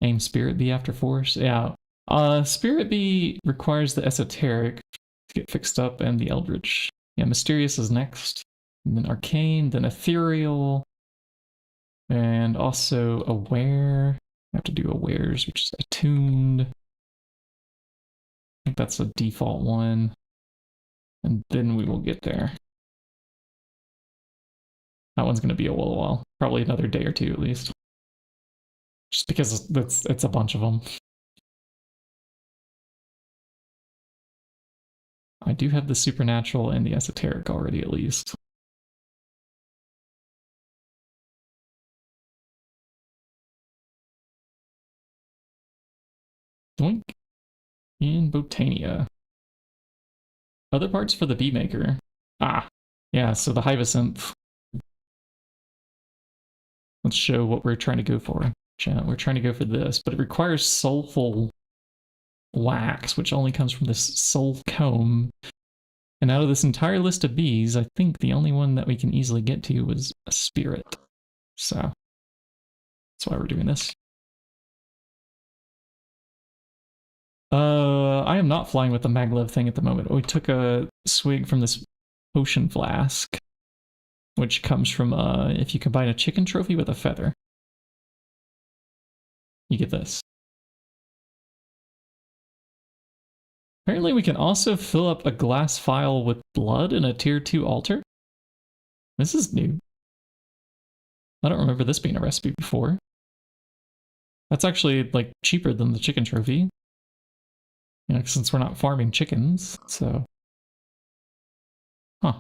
Aim Spirit Bee after Force? Yeah. Spirit Bee requires the Esoteric to get fixed up, and the Eldritch. Yeah, Mysterious is next, and then Arcane, then Ethereal, and also Aware. I have to do Awares, which is Attuned. I think that's a default one. And then we will get there. That one's going to be a while. Probably another day or 2 at least. Just because it's a bunch of them. I do have the Supernatural and the Esoteric already at least. Doink. In Botania. Other parts for the Bee Maker. Ah, yeah, so the Hyacinth. Let's show what we're trying to go for. We're trying to go for this, but it requires soulful wax, which only comes from this soul comb. And out of this entire list of bees, I think the only one that we can easily get to was a spirit. So that's why we're doing this. I am not flying with the maglev thing at the moment. We took a swig from this potion flask. which comes from if you combine a chicken trophy with a feather, you get this. Apparently we can also fill up a glass vial with blood in a tier 2 altar. This is new. I don't remember this being a recipe before. That's actually like cheaper than the chicken trophy. You know, since we're not farming chickens, so. Huh.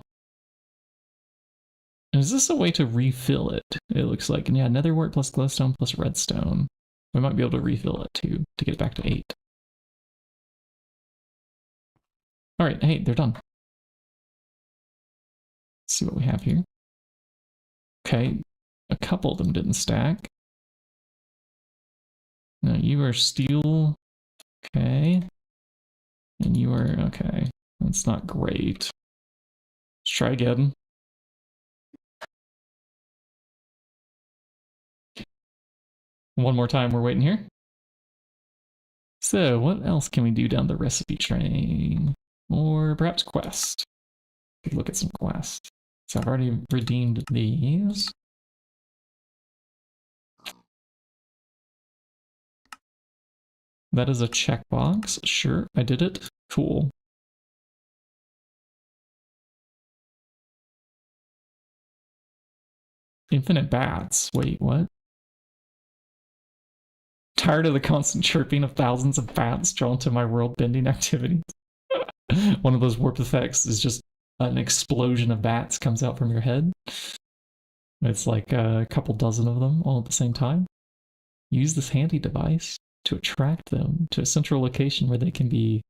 Is this a way to refill it? It looks like, and yeah, netherwort plus glowstone plus redstone. We might be able to refill it too, to get it back to 8. Alright, hey, they're done. Let's see what we have here. Okay, a couple of them didn't stack. No, you are steel. Okay. And you are, okay. That's not great. Let's try again. One more time, we're waiting here. So, what else can we do down the recipe train? Or perhaps quest. Could look at some quests. So I've already redeemed these. That is a checkbox. Sure, I did it. Cool. Infinite bats. Wait, what? Tired of the constant chirping of thousands of bats drawn to my world-bending activities. One of those warp effects is just an explosion of bats comes out from your head. It's like a couple dozen of them all at the same time. Use this handy device to attract them to a central location where they can be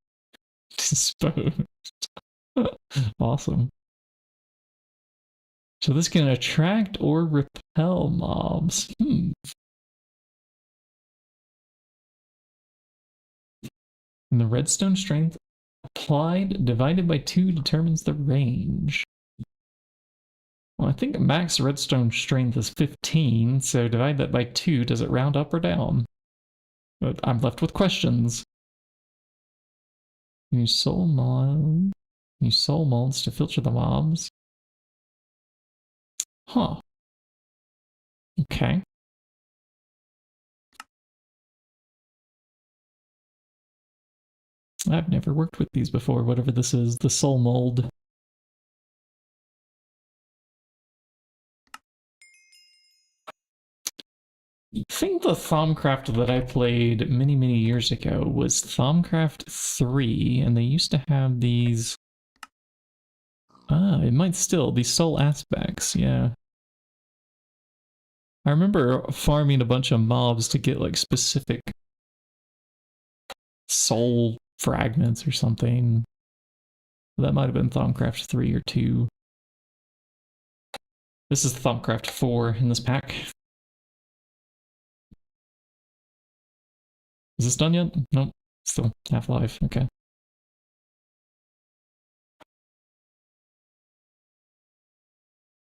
disposed. Awesome. So this can attract or repel mobs. And the redstone strength applied divided by 2 determines the range. Well, I think max redstone strength is 15, so divide that by 2. Does it round up or down? But I'm left with questions. Use soul molds to filter the mobs. Huh. Okay. I've never worked with these before, whatever this is, the soul mold. I think the Thaumcraft that I played many, many years ago was Thaumcraft 3, and they used to have these... it might still, these soul aspects, yeah. I remember farming a bunch of mobs to get like specific soul fragments or something. That might have been Thaumcraft 3 or 2. This is Thaumcraft 4 in this pack. Is this done yet? Nope. Still Half-Life. Okay.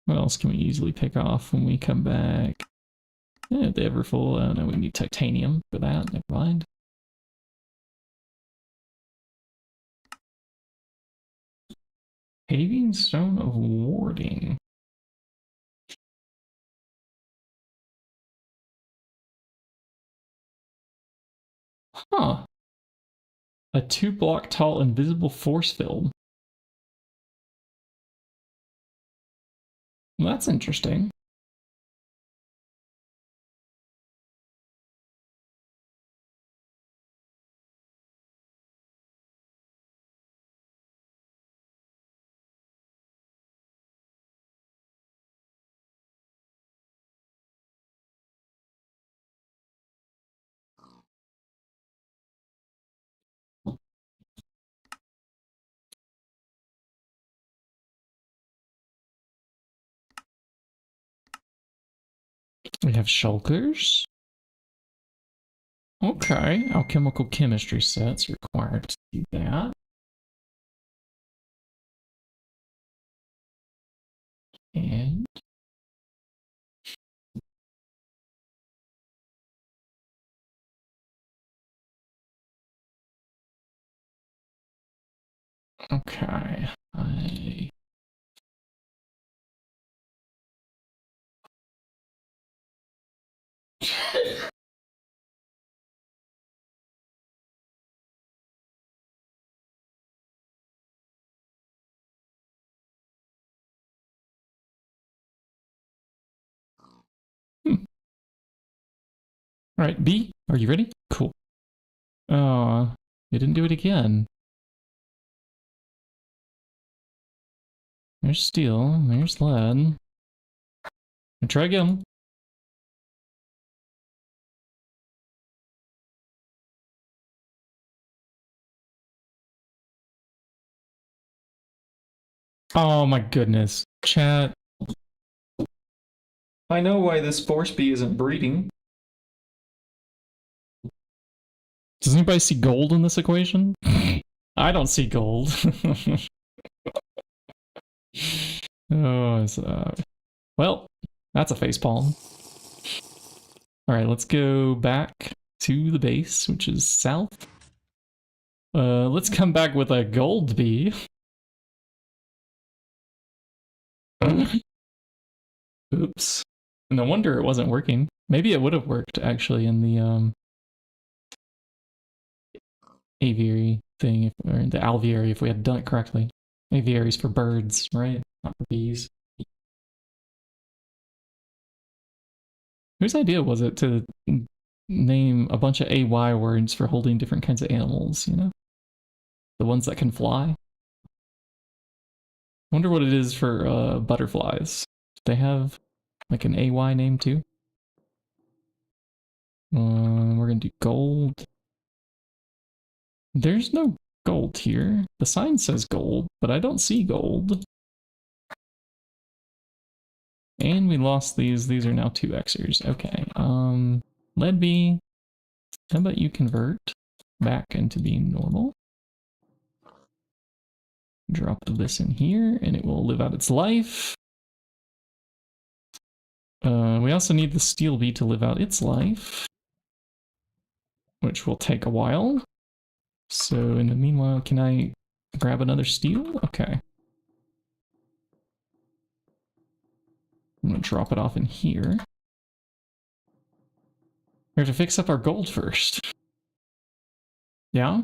What else can we easily pick off when we come back? Yeah, the Everfull. Oh no, we need titanium for that. Never mind. Paving stone of warding. Huh. A 2-block tall invisible force field. Well, that's interesting. We have shulkers. Okay, alchemical chemistry sets required to do that. And okay, Alright, B, are you ready? Cool. Oh, you didn't do it again. There's steel, there's lead. Try again. Oh my goodness. Chat. I know why this force bee isn't breeding. Does anybody see gold in this equation? I don't see gold. Oh, well, that's a facepalm. Alright, let's go back to the base, which is south. Let's come back with a gold bee. Oops. No wonder it wasn't working. Maybe it would have worked, actually, in the, aviary thing, or the alveary, if we had done it correctly. Aviaries for birds, right? Not for bees. Whose idea was it to name a bunch of AY words for holding different kinds of animals, you know? The ones that can fly? Wonder what it is for butterflies. Do they have like an AY name too? We're gonna do gold. There's no gold here. The sign says gold, but I don't see gold. And we lost these. These are now 2xers. Okay. Lead B. How about you convert back into being normal? Drop this in here, and it will live out its life. We also need the steel bee to live out its life, which will take a while. So in the meanwhile, can I grab another steel? Okay. I'm gonna drop it off in here. We have to fix up our gold first. Yeah?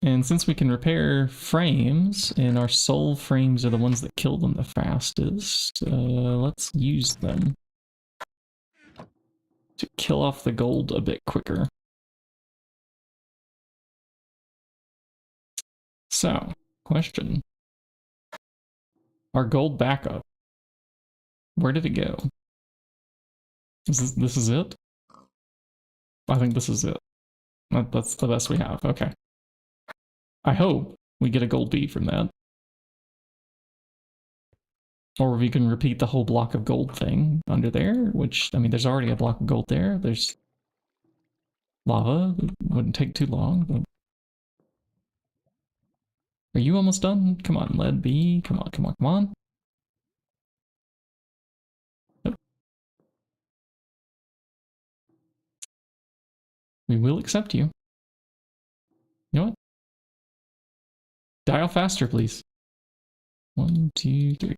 And since we can repair frames, and our soul frames are the ones that kill them the fastest, let's use them to kill off the gold a bit quicker. So, question. Our gold backup. Where did it go? This is it? I think this is it. That's the best we have. Okay. I hope we get a gold bee from that. Or we can repeat the whole block of gold thing under there, which, I mean, there's already a block of gold there. There's lava. It wouldn't take too long. But... Are you almost done? Come on, lead bee. Come on, come on, come on. Nope. We will accept you. You know what? Dial faster, please. 1, 2, 3.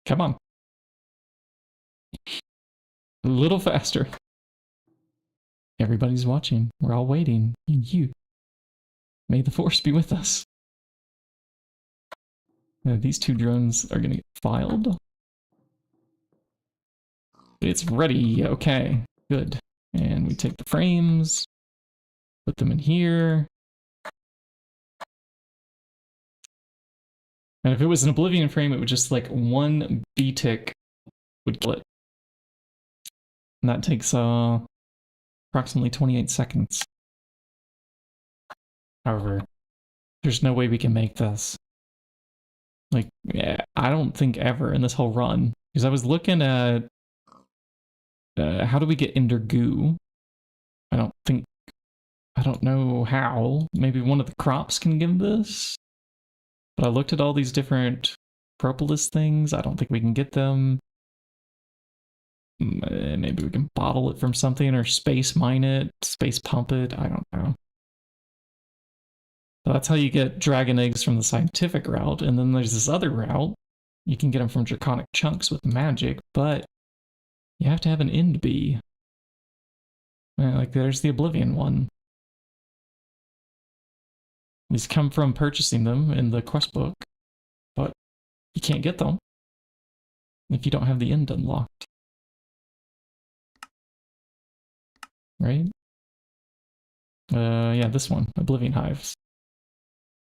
Come on. A little faster. Everybody's watching. We're all waiting. And you. May the force be with us. These 2 drones are going to get filed. It's ready. Okay. Good. And we take the frames. Put them in here. And if it was an Oblivion frame, it would just like 1 B-tick would kill it. And that takes approximately 28 seconds. However, there's no way we can make this. Like, yeah, I don't think ever in this whole run. Because I was looking at how do we get Ender Goo? I don't know how. Maybe one of the crops can give this? But I looked at all these different propolis things. I don't think we can get them. Maybe we can bottle it from something or space mine it, space pump it. I don't know. So that's how you get dragon eggs from the scientific route. And then there's this other route. You can get them from draconic chunks with magic, but you have to have an end bee. Like there's the Oblivion one. These come from purchasing them in the quest book, but you can't get them if you don't have the end unlocked. right? Yeah, this one, Oblivion Hives.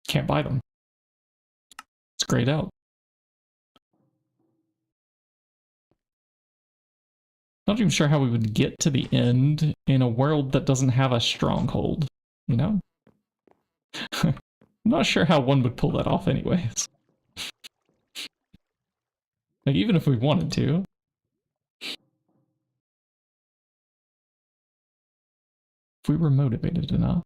Can't buy them. It's grayed out. Not even sure how we would get to the end in a world that doesn't have a stronghold, you know? I'm not sure how one would pull that off anyways. Like, even if we wanted to. If we were motivated enough.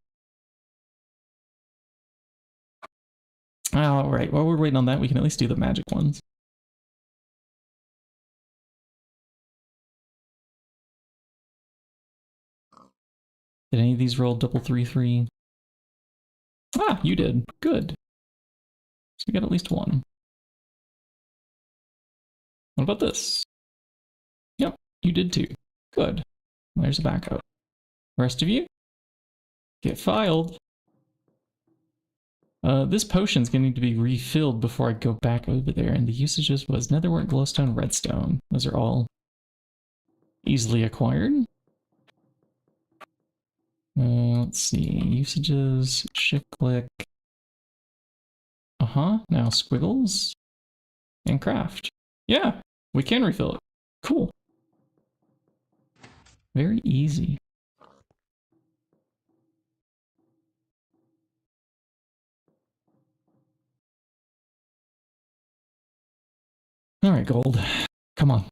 Alright, while we're waiting on that, we can at least do the magic ones. Did any of these roll double 3-3? Ah, you did. Good. So we got at least one. What about this? Yep, you did too. Good. There's a backup. Rest of you? Get filed. This potion's going to need to be refilled before I go back over there, and the usages was netherwort, glowstone, redstone. Those are all easily acquired. Let's see, usages, shift click. Now squiggles and craft. Yeah, we can refill it. Cool. Very easy. All right, gold. Come on.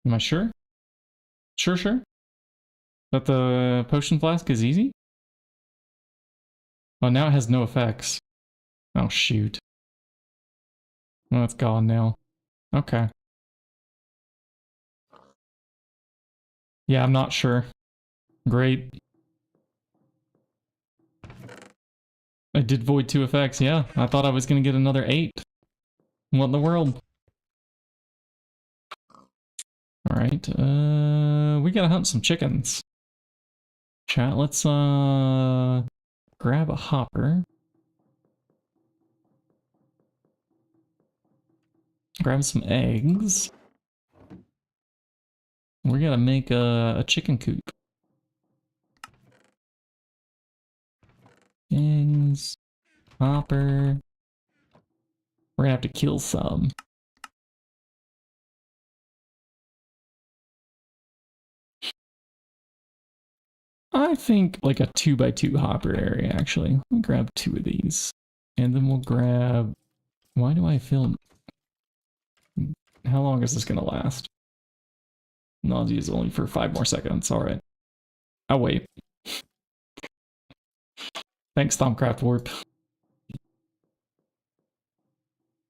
Am I sure? Sure? That the potion flask is easy? Oh, now it has no effects. Oh, shoot. Well, it's gone now. Okay. Yeah, I'm not sure. Great. I did void 2 effects, yeah. I thought I was going to get another 8. What in the world? Alright, we gotta hunt some chickens. Chat, let's, grab a hopper. Grab some eggs. We're gonna make a chicken coop. Eggs. Hopper. We're gonna have to kill some. I think like a 2x2 hopper area, actually. We'll grab 2 of these. And then we'll grab... Why do I feel... How long is this gonna last? Nausea is only for 5 more seconds, alright. I'll wait. Thanks, Thaumcraft Warp.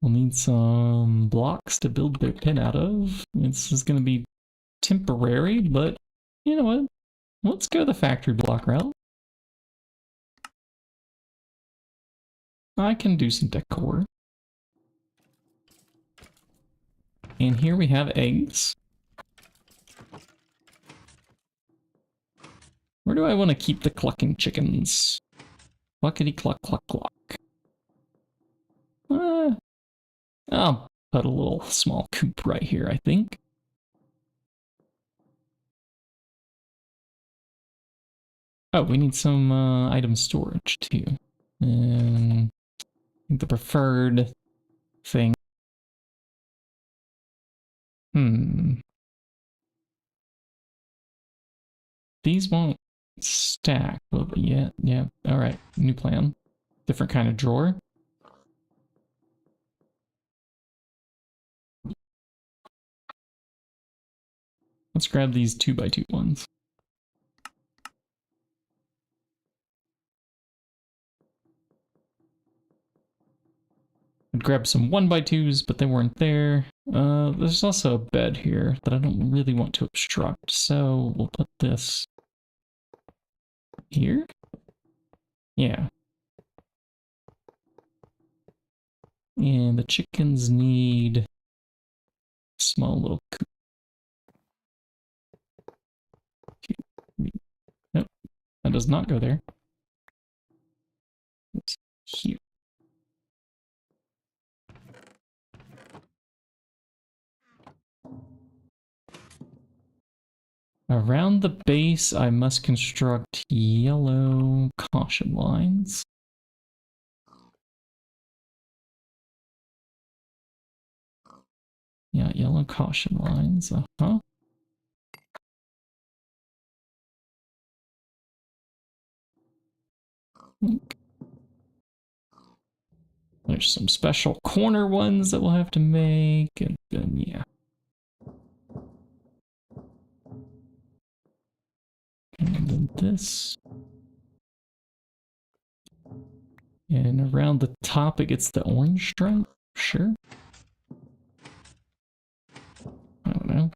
We'll need some blocks to build their pin out of. This is going to be temporary, but you know what? Let's go the factory block route. I can do some decor. And here we have eggs. Where do I want to keep the clucking chickens? Cluckety cluck cluck cluck. I'll put a little small coop right here, I think. Oh, we need some item storage too. And I think the preferred thing. These won't stack, will they? Yeah. All right, new plan. Different kind of drawer. Let's grab these 2x2 ones. I'd grab some 1x2s, but they weren't there. There's also a bed here that I don't really want to obstruct, so we'll put this here. Yeah. And the chickens need a small little coop. Nope, that does not go there. Oops. here. Around the base, I must construct yellow caution lines. Yeah, yellow caution lines. Uh-huh. There's some special corner ones that we'll have to make, and then, yeah. And then this. And around the top, it gets the orange stripe. Sure. I don't know.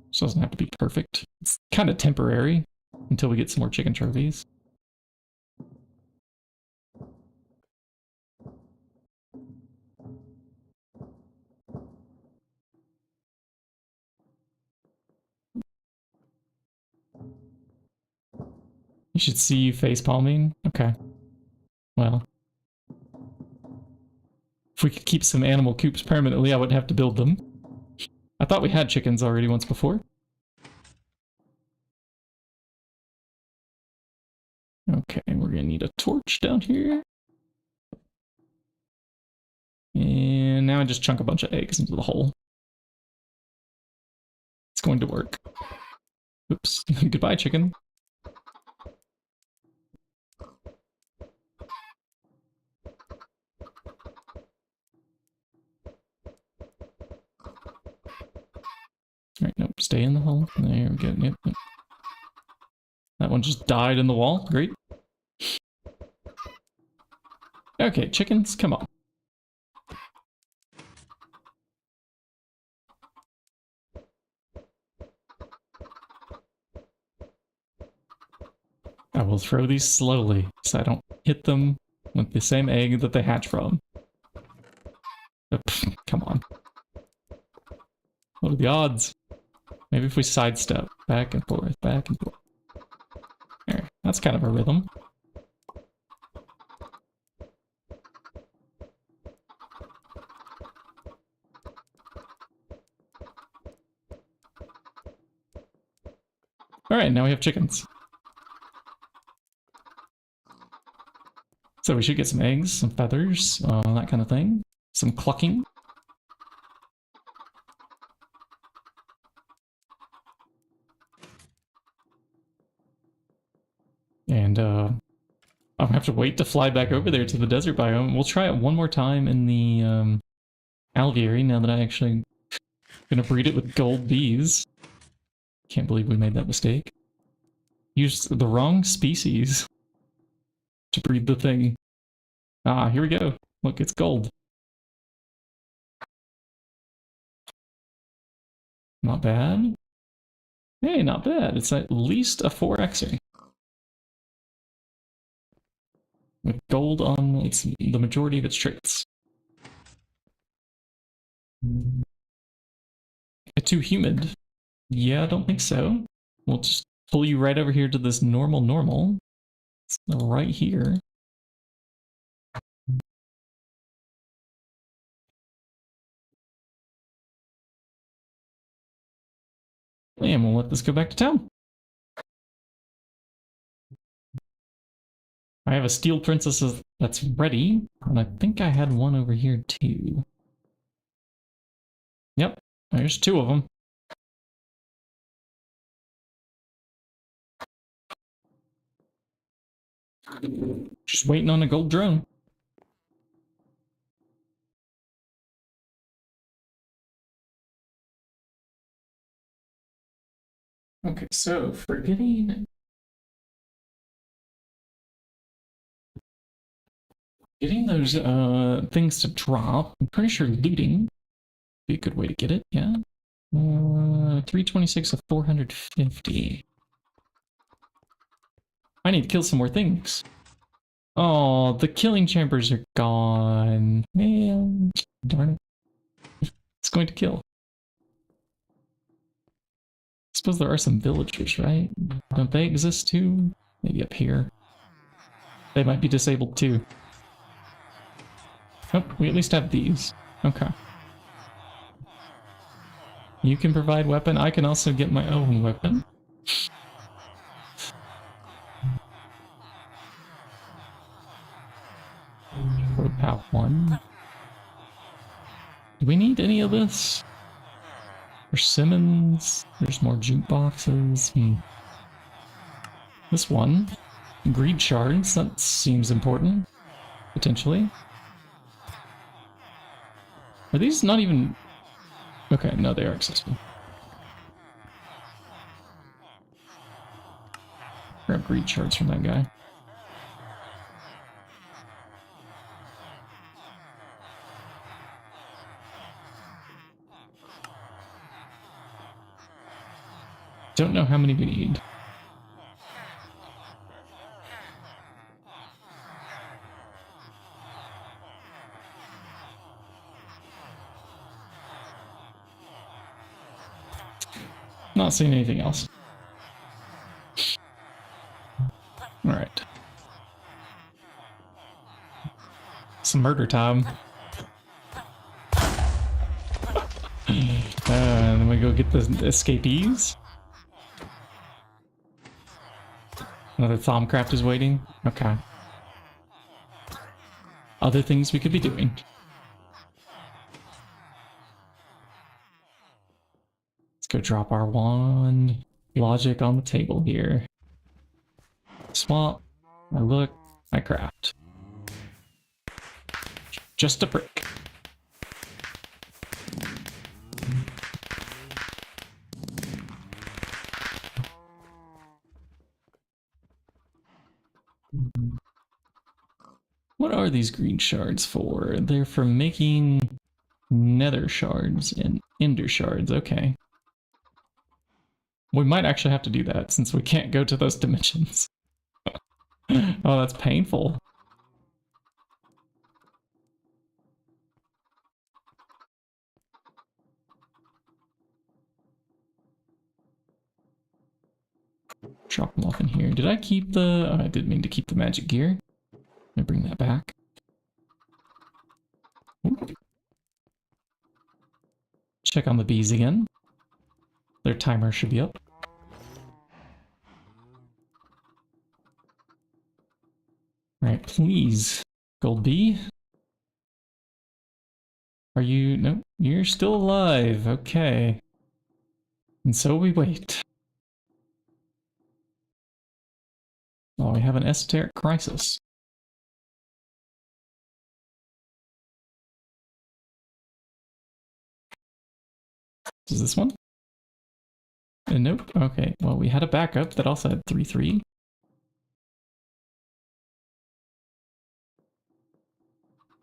This doesn't have to be perfect. It's kind of temporary until we get some more chicken trophies. You should see you face palming. Okay. Well. If we could keep some animal coops permanently, I wouldn't have to build them. I thought we had chickens already once before. Okay, we're gonna need a torch down here. And now I just chunk a bunch of eggs into the hole. It's going to work. Oops. Goodbye, chicken. Alright, nope, stay in the hole. There we go. Yep, yep. That one just died in the wall. Great. Okay, chickens, come on. I will throw these slowly so I don't hit them with the same egg that they hatch from. Come on. What are the odds? Maybe if we sidestep back and forth, back and forth. There, that's kind of a rhythm. Alright, now we have chickens. So we should get some eggs, some feathers, that kind of thing. Some clucking. And I'll have to wait to fly back over there to the desert biome. We'll try it one more time in the alveary now that I actually gonna breed it with gold bees. Can't believe we made that mistake. Used the wrong species to breed the thing. Ah, here we go. Look, it's gold. Not bad. Hey, not bad. It's at least a 4xer. With gold on the majority of its traits. Too humid? Yeah, I don't think so. We'll just pull you right over here to this normal. It's right here. And we'll let this go back to town. I have a steel princess that's ready, and I think I had one over here too. Yep, there's 2 of them. Just waiting on a gold drone. Okay, so for getting those things to drop, I'm pretty sure looting would be a good way to get it, yeah. 326 of 450. I need to kill some more things. Oh, the killing chambers are gone. Man, darn it. It's going to kill. I suppose there are some villagers, right? Don't they exist too? Maybe up here. They might be disabled too. Oh, we at least have these. Okay. You can provide weapon. I can also get my own weapon. Rope 1. Do we need any of this? Persimmons. There's more jukeboxes. This one. Greed shards. That seems important. Potentially. Are these not even... Okay, no, they are accessible. Grab greed shards from that guy. Don't know how many we need. Not seeing anything else. Alright. Some murder time. And then we go get the escapees. Another Thaumcraft is waiting. Okay. Other things we could be doing. Let's go drop our wand. Logic on the table here. Swap. I look. I craft. Just a brick. What are these green shards for? They're for making nether shards and ender shards. Okay. We might actually have to do that since we can't go to those dimensions. Oh, that's painful. Drop them off in here. Did I keep the... Oh, I didn't mean to keep the magic gear. Let me bring that back. Ooh. Check on the bees again. Their timer should be up. Alright, please. Gold bee. Are you... No, you're still alive. Okay. And so we wait. Oh, we have an esoteric crisis. Is this one? Nope. Okay. Well, we had a backup that also had 3-3.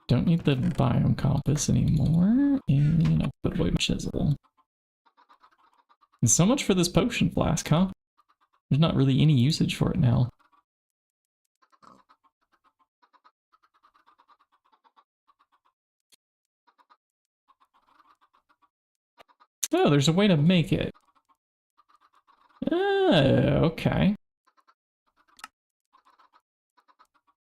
Don't need the biome compass anymore. And I'll put away my chisel. And so much for this potion flask, huh? There's not really any usage for it now. Oh, there's a way to make it. Okay.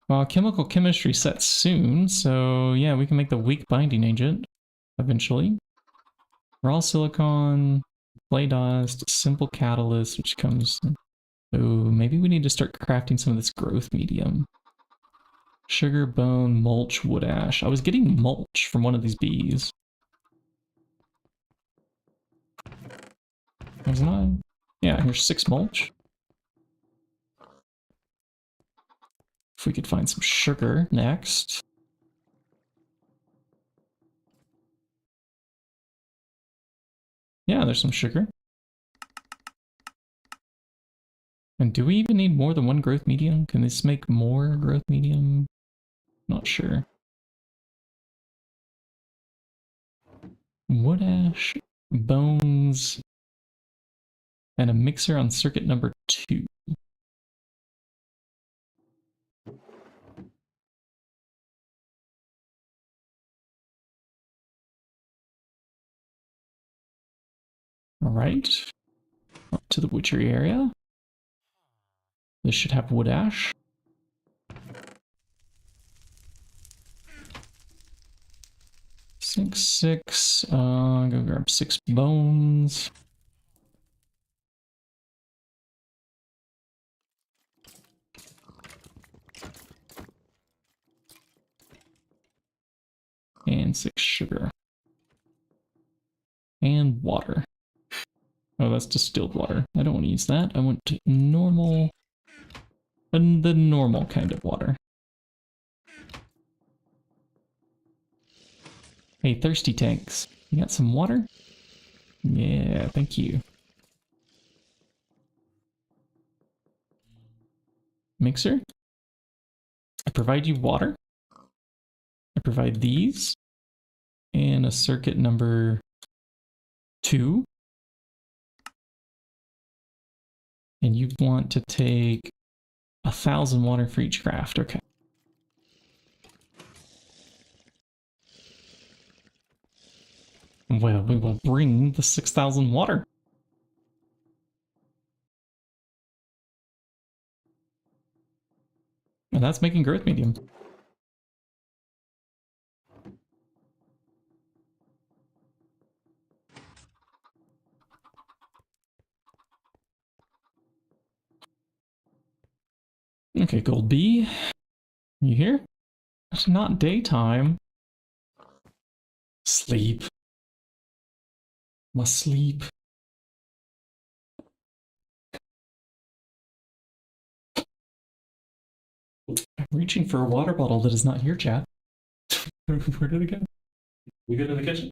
Well, chemical chemistry sets soon, so yeah, we can make the weak binding agent eventually. Raw silicon, clay dust, simple catalyst, which comes... Oh, maybe we need to start crafting some of this growth medium. Sugar, bone, mulch, wood ash. I was getting mulch from one of these bees. Wasn't I? Yeah, here's 6 mulch. If we could find some sugar next. Yeah, there's some sugar. And do we even need more than one growth medium? Can this make more growth medium? Not sure. Wood ash, bones, and a mixer on circuit number 2. Alright. Up to the butchery area. This should have wood ash. 6. Go grab 6 bones. And 6 sugar. And water. Oh, that's distilled water. I don't want to use that. I want normal, the normal kind of water. Hey, thirsty tanks. You got some water? Yeah, thank you. Mixer? I provide you water. I provide these. And a circuit number 2. And you want to take 1,000 water for each craft. Okay. Well, we will bring the 6,000 water. And that's making growth medium. Okay, Gold B. You here? It's not daytime. Sleep. Must sleep. I'm reaching for a water bottle that is not here, chat. Where did it go? We go to the kitchen?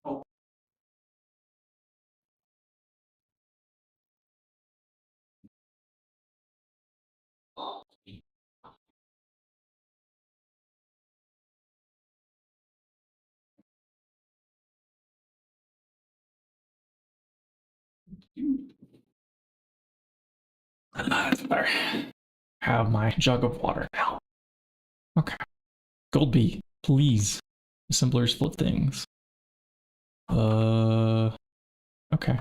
Oh. That's better. Have my jug of water now. Okay. Gold B, please. Assemblers flip things. Okay.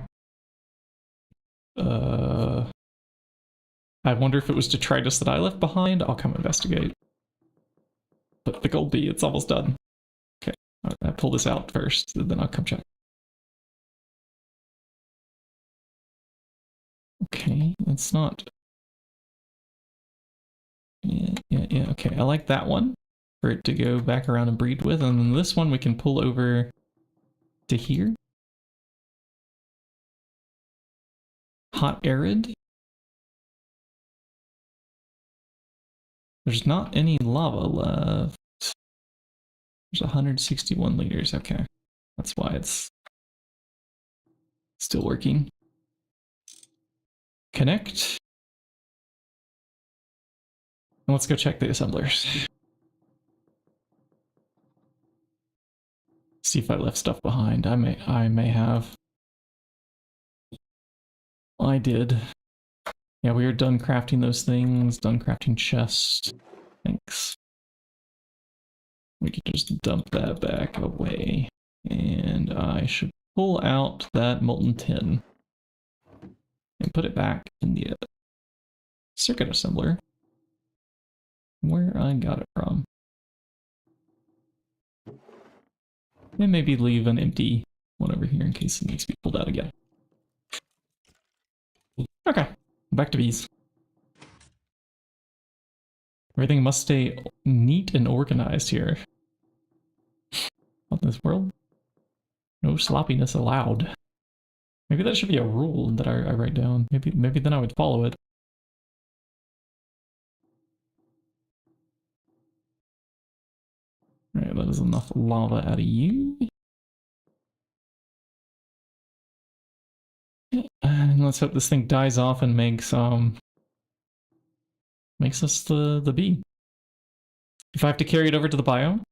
I wonder if it was detritus that I left behind. I'll come investigate. But the Gold B, it's almost done. Okay. I pull this out first, then I'll come check. Okay, that's not... Yeah, okay. I like that one for it to go back around and breed with, and then this one we can pull over to here. Hot arid. There's not any lava left. There's 161 liters. Okay. That's why it's still working. Connect. And let's go check the assemblers. See if I left stuff behind. I may have. I did. Yeah, we are done crafting those things. Done crafting chest. Thanks. We could just dump that back away. And I should pull out that molten tin. And put it back in the circuit assembler. Where I got it from. And maybe leave an empty one over here in case it needs to be pulled out again. Okay, back to bees. Everything must stay neat and organized here. What in this world? No sloppiness allowed. Maybe that should be a rule that I write down. Maybe then I would follow it. Alright, that is enough lava out of you. And let's hope this thing dies off and makes us the bee. If I have to carry it over to the biome,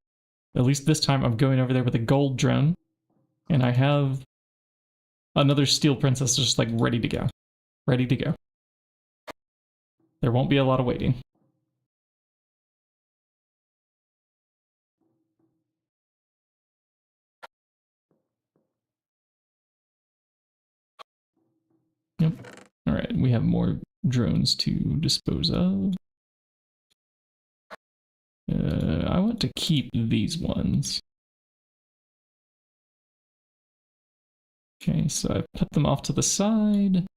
at least this time I'm going over there with a gold drone, and I have another steel princess just like ready to go. Ready to go. There won't be a lot of waiting. Yep. Alright, we have more drones to dispose of. I want to keep these ones. Okay, so I put them off to the side.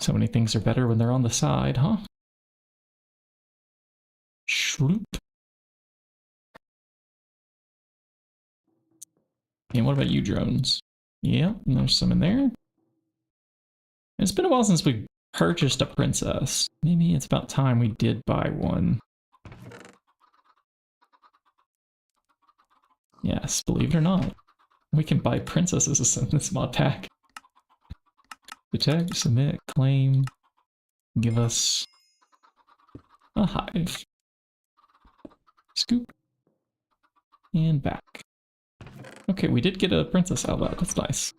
So many things are better when they're on the side, huh? Shloop. And what about you, drones? Yeah, there's some in there. It's been a while since we purchased a princess. Maybe it's about time we did buy one. Yes, believe it or not, we can buy princesses in this mod pack. Detect, submit, claim, give us a hive. Scoop. And back. Okay, we did get a princess out of that. That's nice.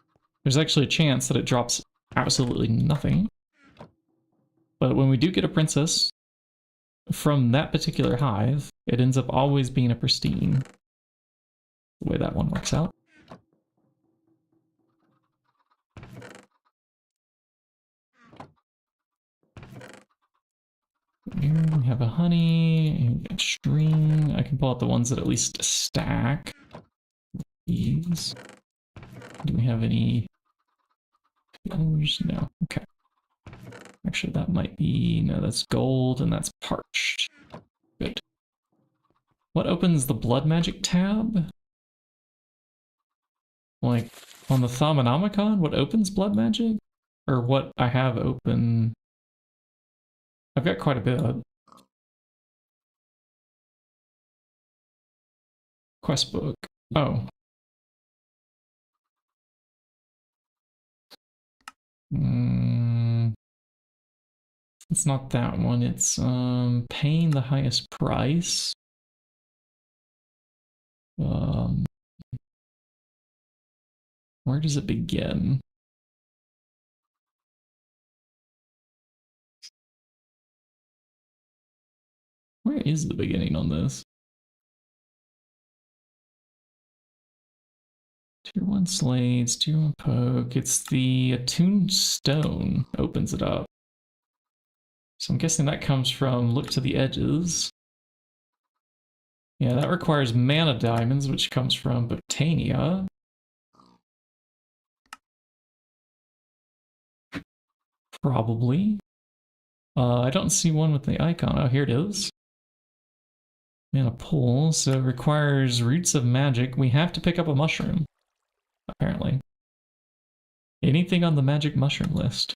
There's actually a chance that it drops absolutely nothing. But when we do get a princess from that particular hive, it ends up always being a pristine. The way that one works out. Here we have a honey, a string. I can pull out the ones that at least stack. These. Do we have any? No. Okay. Actually, that might be... No, that's gold and that's parched. Good. What opens the blood magic tab? Like, on the Thaumonomicon, what opens blood magic? Or what I have open... I've got quite a bit. Quest book. Oh. It's not that one. It's paying the highest price. Where does it begin? Where is the beginning on this? Tier 1 slates, tier 1 poke. It's the attuned stone opens it up. So I'm guessing that comes from look to the edges. Yeah, that requires mana diamonds, which comes from Botania. Probably. I don't see one with the icon. Oh, here it is. Mana pull, so it requires roots of magic. We have to pick up a mushroom, apparently. Anything on the magic mushroom list.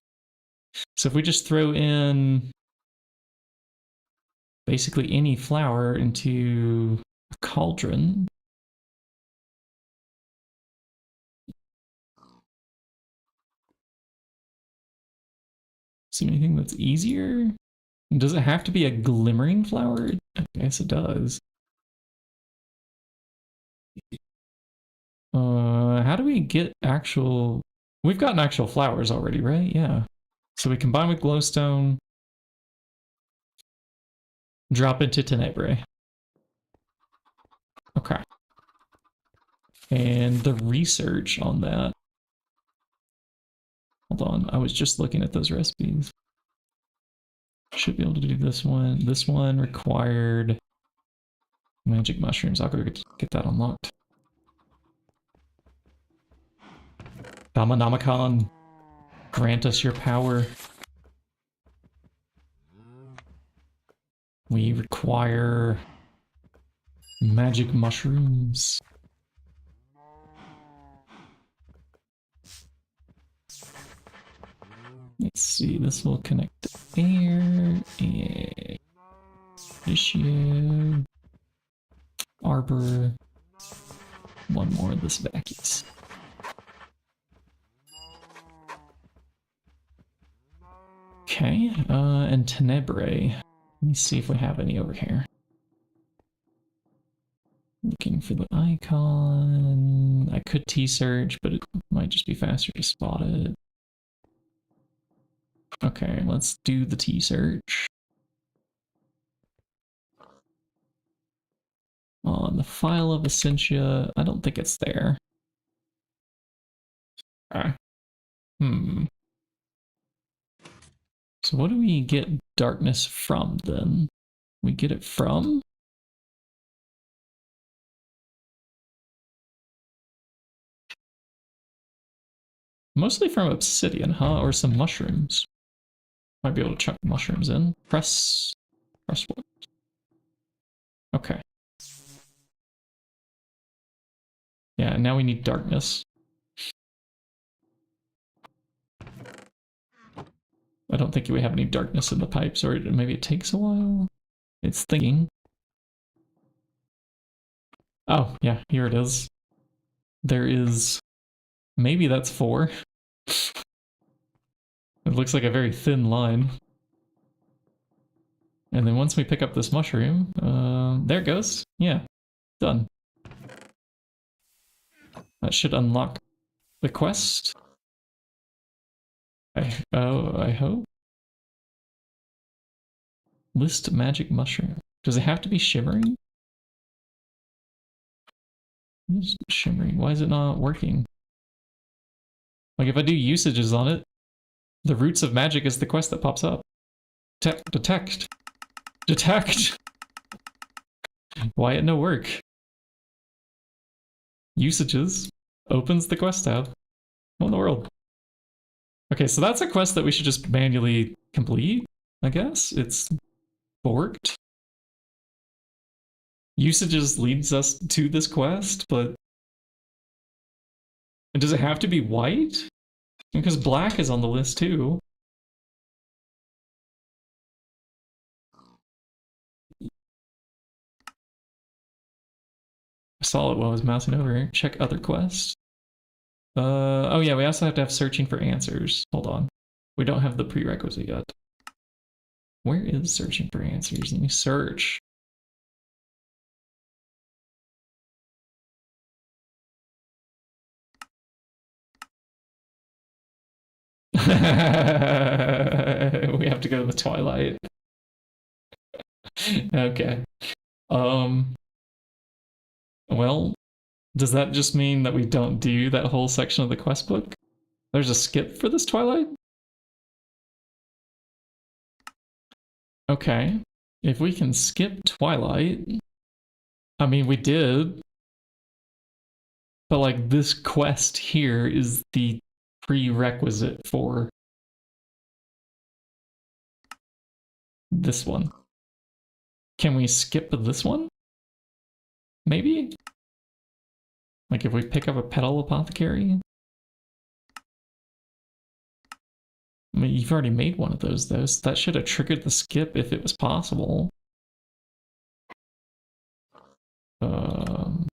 So if we just throw in basically any flower into a cauldron. Is there anything that's easier? Does it have to be a glimmering flower? I guess it does. How do we get actual... We've gotten actual flowers already, right? Yeah. So we combine with glowstone, drop into Tenebrae. Okay. And the research on that. Hold on, I was just looking at those recipes. Should be able to do this one. This one required magic mushrooms. I'll go get that unlocked. Thaumonomicon, grant us your power. We require magic mushrooms. Let's see, this will connect to air and issue. Arbor. One more of this vacuous. Okay, and Tenebrae. Let me see if we have any over here. Looking for the icon. I could T-search, but it might just be faster to spot it. Okay, let's do the T-search. On the file of Essentia, I don't think it's there. Okay. So what do we get darkness from then? We get it from? Mostly from obsidian, huh? Or some mushrooms. Might be able to chuck mushrooms in. Press what? Okay. Yeah, now we need darkness. I don't think we have any darkness in the pipes, or maybe it takes a while. It's thinking. Oh, yeah, here it is. There is... Maybe that's 4. It looks like a very thin line. And then once we pick up this mushroom, there it goes. Yeah, done. That should unlock the quest. I hope. List magic mushroom. Does it have to be shimmering? It's shimmering. Why is it not working? Like if I do usages on it, the roots of magic is the quest that pops up. Detect. Why it no work? Usages opens the quest tab. What in the world? Okay, so that's a quest that we should just manually complete, I guess. It's borked. Usages leads us to this quest, but... And does it have to be white? Because black is on the list too. I saw it while I was mousing over. Check other quests. Oh yeah, we also have to have searching for answers. Hold on. We don't have the prerequisite yet. Where is searching for answers? Let me search. We have to go to the Twilight. Okay. Well, does that just mean that we don't do that whole section of the quest book? There's a skip for this Twilight? Okay. If we can skip Twilight... I mean, we did. But like this quest here is the prerequisite for this one. Can we skip this one? Maybe? Like if we pick up a petal apothecary? I mean, you've already made one of those though, so that should have triggered the skip if it was possible. Let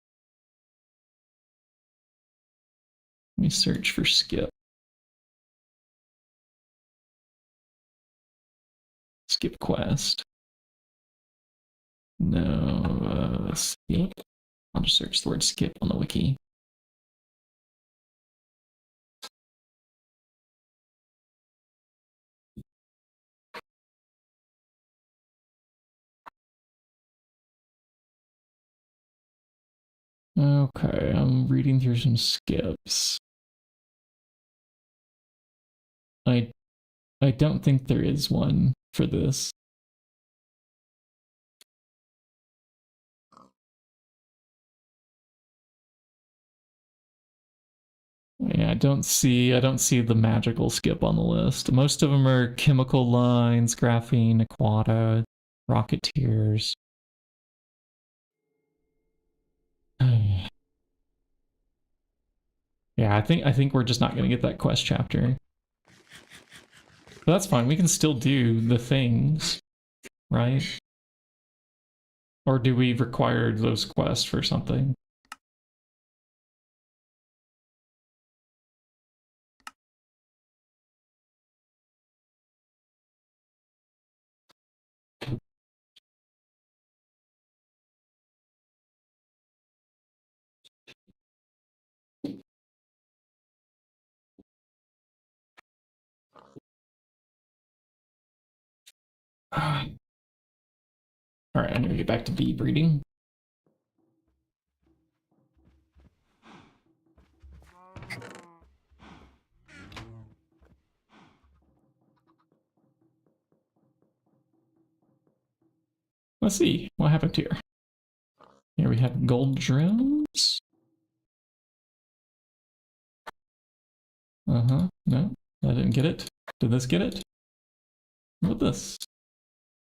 me search for skip. Skip quest. No, skip. I'll just search the word skip on the wiki. Okay, I'm reading through some skips. I don't think there is one for this. Yeah, I don't see the magical skip on the list. Most of them are chemical lines, graphene, aquata, rocketeers. Yeah, I think we're just not gonna get that quest chapter. But that's fine. We can still do the things, right? Or do we require those quests for something? All right, I'm gonna get back to bee breeding. Let's see what happened here. Here we have gold drones. No, I didn't get it. Did this get it? What this?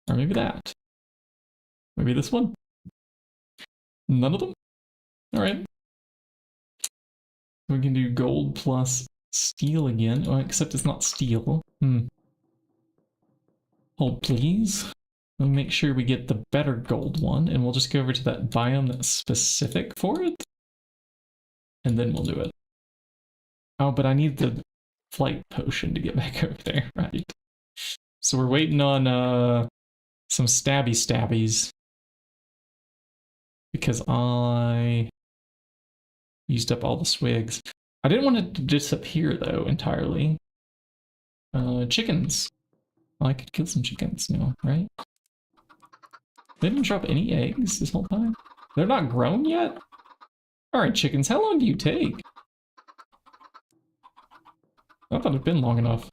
Or maybe that. Maybe this one? None of them? Alright. We can do gold plus steel again. Oh, except it's not steel. Hold please. We'll make sure we get the better gold one, and we'll just go over to that biome that's specific for it. And then we'll do it. Oh, but I need the flight potion to get back over there, right? So we're waiting on some stabbies. Because I used up all the swigs. I didn't want it to disappear though entirely. Chickens. Well, I could kill some chickens now, right? They didn't drop any eggs this whole time. They're not grown yet? Alright, chickens, how long do you take? I thought it'd been long enough.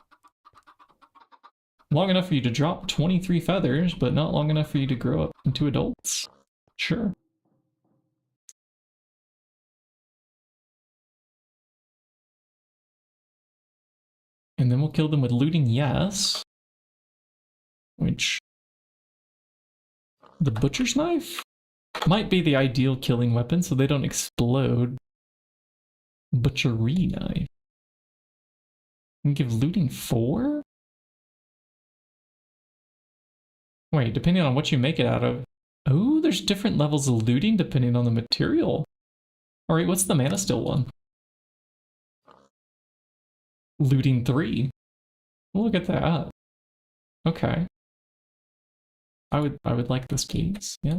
Long enough for you to drop 23 feathers, but not long enough for you to grow up into adults. Sure. And then we'll kill them with looting, yes. Which... the butcher's knife? Might be the ideal killing weapon so they don't explode. Butchery knife. And give looting 4? Wait, depending on what you make it out of. Oh, there's different levels of looting depending on the material. Alright, what's the mana still one? Looting 3. Look at that. Okay. I would like this, please. Yeah.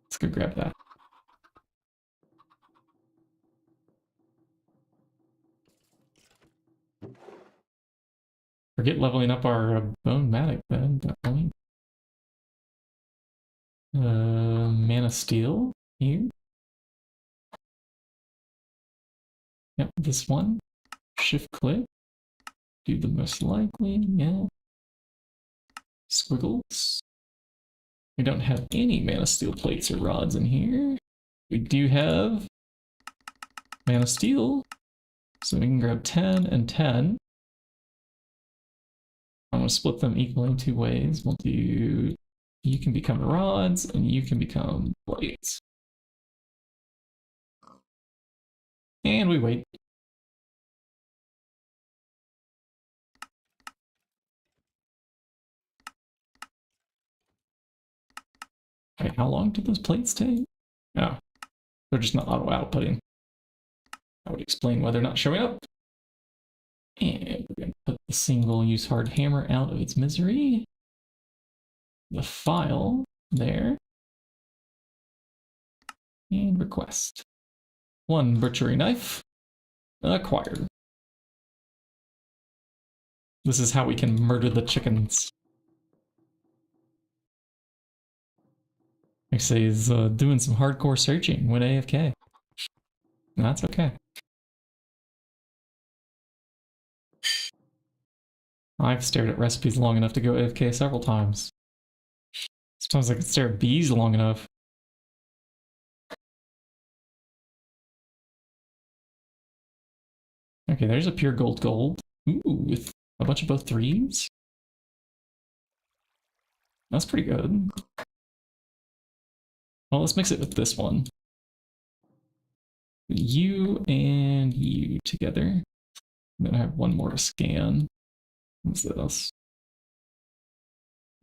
Let's go grab that. Forget leveling up our bone matic then, definitely. Mana steel here. Yep, this one. Shift click. Do the most likely, yeah. Squiggles. We don't have any mana steel plates or rods in here. We do have mana steel, so we can grab 10 and 10. I'm going to split them equally in 2 ways. We'll do, you can become rods and you can become plates. And we wait. Wait, how long did those plates take? Oh, they're just not auto outputting. That would explain why they're not showing up. And we're going to put the single-use hard hammer out of its misery. The file there. And request. 1 butchery knife. Acquired. This is how we can murder the chickens. Actually, he's doing some hardcore searching when AFK. That's okay. I've stared at recipes long enough to go AFK several times. Sometimes I can stare at bees long enough. Okay, there's a pure gold. Ooh, with a bunch of both 3s. That's pretty good. Well, let's mix it with this one. You and you together. Then I have one more to scan. What's this?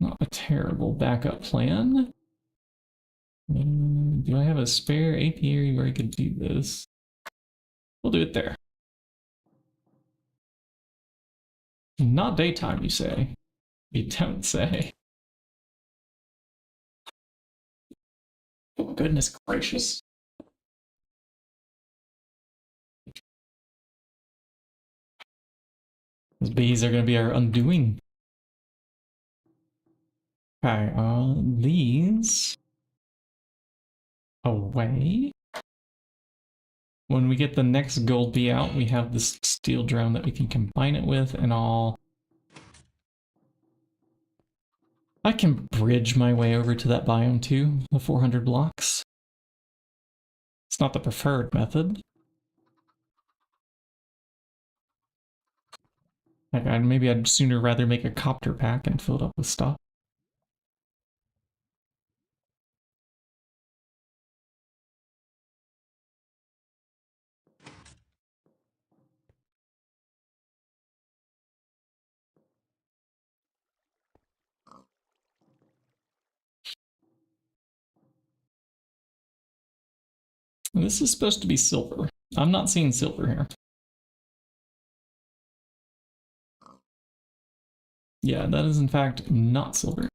Not a terrible backup plan. Do I have a spare apiary where I could do this? We'll do it there. Not daytime, you say? You don't say. Oh, goodness gracious. Those bees are going to be our undoing. Okay, these away. When we get the next gold bee out, we have this steel drone that we can combine it with, and I'll I can bridge my way over to that biome too, the 400 blocks. It's not the preferred method. Maybe I'd sooner rather make a copter pack and fill it up with stuff. This is supposed to be silver. I'm not seeing silver here. Yeah, that is in fact not silver.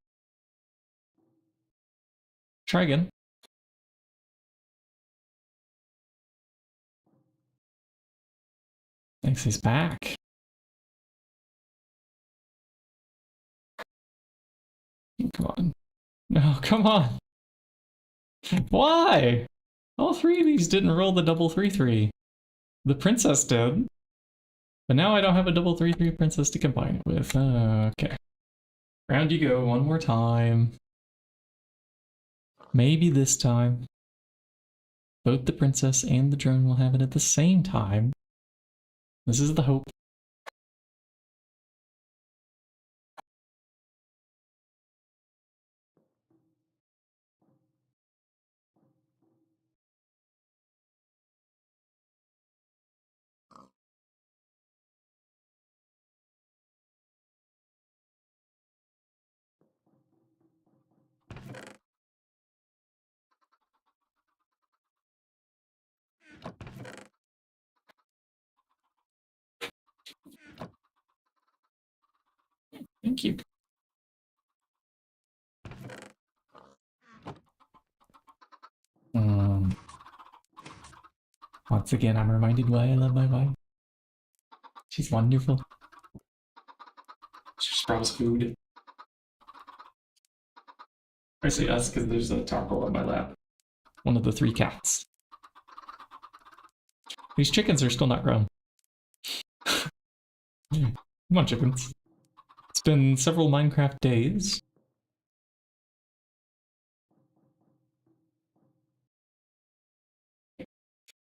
Try again. Thanks, he's back. Come on. No, come on. Why? All three of these didn't roll the double 3/3. The princess did. But now I don't have a double 3/3 princess to combine it with. Okay. Round you go one more time. Maybe this time. Both the princess and the drone will have it at the same time. This is the hope. Thank you. Once again, I'm reminded why I love my wife. She's wonderful. She sprouts food. I say us because there's a taco on my lap. One of the 3 cats. These chickens are still not grown. Come on, chickens. It's been several Minecraft days.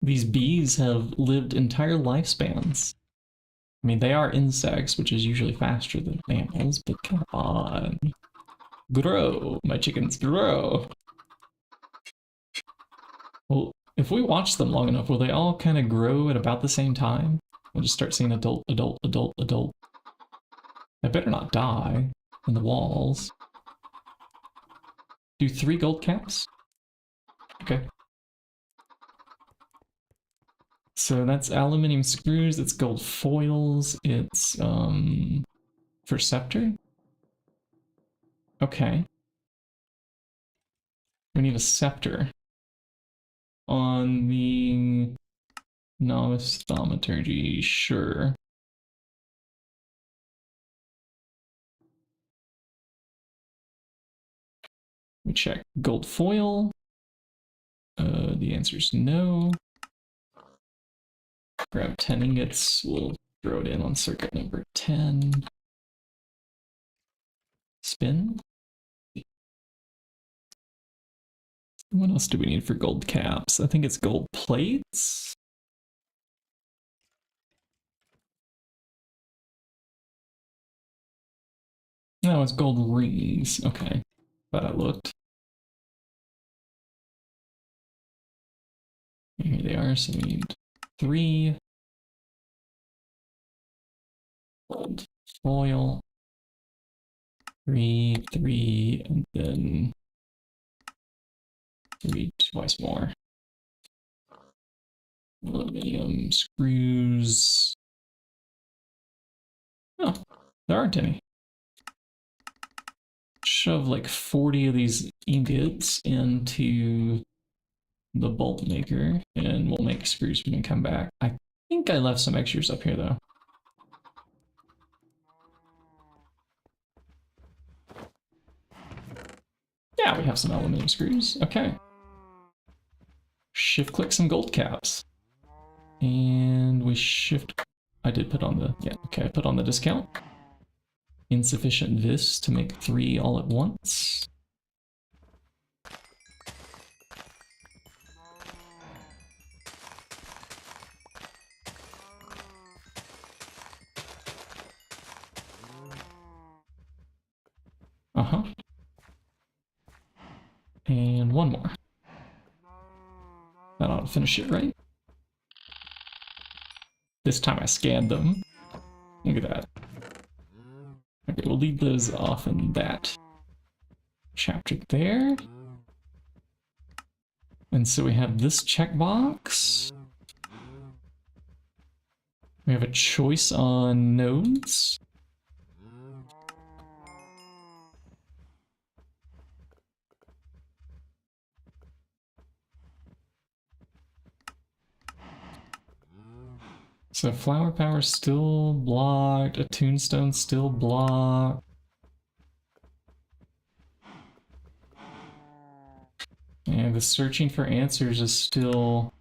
These bees have lived entire lifespans. I mean, they are insects, which is usually faster than mammals, but come on. Grow, my chickens, grow. Well, if we watch them long enough, will they all kind of grow at about the same time? We'll just start seeing adult, adult, adult, adult. I better not die in the walls. Do 3 gold caps? Okay. So that's aluminum screws, it's gold foils, it's for scepter. Okay. We need a scepter. On the novice thaumaturgy, sure. We check gold foil. The answer is no. Grab 10 ingots, we'll throw it in on circuit number 10. Spin. What else do we need for gold caps? I think it's gold plates. No, it's gold rings. Okay, but I looked. Here they are, so we need 3 gold foil, 3, 3, and then 3 twice more. Aluminum screws. Oh, there aren't any. Shove like 40 of these ingots into the bolt maker, and we'll make screws when we come back. I think I left some extras up here though. Yeah, we have some aluminum screws. Okay. Shift click some gold caps. And we shift... I did put on the... Yeah, okay, I put on the discount. insufficient this to make 3 all at once. Uh-huh. And 1 more. That ought to finish it, right? This time I scanned them. Look at that. Okay, we'll leave those off in that chapter there. And so we have this checkbox. We have a choice on nodes. So flower power still blocked, a tombstone still blocked. And the searching for answers is still,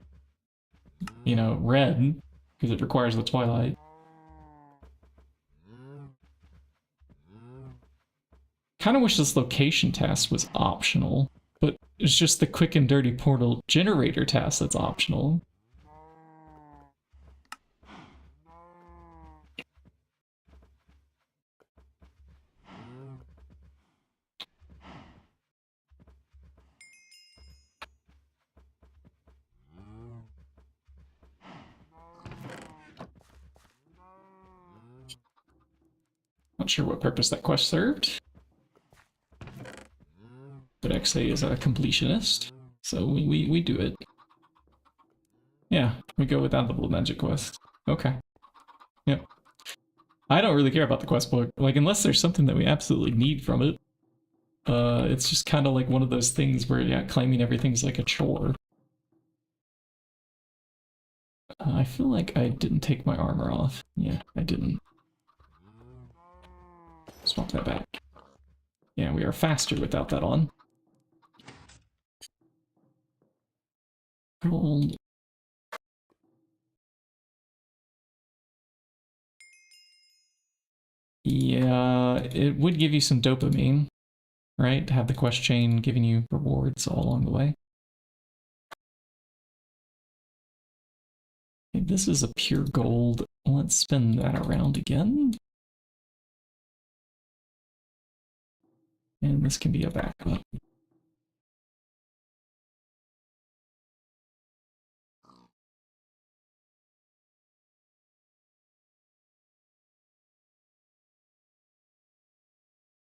you know, red, because it requires the twilight. Kind of wish this location task was optional, but it's just the quick and dirty portal generator task that's optional. Not sure what purpose that quest served. But XA is a completionist, so we do it. Yeah, we go without the Blue Magic quest. Okay. Yep. I don't really care about the quest book. Like, unless there's something that we absolutely need from it. It's just kind of like one of those things where, yeah, claiming everything's like a chore. I feel like I didn't take my armor off. Yeah, I didn't. Swap that back. Yeah, we are faster without that on. Gold. Yeah, it would give you some dopamine, right? To have the quest chain giving you rewards all along the way. Okay, this is a pure gold. Let's spin that around again. And this can be a backup.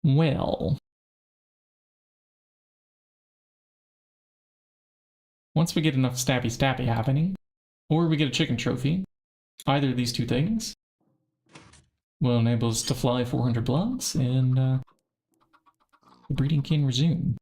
Well, once we get enough stabby happening, or we get a chicken trophy, either of these two things will enable us to fly 400 blocks, and the breeding can resume.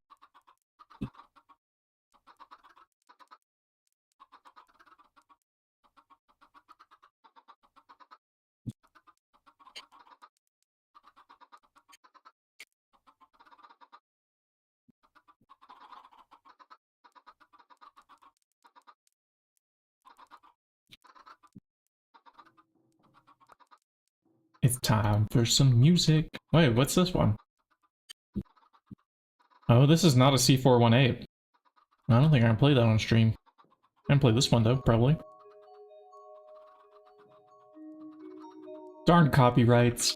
It's time for some music. Wait, what's this one? Oh, this is not a C418. I don't think I can play that on stream. I can play this one though, probably. Darn copyrights.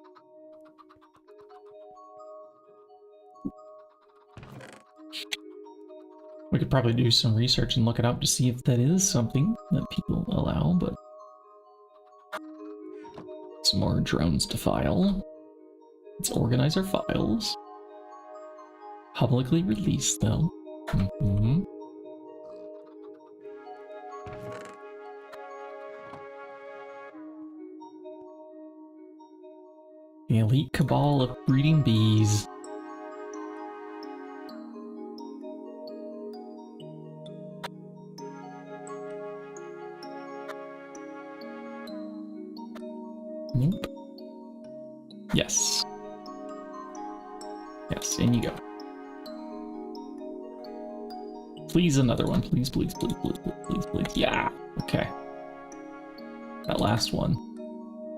We could probably do some research and look it up to see if that is something that people allow, but... Some more drones to file. Let's organize our files. Publicly release them. Mm-hmm. The elite cabal of breeding bees. Nope. Yes. Yes, in you go. Please, another one. Please, please, please, please, please, please, please. Yeah. Okay. That last one.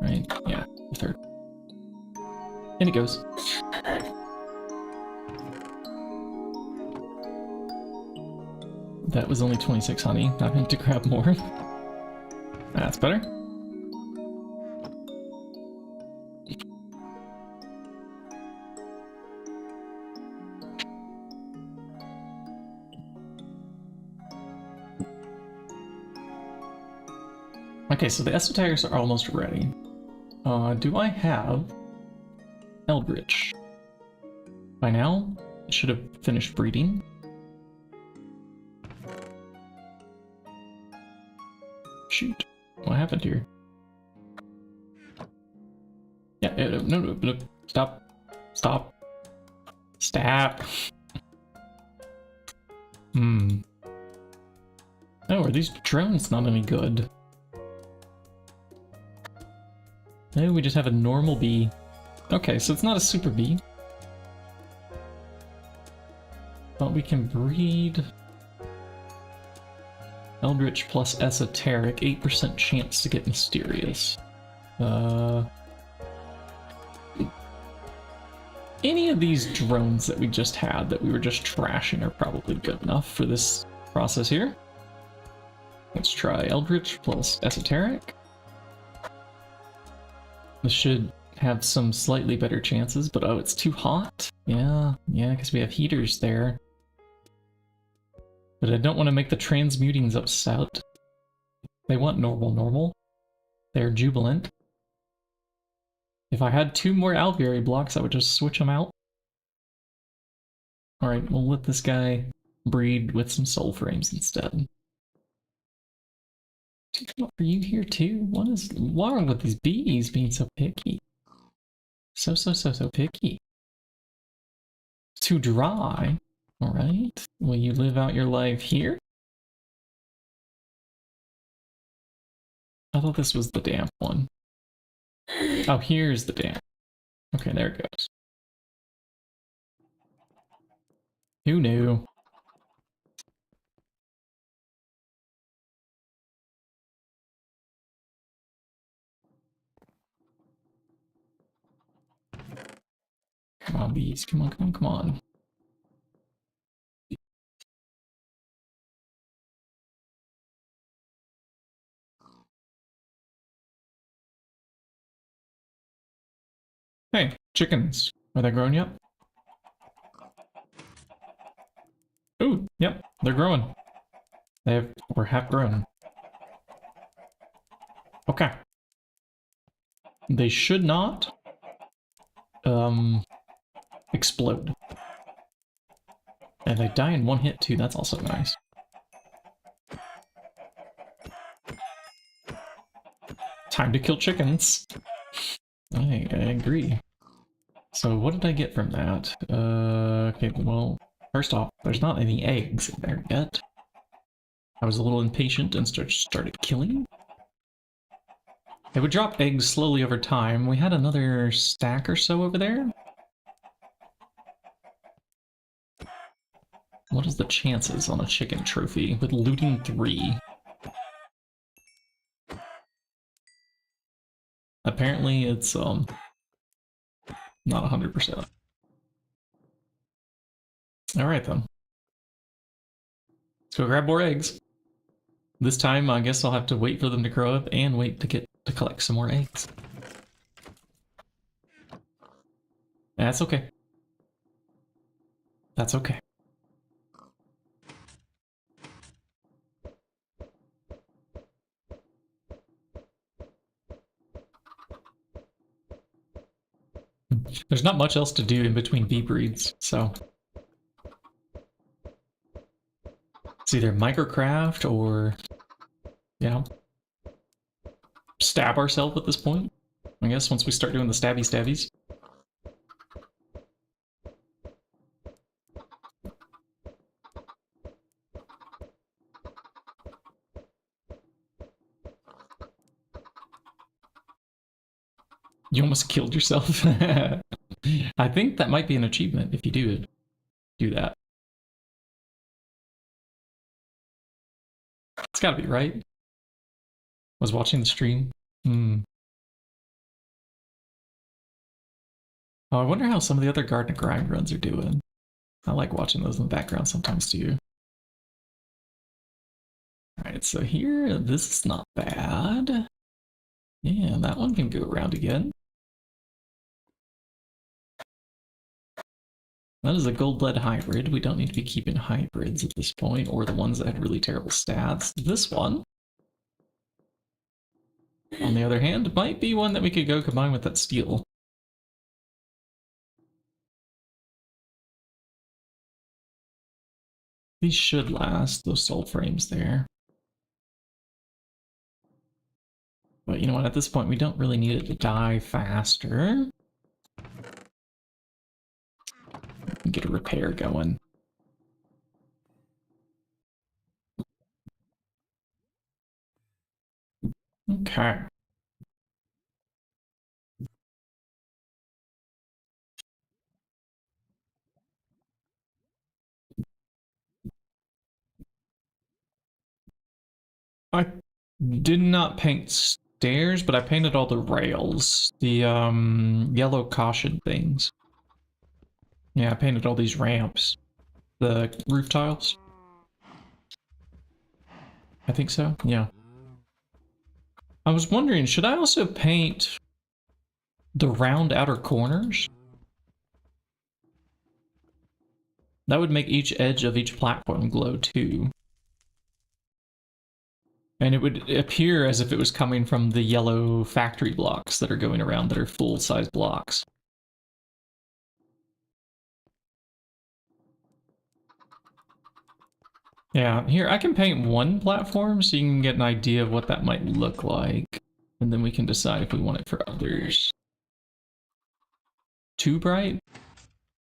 Right? Yeah, the third. In it goes. That was only 26 honey. I meant to grab more. That's better. Okay, so the esoterics are almost ready. Do I have Eldritch? By now, it should have finished breeding. Shoot, what happened here? Yeah, no, stop. Oh, are these drones not any good? No, we just have a normal bee. Okay, so it's not a super bee. But we can breed Eldritch plus Esoteric, 8% chance to get Mysterious. Any of these drones that we just had that we were just trashing are probably good enough for this process here. Let's try Eldritch plus Esoteric. This should have some slightly better chances, but oh, it's too hot. Yeah, because we have heaters there. But I don't want to make the transmutings upset. They want normal. They're jubilant. If I had 2 more alveoli blocks, I would just switch them out. Alright, we'll let this guy breed with some soul frames instead. Are you here too? What is wrong with these bees being so picky? So picky. Too dry. Alright. Will you live out your life here? I thought this was the damp one. Oh, here's the damp. Okay, there it goes. Who knew? Come on, bees. Come on. Hey, chickens. Are they grown yet? Ooh, yep, they're growing. We're half grown. Okay. They should not explode. And they die in 1 hit too, that's also nice. Time to kill chickens. I agree. So what did I get from that? Okay, well, first off, there's not any eggs in there yet. I was a little impatient and started killing. It would drop eggs slowly over time. We had another stack or so over there. What is the chances on a chicken trophy with looting 3? Apparently it's not 100%. Alright then. Let's go grab more eggs. This time I guess I'll have to wait for them to grow up and wait to collect some more eggs. That's okay. That's okay. There's not much else to do in between bee breeds, so it's either microcraft or, you know, stab ourselves at this point. I guess once we start doing the stabbies. You almost killed yourself. I think that might be an achievement if you do that. It's gotta be, right? Was watching the stream. Oh, I wonder how some of the other Garden Grind runs are doing. I like watching those in the background sometimes too. Alright, so here, this is not bad. Yeah, that one can go around again. That is a gold lead hybrid. We don't need to be keeping hybrids at this point, or the ones that had really terrible stats. This one, on the other hand, might be one that we could go combine with that steel. These should last, those soul frames there. But you know what, at this point we don't really need it to die faster. Get a repair going. Okay. I did not paint stairs, but I painted all the rails. The yellow caution things. Yeah, I painted all these ramps. The roof tiles. I think so, yeah. I was wondering, should I also paint the round outer corners? That would make each edge of each platform glow too. And it would appear as if it was coming from the yellow factory blocks that are going around that are full-size blocks. Yeah, here, I can paint one platform so you can get an idea of what that might look like. And then we can decide if we want it for others. Too bright?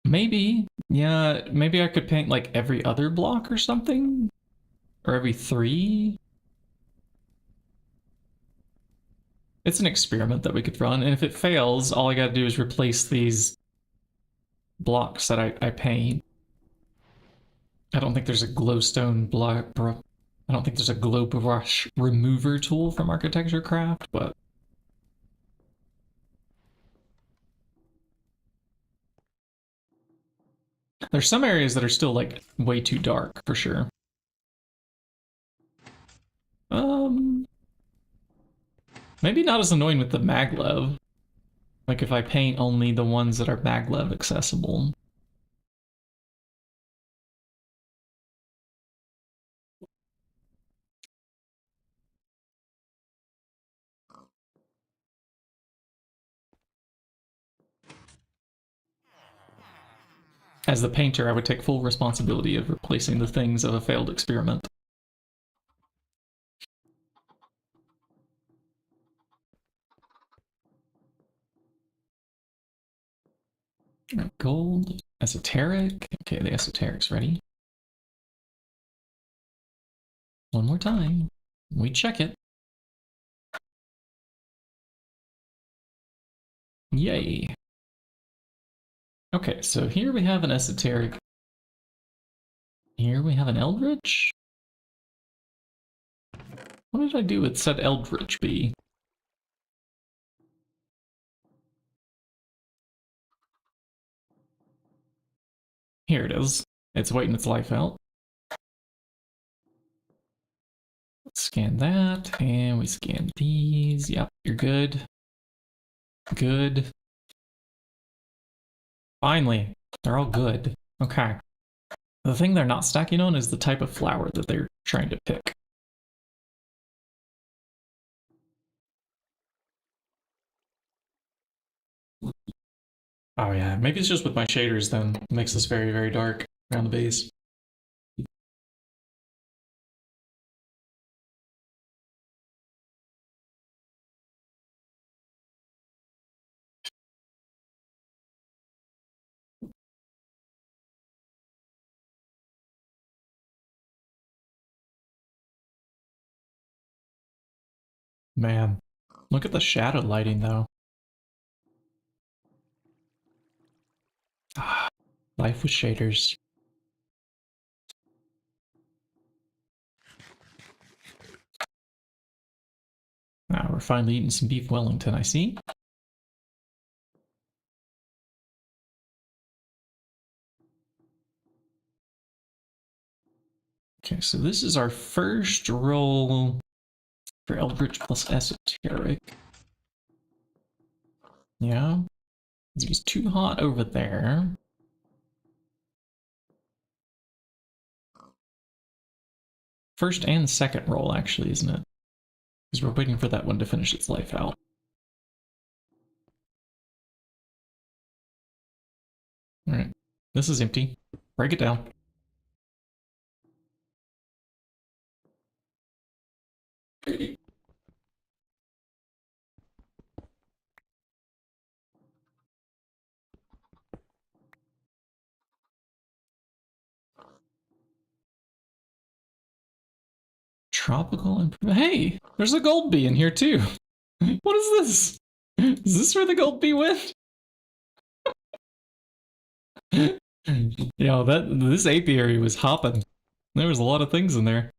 Maybe. Yeah, maybe I could paint like every other block or something? Or every 3? It's an experiment that we could run, and if it fails, all I gotta do is replace these blocks that I paint. I don't think there's a glowstone block. I don't think there's a glow brush remover tool from Architecture Craft, but there's some areas that are still like way too dark for sure. Maybe not as annoying with the maglev. Like if I paint only the ones that are maglev accessible. As the painter, I would take full responsibility of replacing the things of a failed experiment. Gold, esoteric. Okay, the esoteric's ready. One more time. We check it. Yay. Okay, so here we have an esoteric. Here we have an eldritch. What did I do with said eldritch be? Here it is. It's waiting its life out. Let's scan that, and we scan these. Yep, you're good. Good. Finally, they're all good. Okay. The thing they're not stacking on is the type of flower that they're trying to pick. Oh yeah, maybe it's just with my shaders then. It makes this very, very dark around the base. Man, look at the shadow lighting though. Ah, life with shaders. Ah, we're finally eating some beef Wellington, I see. Okay, so this is our first roll for Eldritch plus Esoteric. Yeah, it was too hot over there. First and second roll, actually, isn't it? Because we're waiting for that one to finish its life out. Alright, this is empty. Break it down. Tropical improvement. Hey, there's a gold bee in here too. What is this? Is this where the gold bee went? Yeah, this apiary was hopping. There was a lot of things in there.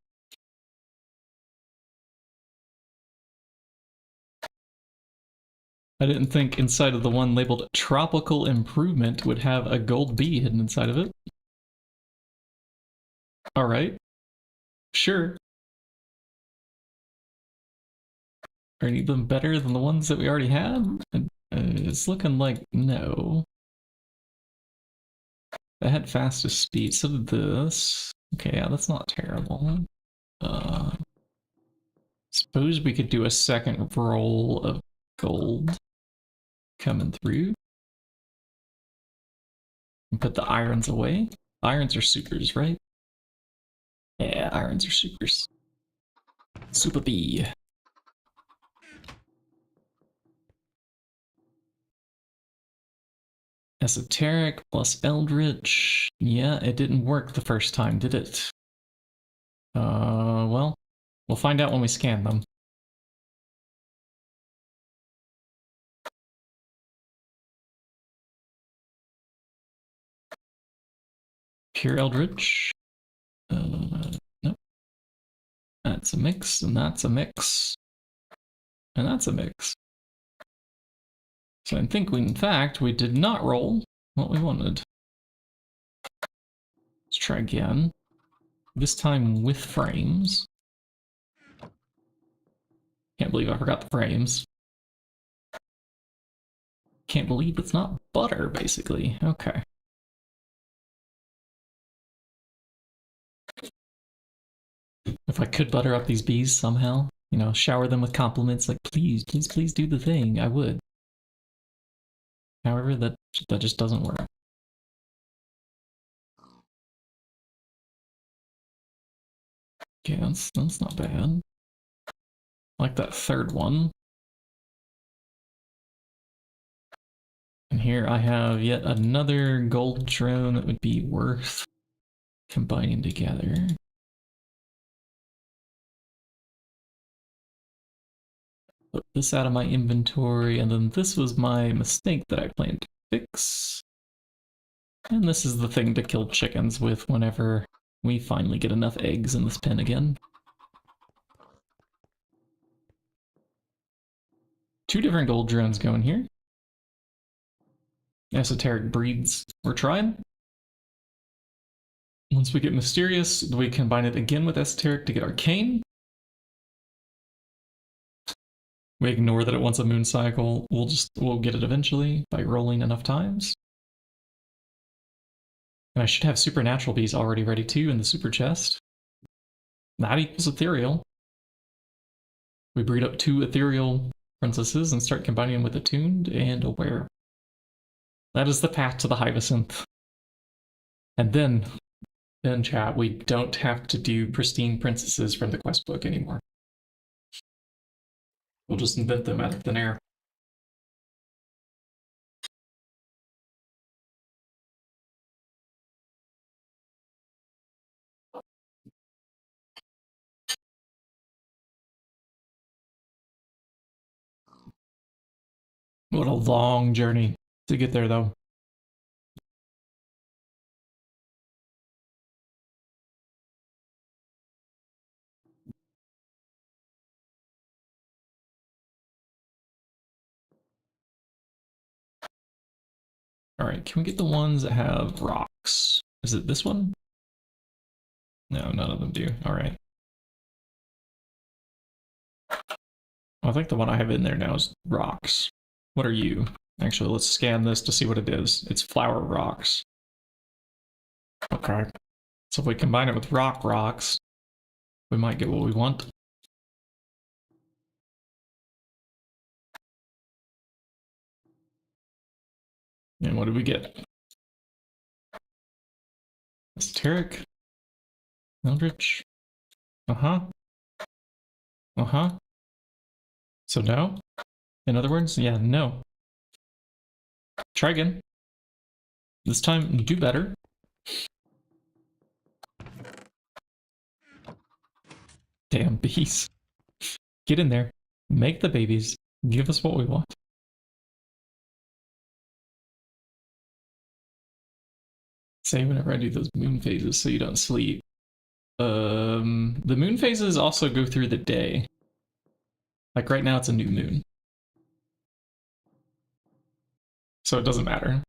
I didn't think inside of the one labeled tropical improvement would have a gold bee hidden inside of it. Alright. Sure. Are any of them better than the ones that we already had? It's looking like no. That had fastest speed, so did this. Okay, yeah, that's not terrible. Suppose we could do a second roll of gold coming through. And put the irons away. Irons are supers, right? Yeah, irons are supers. Super B. Esoteric plus Eldritch. Yeah, it didn't work the first time, did it? Well, we'll find out when we scan them. Pure Eldritch. Nope. That's a mix, and that's a mix. And that's a mix. So I think we, in fact, we did not roll what we wanted. Let's try again. This time with frames. Can't believe I forgot the frames. Can't believe it's not butter, basically. Okay. If I could butter up these bees somehow, you know, shower them with compliments like, please, please, please do the thing, I would. However, that just doesn't work. Okay, that's not bad. I like that third one. And here I have yet another gold drone that would be worth combining together. Put this out of my inventory, and then this was my mistake that I planned to fix. And this is the thing to kill chickens with whenever we finally get enough eggs in this pen again. Two different gold drones going here. Esoteric breeds. We're trying. Once we get mysterious, we combine it again with esoteric to get arcane. We ignore that it wants a moon cycle. We'll get it eventually by rolling enough times. And I should have supernatural bees already ready too in the super chest. That equals ethereal. We breed up 2 ethereal princesses and start combining them with attuned and aware. That is the path to the Hyacinth. And then chat, we don't have to do pristine princesses from the quest book anymore. We'll just invent them out of thin air. What a long journey to get there, though. All right, can we get the ones that have rocks? Is it this one? No, none of them do. All right. I think the one I have in there now is rocks. What are you? Actually, let's scan this to see what it is. It's flower rocks. Okay. So if we combine it with rocks, we might get what we want. And what did we get? Esoteric. Eldritch. Uh-huh. Uh-huh. So no? In other words, yeah, no. Try again. This time, do better. Damn bees. Get in there. Make the babies. Give us what we want. Say whenever I do those moon phases so you don't sleep. The moon phases also go through the day. Like right now it's a new moon. So it doesn't matter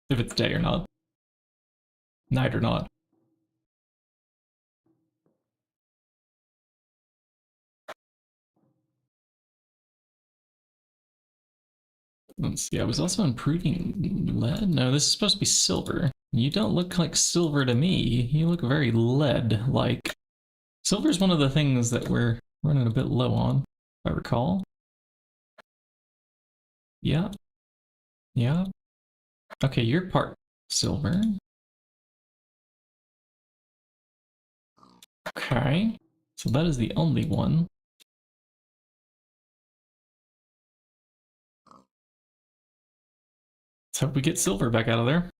if it's day or not. Night or not. Let's see, I was also improving lead. No, this is supposed to be silver. You don't look like silver to me. You look very lead-like. Silver is one of the things that we're running a bit low on, if I recall. Yeah. Yeah. Okay, you're part silver. Okay. So that is the only one. Let's hope we get silver back out of there.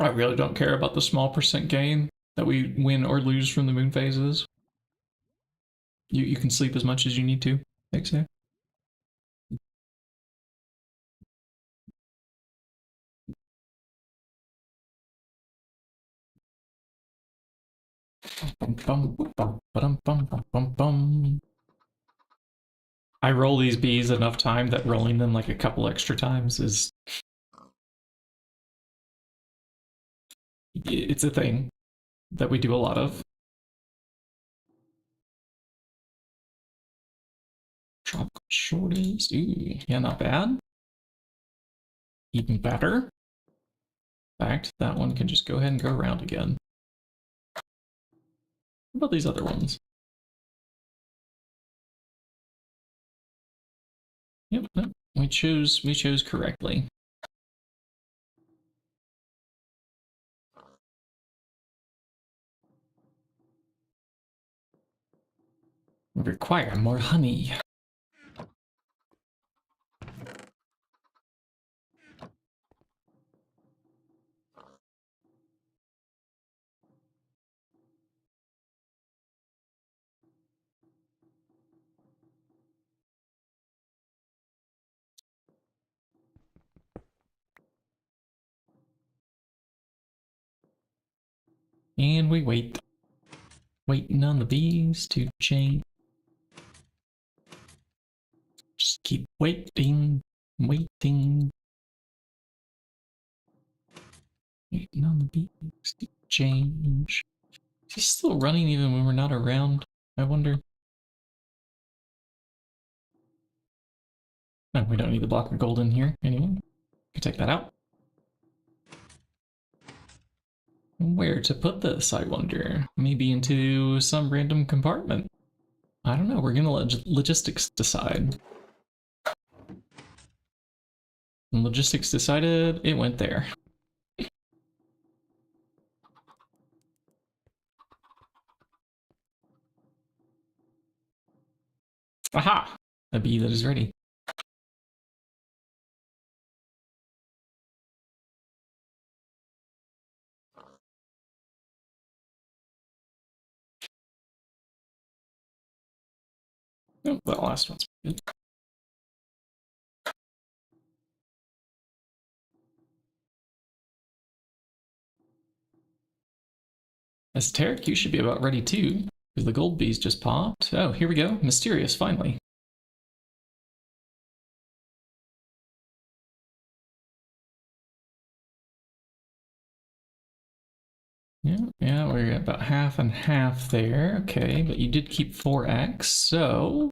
I really don't care about the small percent gain that we win or lose from the moon phases. You can sleep as much as you need to. Thanks, yeah. I roll these bees enough time that rolling them like a couple extra times is... It's a thing that we do a lot of. Tropical shorties. Ooh, yeah, not bad. Even better. In fact, that one can just go ahead and go around again. What about these other ones? Yep, no, we chose correctly. We require more honey. And we wait. Waiting on the bees to change. Just keep waiting, waiting. Waiting on the bees to change. Is he still running even when we're not around? I wonder. No, we don't need the block of gold in here anyway. Can take that out. Where to put this, I wonder? Maybe into some random compartment. I don't know, we're gonna let logistics decide. And logistics decided it went there. Aha! A bee that is ready. Oh, that last one's good. Esoteric, you should be about ready too, because the gold bees just popped. Oh, here we go. Mysterious, finally. Yeah, we're about half and half there. Okay, but you did keep 4x, so...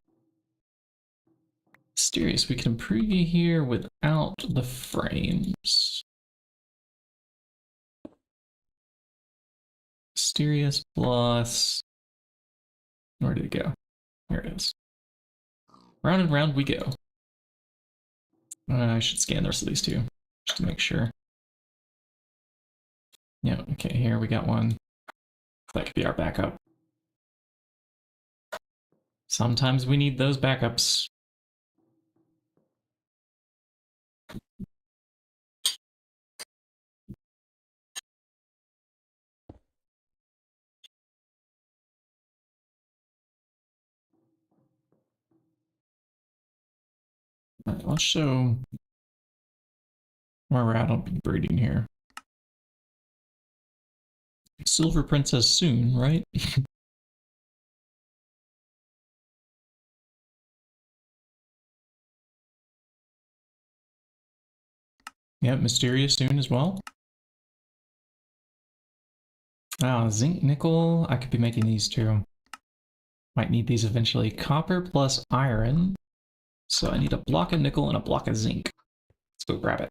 Mysterious, we can improve you here without the frames. Mysterious plus... Where did it go? Here it is. Round and round we go. I should scan the rest of these too, just to make sure. Yeah, okay, here we got one. That could be our backup. Sometimes we need those backups. All right, let's show where we're at on breeding here. Silver Princess soon, right? Yeah, Mysterious soon as well. Zinc, nickel. I could be making these too. Might need these eventually. Copper plus iron. So I need a block of nickel and a block of zinc. Let's go grab it.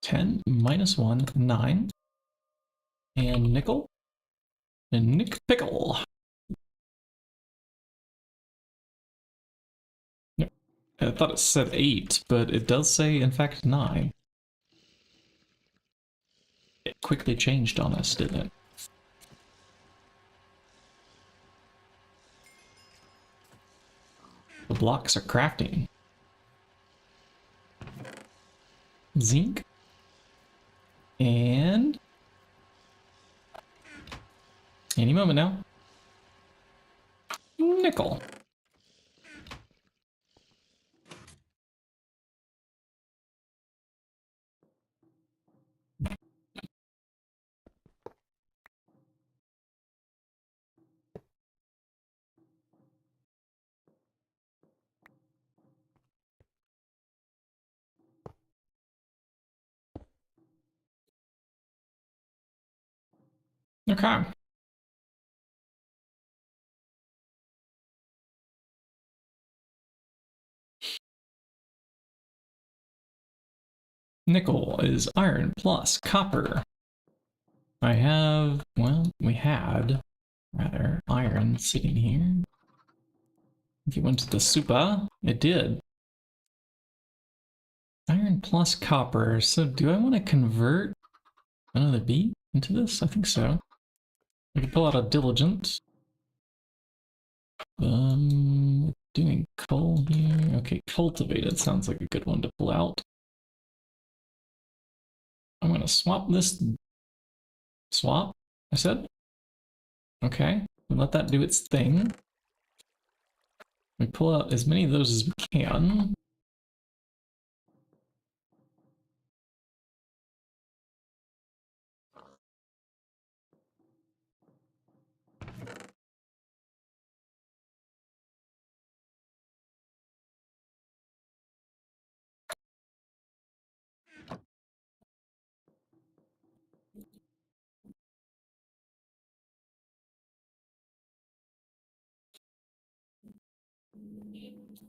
$10 minus 1, 9. And nickel. And Nick Pickle. I thought it said 8, but it does say, in fact, 9. It quickly changed on us, didn't it? The blocks are crafting. Zinc. And... any moment now. Nickel. Okay. Nickel is iron plus copper. I have, well, we had, rather, iron sitting here. If you went to the super, it did. Iron plus copper. So do I want to convert another bee into this? I think so. We can pull out a diligent. Doing coal here. Okay, cultivated sounds like a good one to pull out. I'm gonna swap this. Swap, I said? Okay, we'll let that do its thing. We pull out as many of those as we can.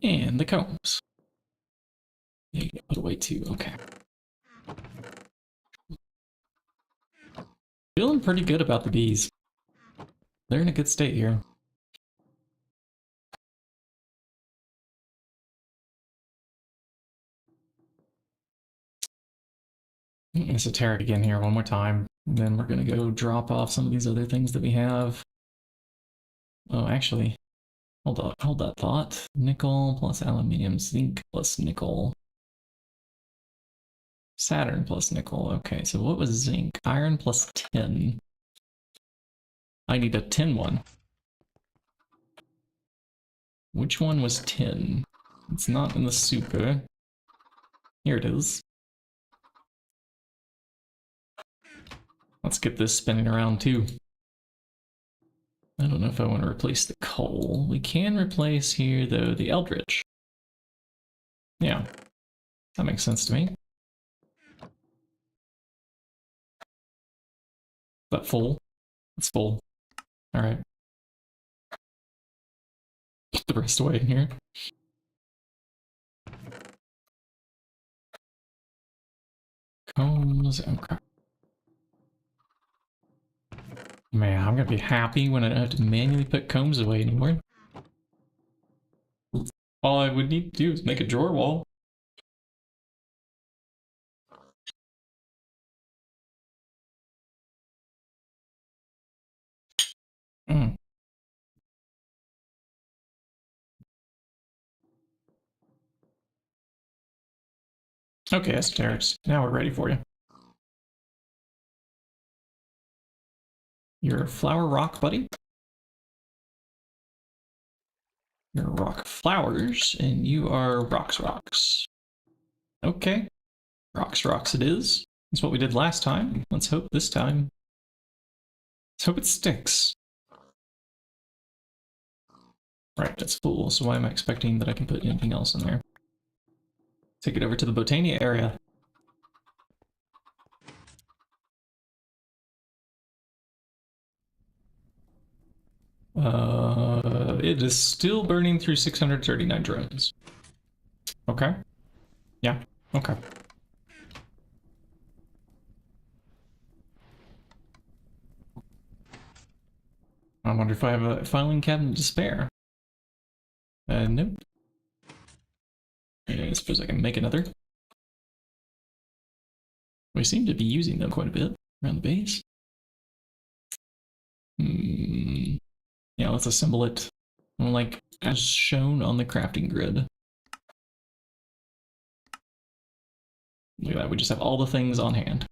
And the combs. Yeah, put away too, okay. Feeling pretty good about the bees. They're in a good state here. Esoteric again here one more time. And then we're gonna go drop off some of these other things that we have. Oh, actually, hold that thought. Nickel plus aluminium, zinc plus nickel. Saturn plus nickel. Okay, so what was zinc? Iron plus tin. I need a tin one. Which one was tin? It's not in the super. Here it is. Let's get this spinning around too. I don't know if I want to replace the coal. We can replace here, though, the eldritch. Yeah, that makes sense to me. But full? It's full. Alright. Put the rest away in here. Combs. Oh, crap. Man, I'm gonna be happy when I don't have to manually put combs away anymore. All I would need to do is make a drawer wall. Mm. Okay, Asteris. Now we're ready for you. You're a flower rock, buddy. You're rock flowers, and you are rocks. Okay. Rocks it is. That's what we did last time. Let's hope this time. Let's hope it sticks. Right, that's full, so why am I expecting that I can put anything else in there? Take it over to the Botania area. It is still burning through 639 drones. Okay. Yeah, okay. I wonder if I have a filing cabinet to spare. Nope. I suppose I can make another. We seem to be using them quite a bit around the base. Yeah, let's assemble it like as shown on the crafting grid. Look at that, we just have all the things on hand.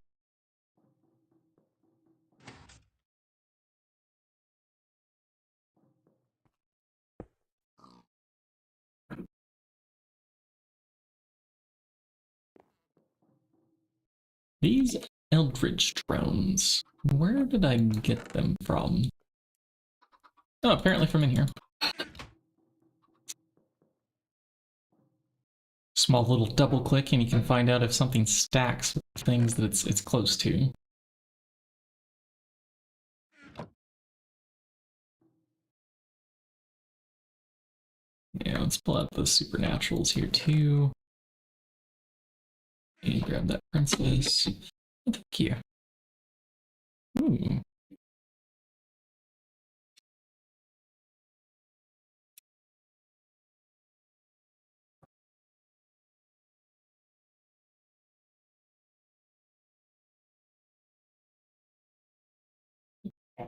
These Eldritch drones, where did I get them from? Oh, apparently from in here. Small little double click and you can find out if something stacks with things that it's close to. Yeah, let's pull out the supernaturals here too. And grab that princess. Oh, thank you. Ooh.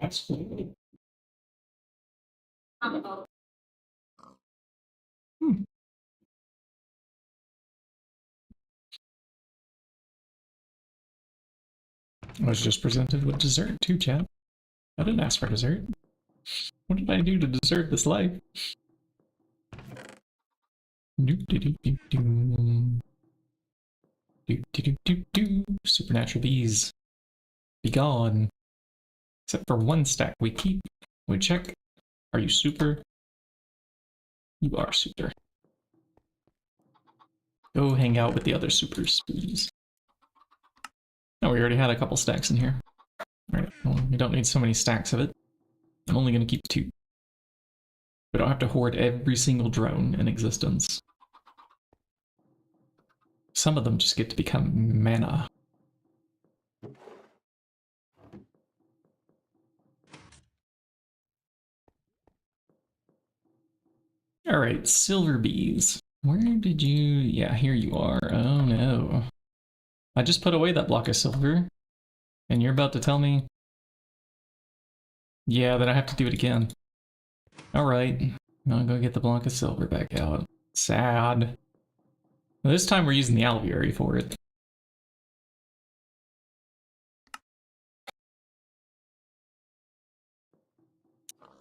Absolutely. Hmm. I was just presented with dessert too, chap. I didn't ask for dessert. What did I do to deserve this life? Supernatural bees. Be gone. Except for one stack we keep. We check. Are you super? You are super. Go hang out with the other supers, please. Oh, we already had a couple stacks in here. Alright, well, we don't need so many stacks of it. I'm only going to keep 2. We don't have to hoard every single drone in existence. Some of them just get to become mana. Alright, silver bees. Where did you... Yeah, here you are. Oh no. I just put away that block of silver. And you're about to tell me... Yeah, then I have to do it again. Alright. I'll go get the block of silver back out. Sad. This time we're using the alveary for it.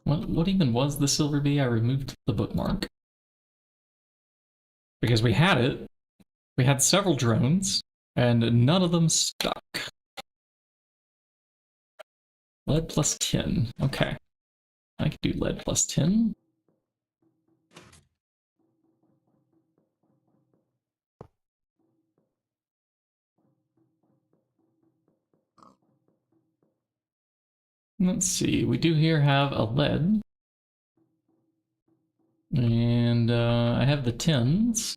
What even was the silver bee? I removed the bookmark. Because we had it. We had several drones, and none of them stuck. Lead plus 10. Okay. I can do lead plus 10. Let's see. We do here have a lead. And I have the 10s.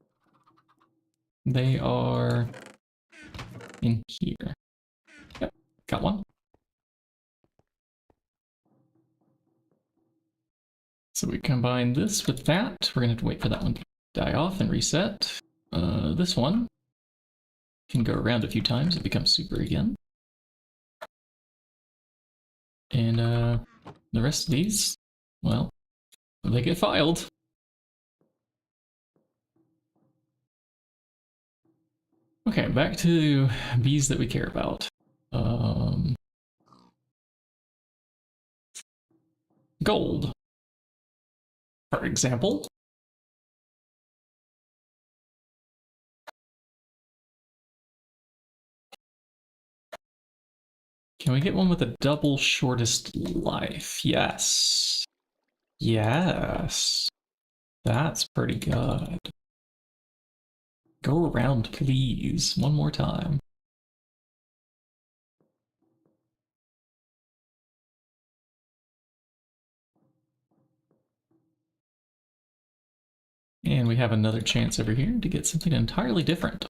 They are in here. Yep, got one. So we combine this with that. We're gonna have to wait for that one to die off and reset. This one can go around a few times. It becomes super again. And the rest of these, well, they get filed. Okay, back to bees that we care about. Gold, for example. Can we get one with a double shortest life? Yes. Yes. That's pretty good. Go around, please. One more time. And we have another chance over here to get something entirely different.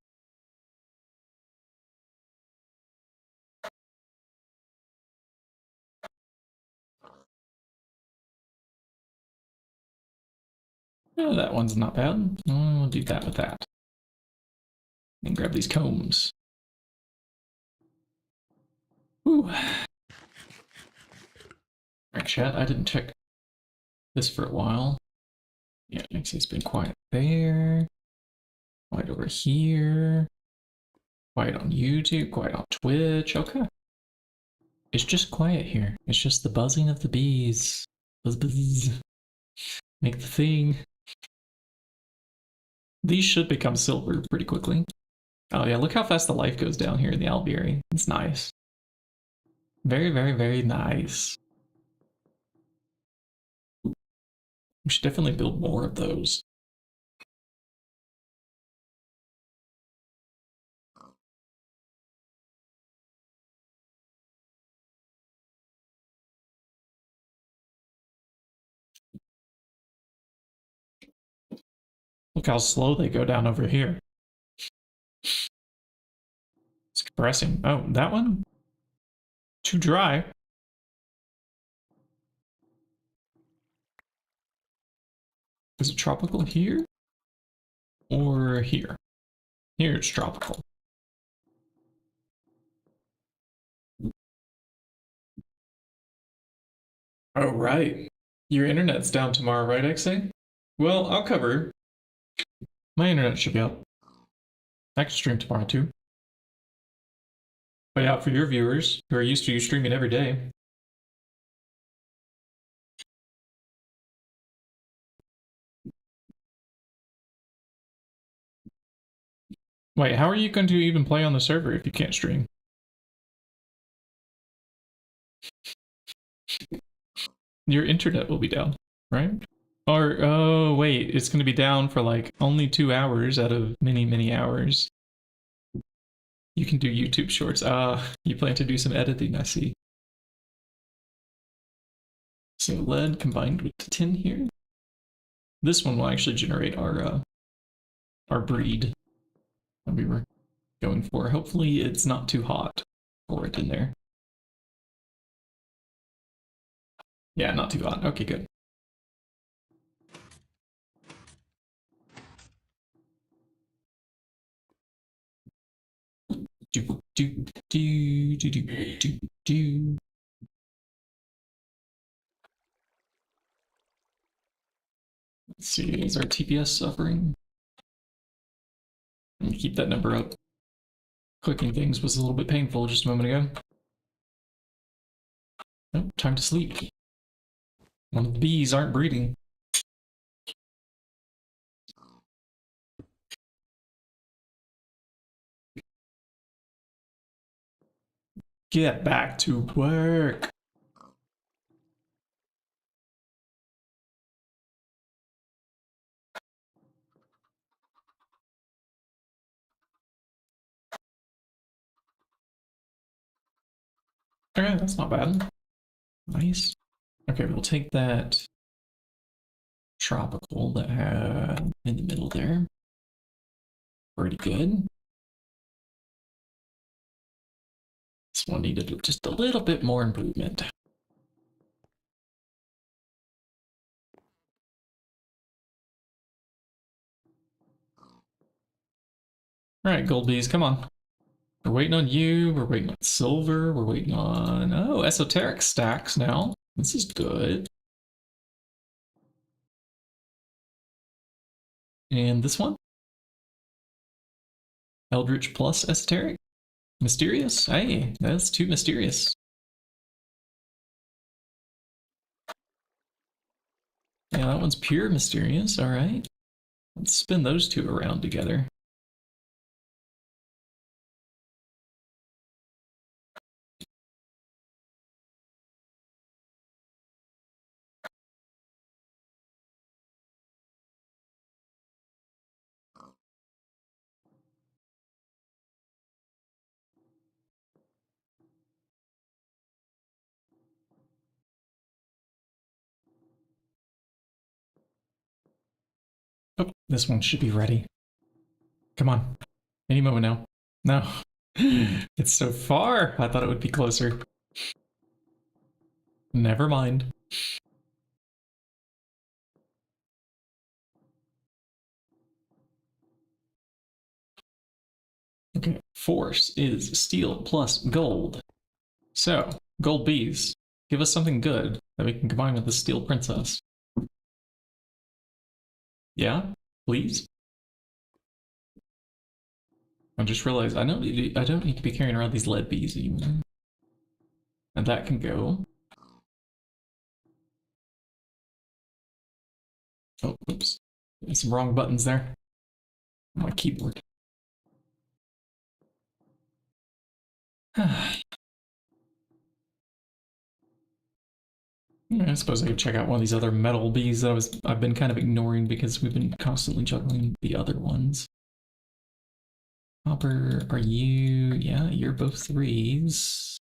Oh, that one's not bad. We'll do that with that. And grab these combs. Ooh. Alright, chat, I didn't check this for a while. Yeah, actually it's been quiet there. Quiet over here. Quiet on YouTube, quiet on Twitch. Okay. It's just quiet here. It's just the buzzing of the bees. Buzz, buzz. Make the thing. These should become silver pretty quickly. Oh yeah, look how fast the life goes down here in the alveary. It's nice. Very, very, very nice. We should definitely build more of those. Look how slow they go down over here. It's compressing. Oh, that one? Too dry. Is it tropical here? Or here? Here it's tropical. Oh, right. Your internet's down tomorrow, right, XA? Well, I'll cover. My internet should be up. I can stream tomorrow too. But yeah, for your viewers who are used to you streaming every day. Wait, how are you going to even play on the server if you can't stream? Your internet will be down, right? Or, oh, wait, it's going to be down for like only 2 hours out of many, many hours. You can do YouTube shorts. You plan to do some editing, I see. So lead combined with the tin here. This one will actually generate our breed that we were going for. Hopefully it's not too hot for it in there. Yeah, not too hot. Okay, good. Let's see, is our TPS suffering? Keep that number up. Clicking things was a little bit painful just a moment ago. Oh, time to sleep. One of the bees aren't breeding. Get back to work. Okay, that's not bad. Nice. Okay, we'll take that tropical that had in the middle there. Pretty good. This one needed just a little bit more improvement. Alright, gold bees, come on. We're waiting on you, we're waiting on silver, we're waiting on... Oh, esoteric stacks now. This is good. And this one? Eldritch plus esoteric? Mysterious? Hey, that's too mysterious. Yeah, that one's pure mysterious, alright. Let's spin those two around together. Oh, this one should be ready. Come on. Any moment now. No. It's so far. I thought it would be closer. Never mind. Okay, force is steel plus gold. So, gold bees. Give us something good that we can combine with the steel princess. Yeah? Please? I just realized I don't need to be carrying around these lead bees anymore. And that can go. Oh, oops. There's some wrong buttons there. My keyboard. I suppose I could check out one of these other metal bees that I've been kind of ignoring because we've been constantly juggling the other ones. Hopper, are you? Yeah, you're both threes.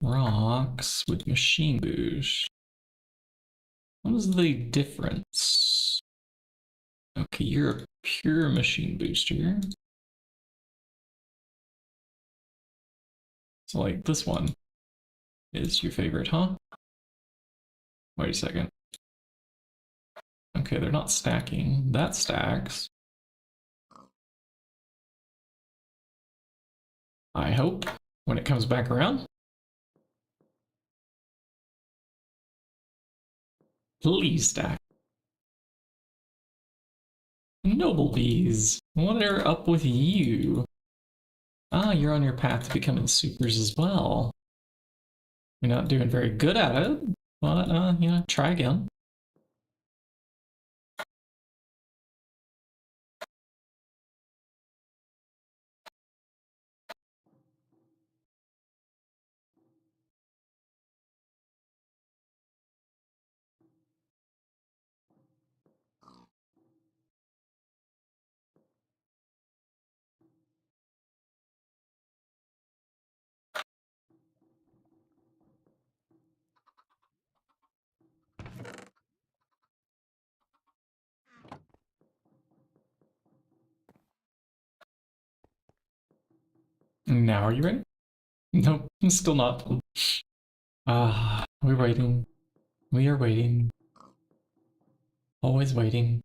Rocks with machine boost. What is the difference? Okay, you're a pure machine booster. So like this one is your favorite, huh? Wait a second. Okay, they're not stacking. That stacks. I hope when it comes back around. Please stack. Noble bees, what are up with you? Ah, you're on your path to becoming supers as well. You're not doing very good at it, but you know, try again. Now are you ready? Nope, I'm still not. Ah, we're waiting. We are waiting. Always waiting.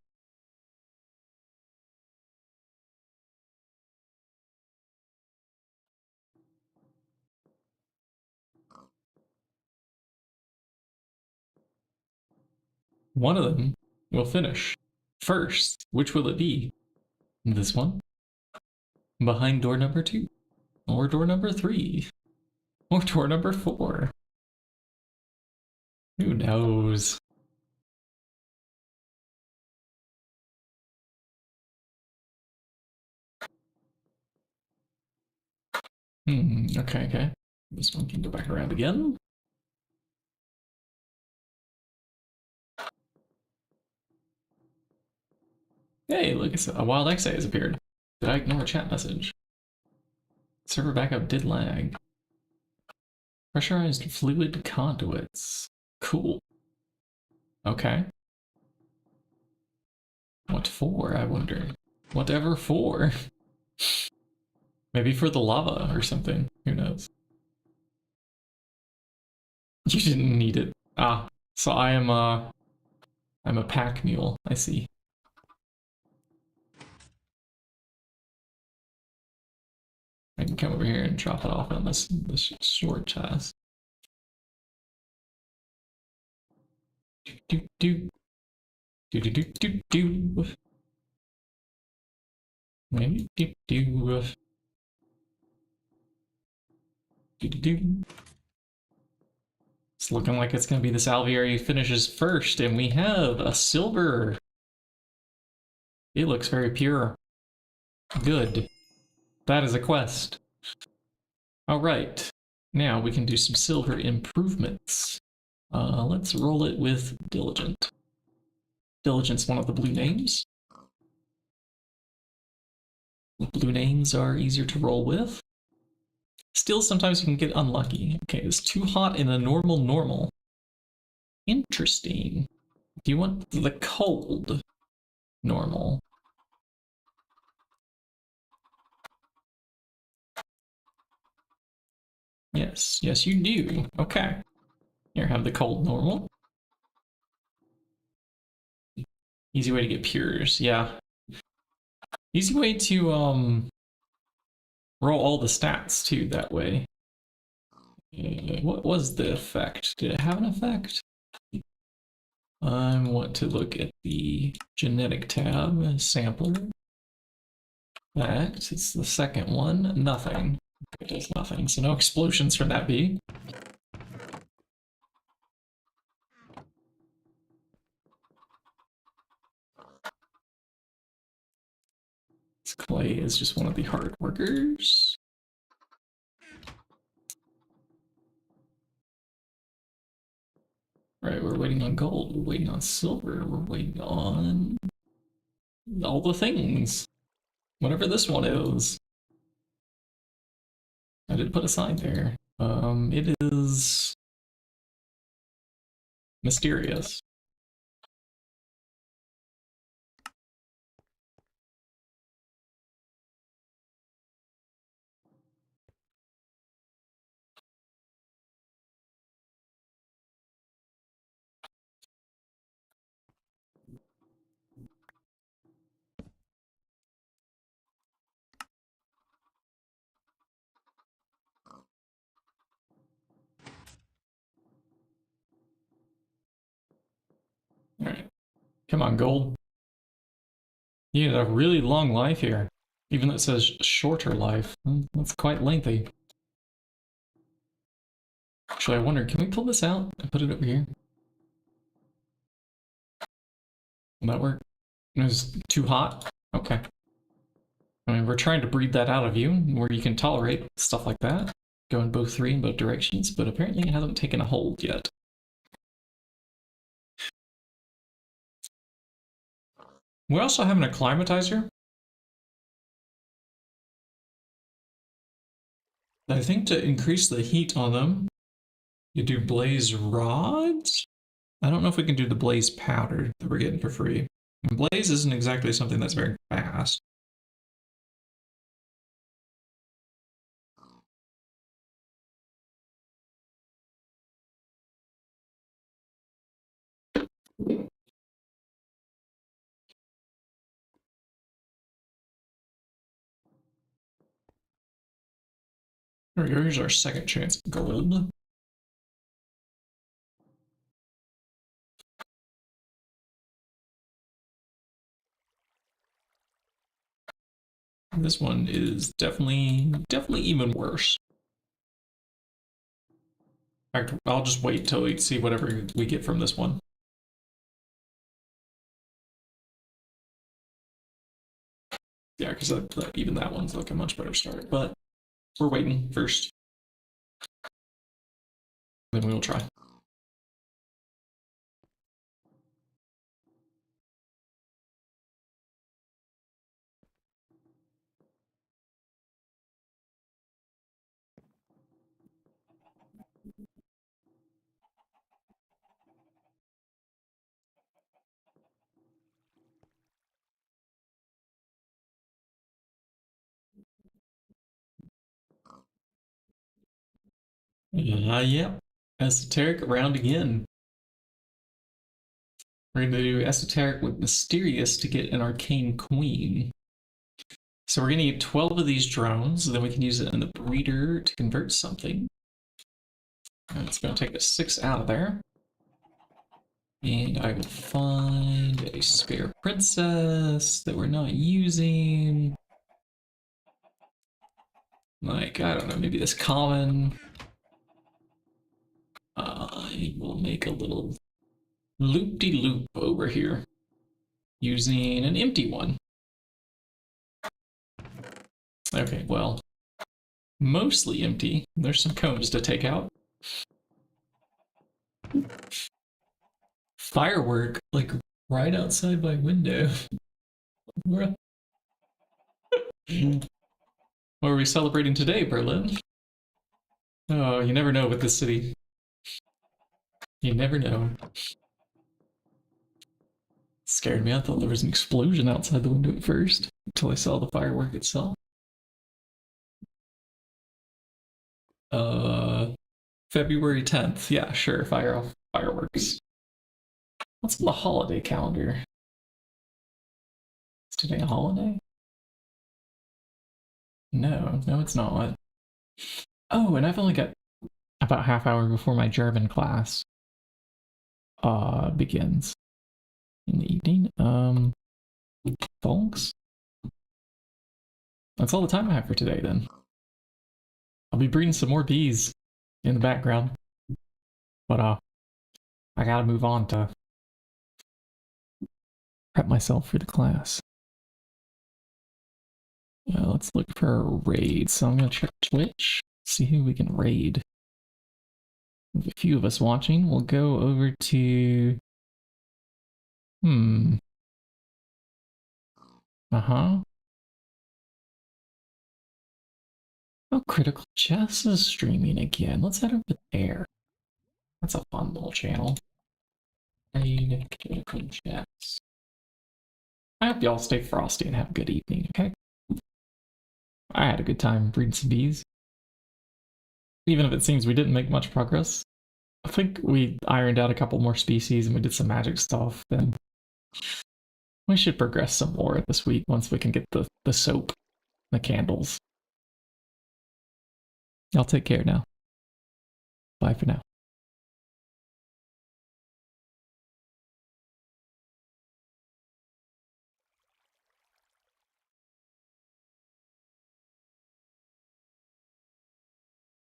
One of them will finish. First, which will it be? This one? Behind door number 2? Or door number 3? Or door number 4? Who knows? Okay, okay. This one can go back around again. Hey, look, it's a wild XA has appeared. Did I ignore a chat message? Server backup did lag. Pressurized fluid conduits. Cool. Okay. What for, I wonder? Whatever for? Maybe for the lava or something. Who knows? You didn't need it. Ah, so I'm a pack mule. I see. I can come over here and drop it off on this short task. Do do do do do do do. Maybe do do do do do. It's looking like it's gonna be this Alvieri finishes first, and we have a silver. It looks very pure. Good. That is a quest. Alright. Now we can do some silver improvements. Let's roll it with Diligent. Diligent's one of the blue names. Blue names are easier to roll with. Still, sometimes you can get unlucky. Okay, it's too hot in a normal. Interesting. Do you want the cold normal? Yes, yes you do. Okay. Here, have the cold normal. Easy way to get pures, yeah. Easy way to roll all the stats too that way. What was the effect? Did it have an effect? I want to look at the genetic tab, sampler. Effect, it's the second one, nothing. It does nothing, so no explosions from that bee. This clay is just one of the hard workers. Right, we're waiting on gold, we're waiting on silver, we're waiting on all the things. Whatever this one is. I did put a sign there. It is mysterious. Alright. Come on, gold. You had a really long life here. Even though it says shorter life. That's quite lengthy. Actually, I wonder, can we pull this out and put it over here? Will that work? It was too hot? Okay. I mean, we're trying to breed that out of you, where you can tolerate stuff like that. Go in both three in both directions, but apparently it hasn't taken a hold yet. We also have an acclimatizer. I think to increase the heat on them, you do blaze rods? I don't know if we can do the blaze powder that we're getting for free. And blaze isn't exactly something that's very fast. There we go, here's our second chance at gold. This one is definitely even worse. In fact, I'll just wait till we see whatever we get from this one. Yeah, because even that one's like a much better start. But we're waiting first. Then we will try. Yep. Esoteric round again. We're going to do Esoteric with Mysterious to get an Arcane Queen. So we're going to need 12 of these drones, then we can use it in the breeder to convert something. And it's going to take the 6 out of there. And I will find a spare princess that we're not using. Like, I don't know, maybe this common. I will make a little loop-de-loop over here using an empty one. Okay, well, mostly empty. There's some combs to take out. Firework, like right outside my window. What are we celebrating today, Berlin? Oh, you never know with this city. You never know. Scared me. I thought there was an explosion outside the window at first, until I saw the firework itself. February 10th. Yeah, sure. Fire off fireworks. What's on the holiday calendar? Is today a holiday? No, it's not. Oh, and I've only got about half hour before my German class begins in the evening. Thanks. That's all the time I have for today then. I'll be breeding some more bees in the background. But I gotta move on to prep myself for the class. Let's look for a raid. So I'm gonna check Twitch, see who we can raid. With a few of us watching, we'll go over to Oh, Critical Chess is streaming again. Let's head over there. That's a fun little channel. Raid Critical Chess. I hope y'all stay frosty and have a good evening, okay? I had a good time breeding some bees. Even if it seems we didn't make much progress. I think we ironed out a couple more species and we did some magic stuff, then we should progress some more this week once we can get the soap, the candles. Y'all take care now. Bye for now.